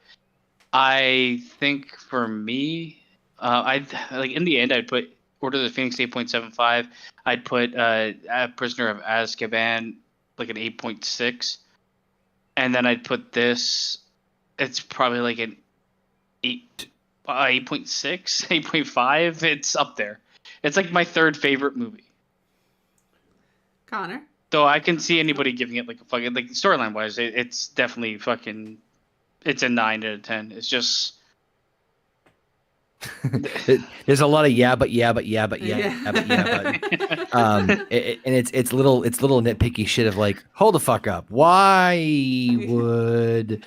I think for me, I like in the end I'd put Order of the Phoenix 8.75. I'd put Prisoner of Azkaban like an 8.6, and then I'd put this. It's probably like an 8.6, 8.5. It's up there. It's like my third favorite movie. Connor. Though I can see anybody giving it like a fucking like storyline wise, it's definitely fucking. It's a 9 out of 10. It's just. There's a lot of but. And it's little nitpicky shit of like, hold the fuck up. Why would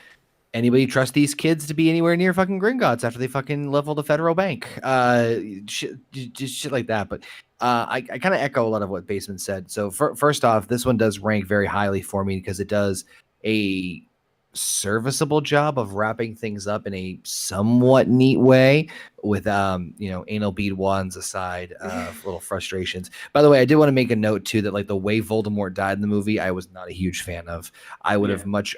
anybody trust these kids to be anywhere near fucking Gringotts after they fucking leveled the federal bank? Just shit like that. But I kind of echo a lot of what Basement said. So first off, this one does rank very highly for me because it does a serviceable job of wrapping things up in a somewhat neat way with anal bead wands aside, little frustrations. By the way, I did want to make a note too that like the way Voldemort died in the movie, I was not a huge fan of. I would have much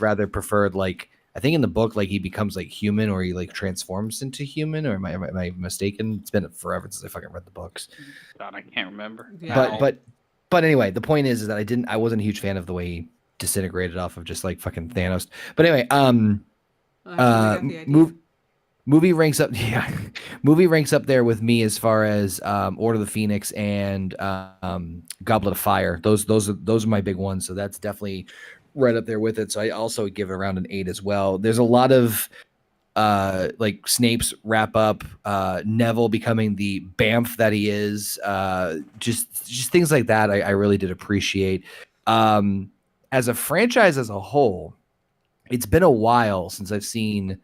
rather preferred like, I think in the book like he becomes like human or he like transforms into human, or am I mistaken? It's been forever since I fucking read the books. God, I can't remember. Yeah. But anyway, the point is that I wasn't a huge fan of the way he disintegrated off of just like fucking Thanos. But anyway, movie ranks up. Yeah, movie ranks up there with me as far as Order of the Phoenix and Goblet of Fire. Those are my big ones. So that's definitely right up there with it. So I also give it around an 8 as well. There's a lot of like Snape's wrap up, Neville becoming the Bamf that he is, just things like that. I really did appreciate. As a franchise as a whole, it's been a while since I've seen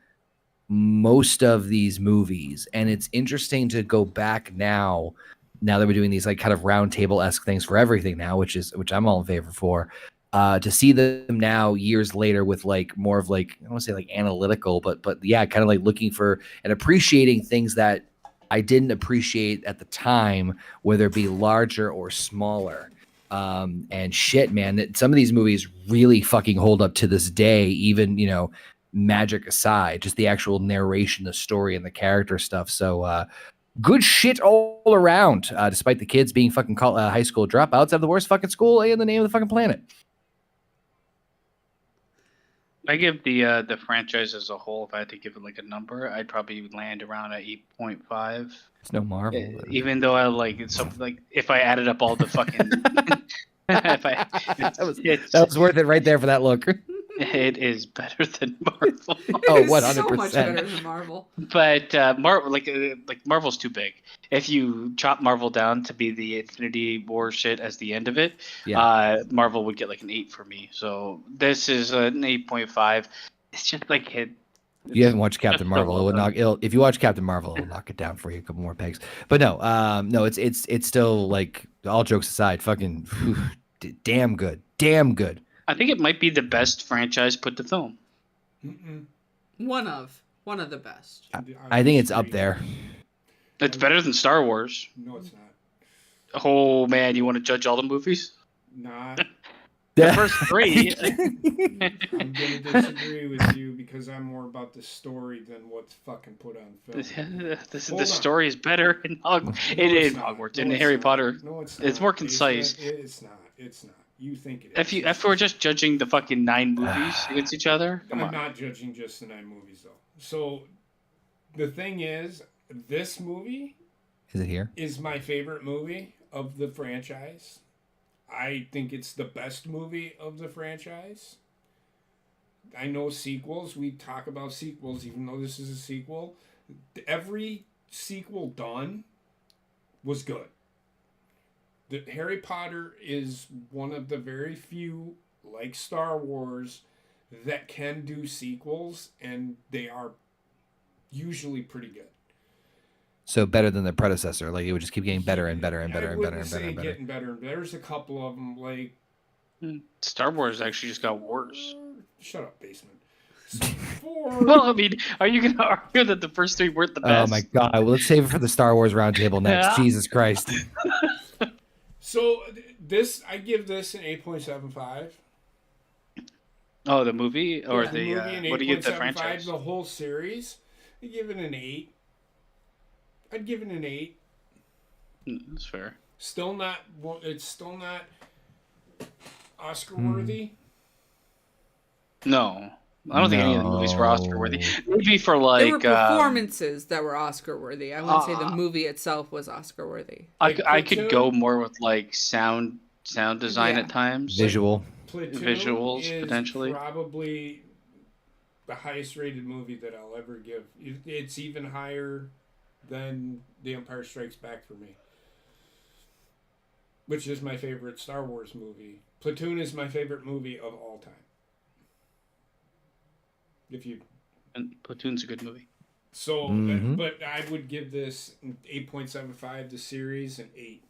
most of these movies, and it's interesting to go back now that we're doing these like kind of round table-esque things for everything now, which I'm all in favor for, to see them now years later with like more of like, I don't want to say like analytical, but yeah, kind of like looking for and appreciating things that I didn't appreciate at the time, whether it be larger or smaller. And shit, man, some of these movies really fucking hold up to this day, even, magic aside, just the actual narration, the story, and the character stuff. So, good shit all around, despite the kids being fucking high school dropouts, have the worst fucking school in the name of the fucking planet. I give the franchise as a whole, if I had to give it like a number, I'd probably land around at 8.5. It's no Marvel. Even though I like it's something like if I added up all the fucking that was worth it right there for that look. It is better than Marvel. Oh, 100%. So much better than Marvel. But Marvel's too big. If you chop Marvel down to be the Infinity War shit as the end of it, Marvel would get like an 8 for me. So this is an 8.5. It's just like If you haven't watched Captain Marvel, if you watch Captain Marvel, it'll knock it down for you a couple more pegs. But no, no, it's still like, all jokes aside, fucking damn good, damn good. I think it might be the best franchise put to film. Mm-mm. One of the best. I think it's up there. It's better than Star Wars. No, it's not. Oh man, you want to judge all the movies? Not. The first three. I'm gonna disagree with you because I'm more about the story than what's fucking put on film. The story is better in Hogwarts, in Harry Potter. No, it's not. It's more concise. It's not. It's not. You think it is. If we're just judging the fucking 9 movies against each other, come on. I'm not judging just the 9 movies though. So the thing is, this movie is it here? Is my favorite movie of the franchise. I think it's the best movie of the franchise. I know sequels. We talk about sequels, even though this is a sequel. Every sequel done was good. The Harry Potter is one of the very few, like Star Wars, that can do sequels, and they are usually pretty good. So better than the predecessor. Like, it would just keep getting better and better and better and better and better and better. Getting better and better. There's a couple of them like Star Wars actually just got worse. Shut up, basement. Well, I mean, are you going to argue that the first 3 weren't the best? Oh my god! Well, let's save it for the Star Wars roundtable next. Yeah. Jesus Christ. So I give this an 8.75. Oh, the movie or the movie an what do you give the franchise? The whole series, I give it an 8. I'd give it an 8. That's fair. Still not. It's still not Oscar worthy. No, I don't think any of the movies were Oscar worthy. Maybe for like There were performances that were Oscar worthy. I wouldn't say the movie itself was Oscar worthy. I could go more with like sound design at times, visuals potentially. Probably the highest rated movie that I'll ever give. It's even higher than The Empire Strikes Back for me, which is my favorite Star Wars movie. Platoon is my favorite movie of all time. And Platoon's a good movie. So, but I would give this 8.75. The series an 8.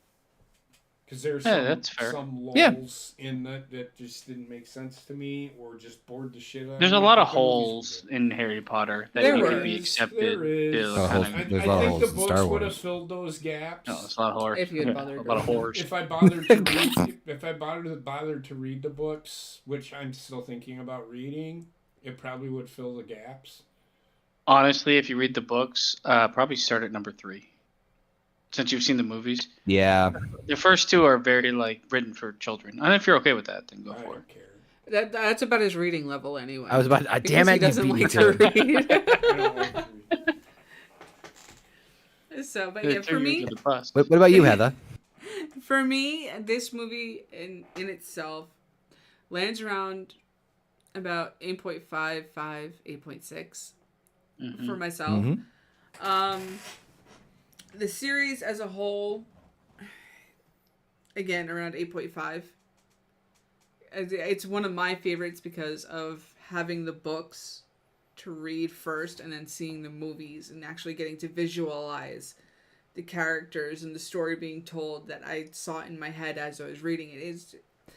Because there's some lulls in that just didn't make sense to me, or just bored the shit out of me. There's a lot of holes in Harry Potter that could be accepted. There is. I think the books would have filled those gaps. No, it's a lot of horror. If you had bothered. A lot of horrors. If I bothered to read the books, which I'm still thinking about reading, it probably would fill the gaps. Honestly, if you read the books, probably start at number 3. Since you've seen the movies. Yeah. The first 2 are very written for children. And if you're okay with that, then go for it. Care. That's about his reading level anyway. I was about damn it, he doesn't you like beat me to to read. I don't like to read. So, but yeah, for me, What about you, Heather? for me, this movie in itself lands around about 8.55, 8.6 for myself. The series as a whole, again, around 8.5. It's one of my favorites because of having the books to read first and then seeing the movies and actually getting to visualize the characters and the story being told that I saw in my head as I was reading it.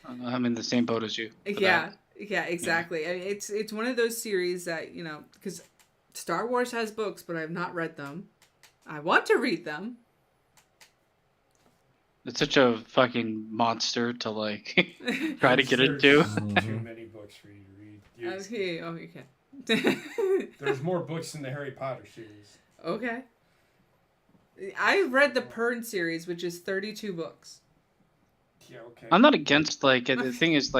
I'm in the same boat as you. Yeah, exactly. Yeah. I mean, it's one of those series that, because Star Wars has books, but I've not read them. I want to read them. It's such a fucking monster to try to get into. Too many books for you to read. Okay. There's more books in the Harry Potter series. Okay. I read the Pern series, which is 32 books. Yeah, okay. I'm not against the thing is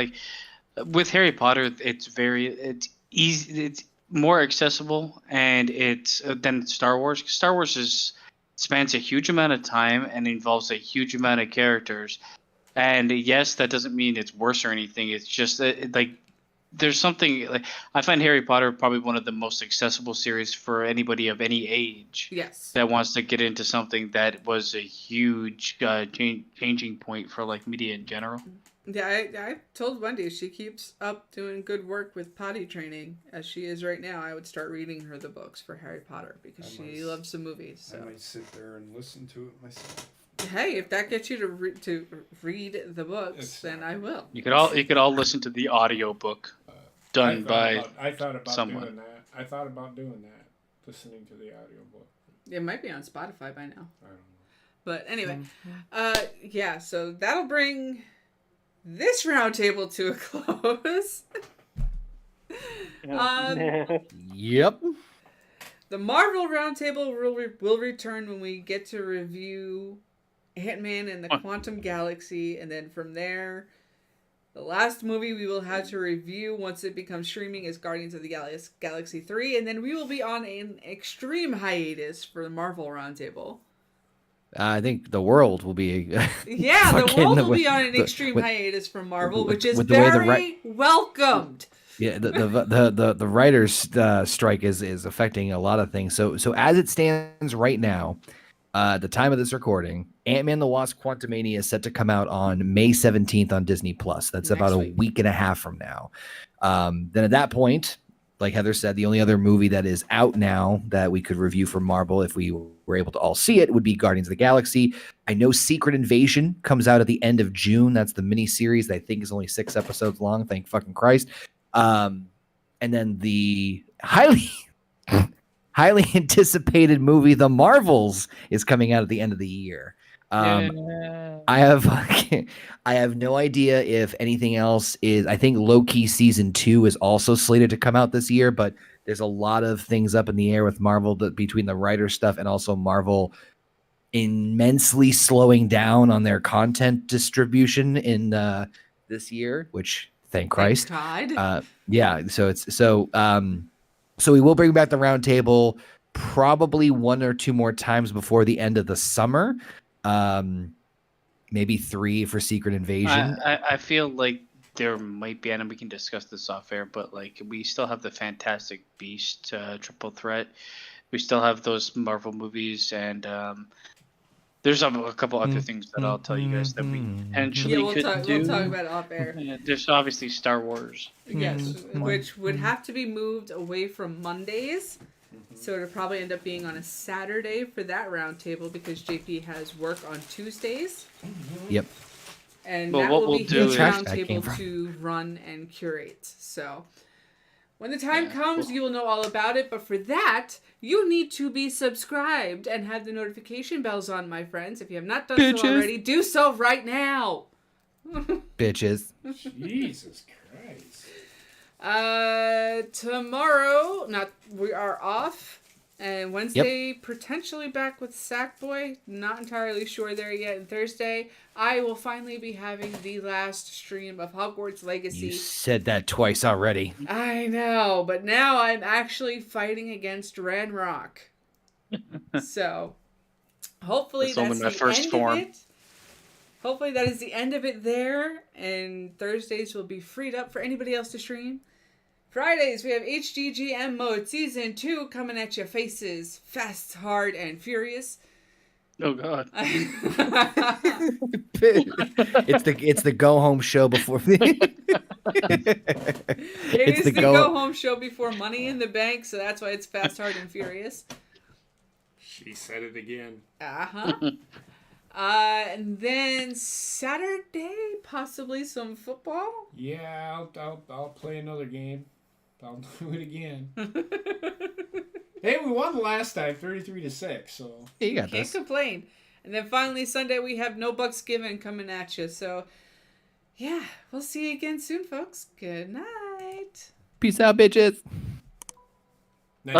with Harry Potter, it's easy, it's more accessible, and it's than Star Wars. Star Wars spans a huge amount of time and involves a huge amount of characters. And yes, that doesn't mean it's worse or anything. It's just that there's something like I find Harry Potter probably one of the most accessible series for anybody of any age Yes. that wants to get into something that was a huge changing point for like media in general. Yeah, I told Wendy she keeps up doing good work with potty training as she is right now. I would start reading her the books for Harry Potter because she loves the movies. So. I might sit there and listen to it myself. Hey, if that gets you to read the books, then I will. You could all listen to the audiobook done by I thought about someone. doing that. I thought about doing that, listening to the audiobook. It might be on Spotify by now. I don't know. But anyway, yeah, so that'll bring this roundtable to a close. Yep. The Marvel roundtable will return when we get to review Ant-Man and the Quantum Galaxy, and then from there, the last movie we will have to review once it becomes streaming is Guardians of the Galaxy 3, and then we will be on an extreme hiatus for the Marvel roundtable. I think the world will be. Yeah, the world will be on an extreme hiatus from Marvel, which is very welcomed. Yeah, the writers' strike is affecting a lot of things. So as it stands right now, the time of this recording, Ant-Man the Wasp: Quantumania is set to come out on May 17th on Disney Plus. That's about a week and a half from now. Then at that point, like Heather said, the only other movie that is out now that we could review for Marvel, if we were able to all see it, would be Guardians of the Galaxy. I know Secret Invasion comes out at the end of June. That's the miniseries that I think is only 6 episodes long. Thank fucking Christ. And then the highly anticipated movie, The Marvels, is coming out at the end of the year. I have no idea if anything else is. I think Loki season 2 is also slated to come out this year, but there's a lot of things up in the air with Marvel between the writer stuff and also Marvel immensely slowing down on their content distribution in this year, which thank Christ. Yeah. So we will bring back the roundtable probably 1 or 2 more times before the end of the summer. Maybe 3 for Secret Invasion. I feel like there might be, and we can discuss this off air, but like we still have the Fantastic Beast triple threat. We still have those Marvel movies, and there's a couple other things that I'll tell you guys that we potentially could do. We'll talk about it off air. Yeah, there's obviously Star Wars. Yes, which would have to be moved away from Mondays. So it'll probably end up being on a Saturday for that roundtable because JP has work on Tuesdays. Yep. And that will be his roundtable to run and curate. So when the time comes, you will know all about it. But for that, you need to be subscribed and have the notification bells on, my friends. If you have not done so already, do so right now. Bitches. Jesus Christ. Tomorrow, we are off, and Wednesday potentially back with Sackboy. Not entirely sure there yet. And Thursday, I will finally be having the last stream of Hogwarts Legacy. You said that twice already. I know, but now I'm actually fighting against Ranrock. So, hopefully that's the end of it. Hopefully that is the end of it there, and Thursdays will be freed up for anybody else to stream. Fridays, we have HGGM Mode Season 2 coming at your faces. Fast, hard, and furious. Oh, God. It's the go-home show before... It's the go-home show before Money in the Bank, so that's why it's Fast, Hard, and Furious. She said it again. Uh-huh. And then Saturday, possibly some football. Yeah, I'll play another game. I'll do it again. Hey, we won last time, 33-6. So you got can't complain. And then finally Sunday we have No Bucks Given coming at you. So yeah, we'll see you again soon, folks. Good night. Peace out, bitches. Night,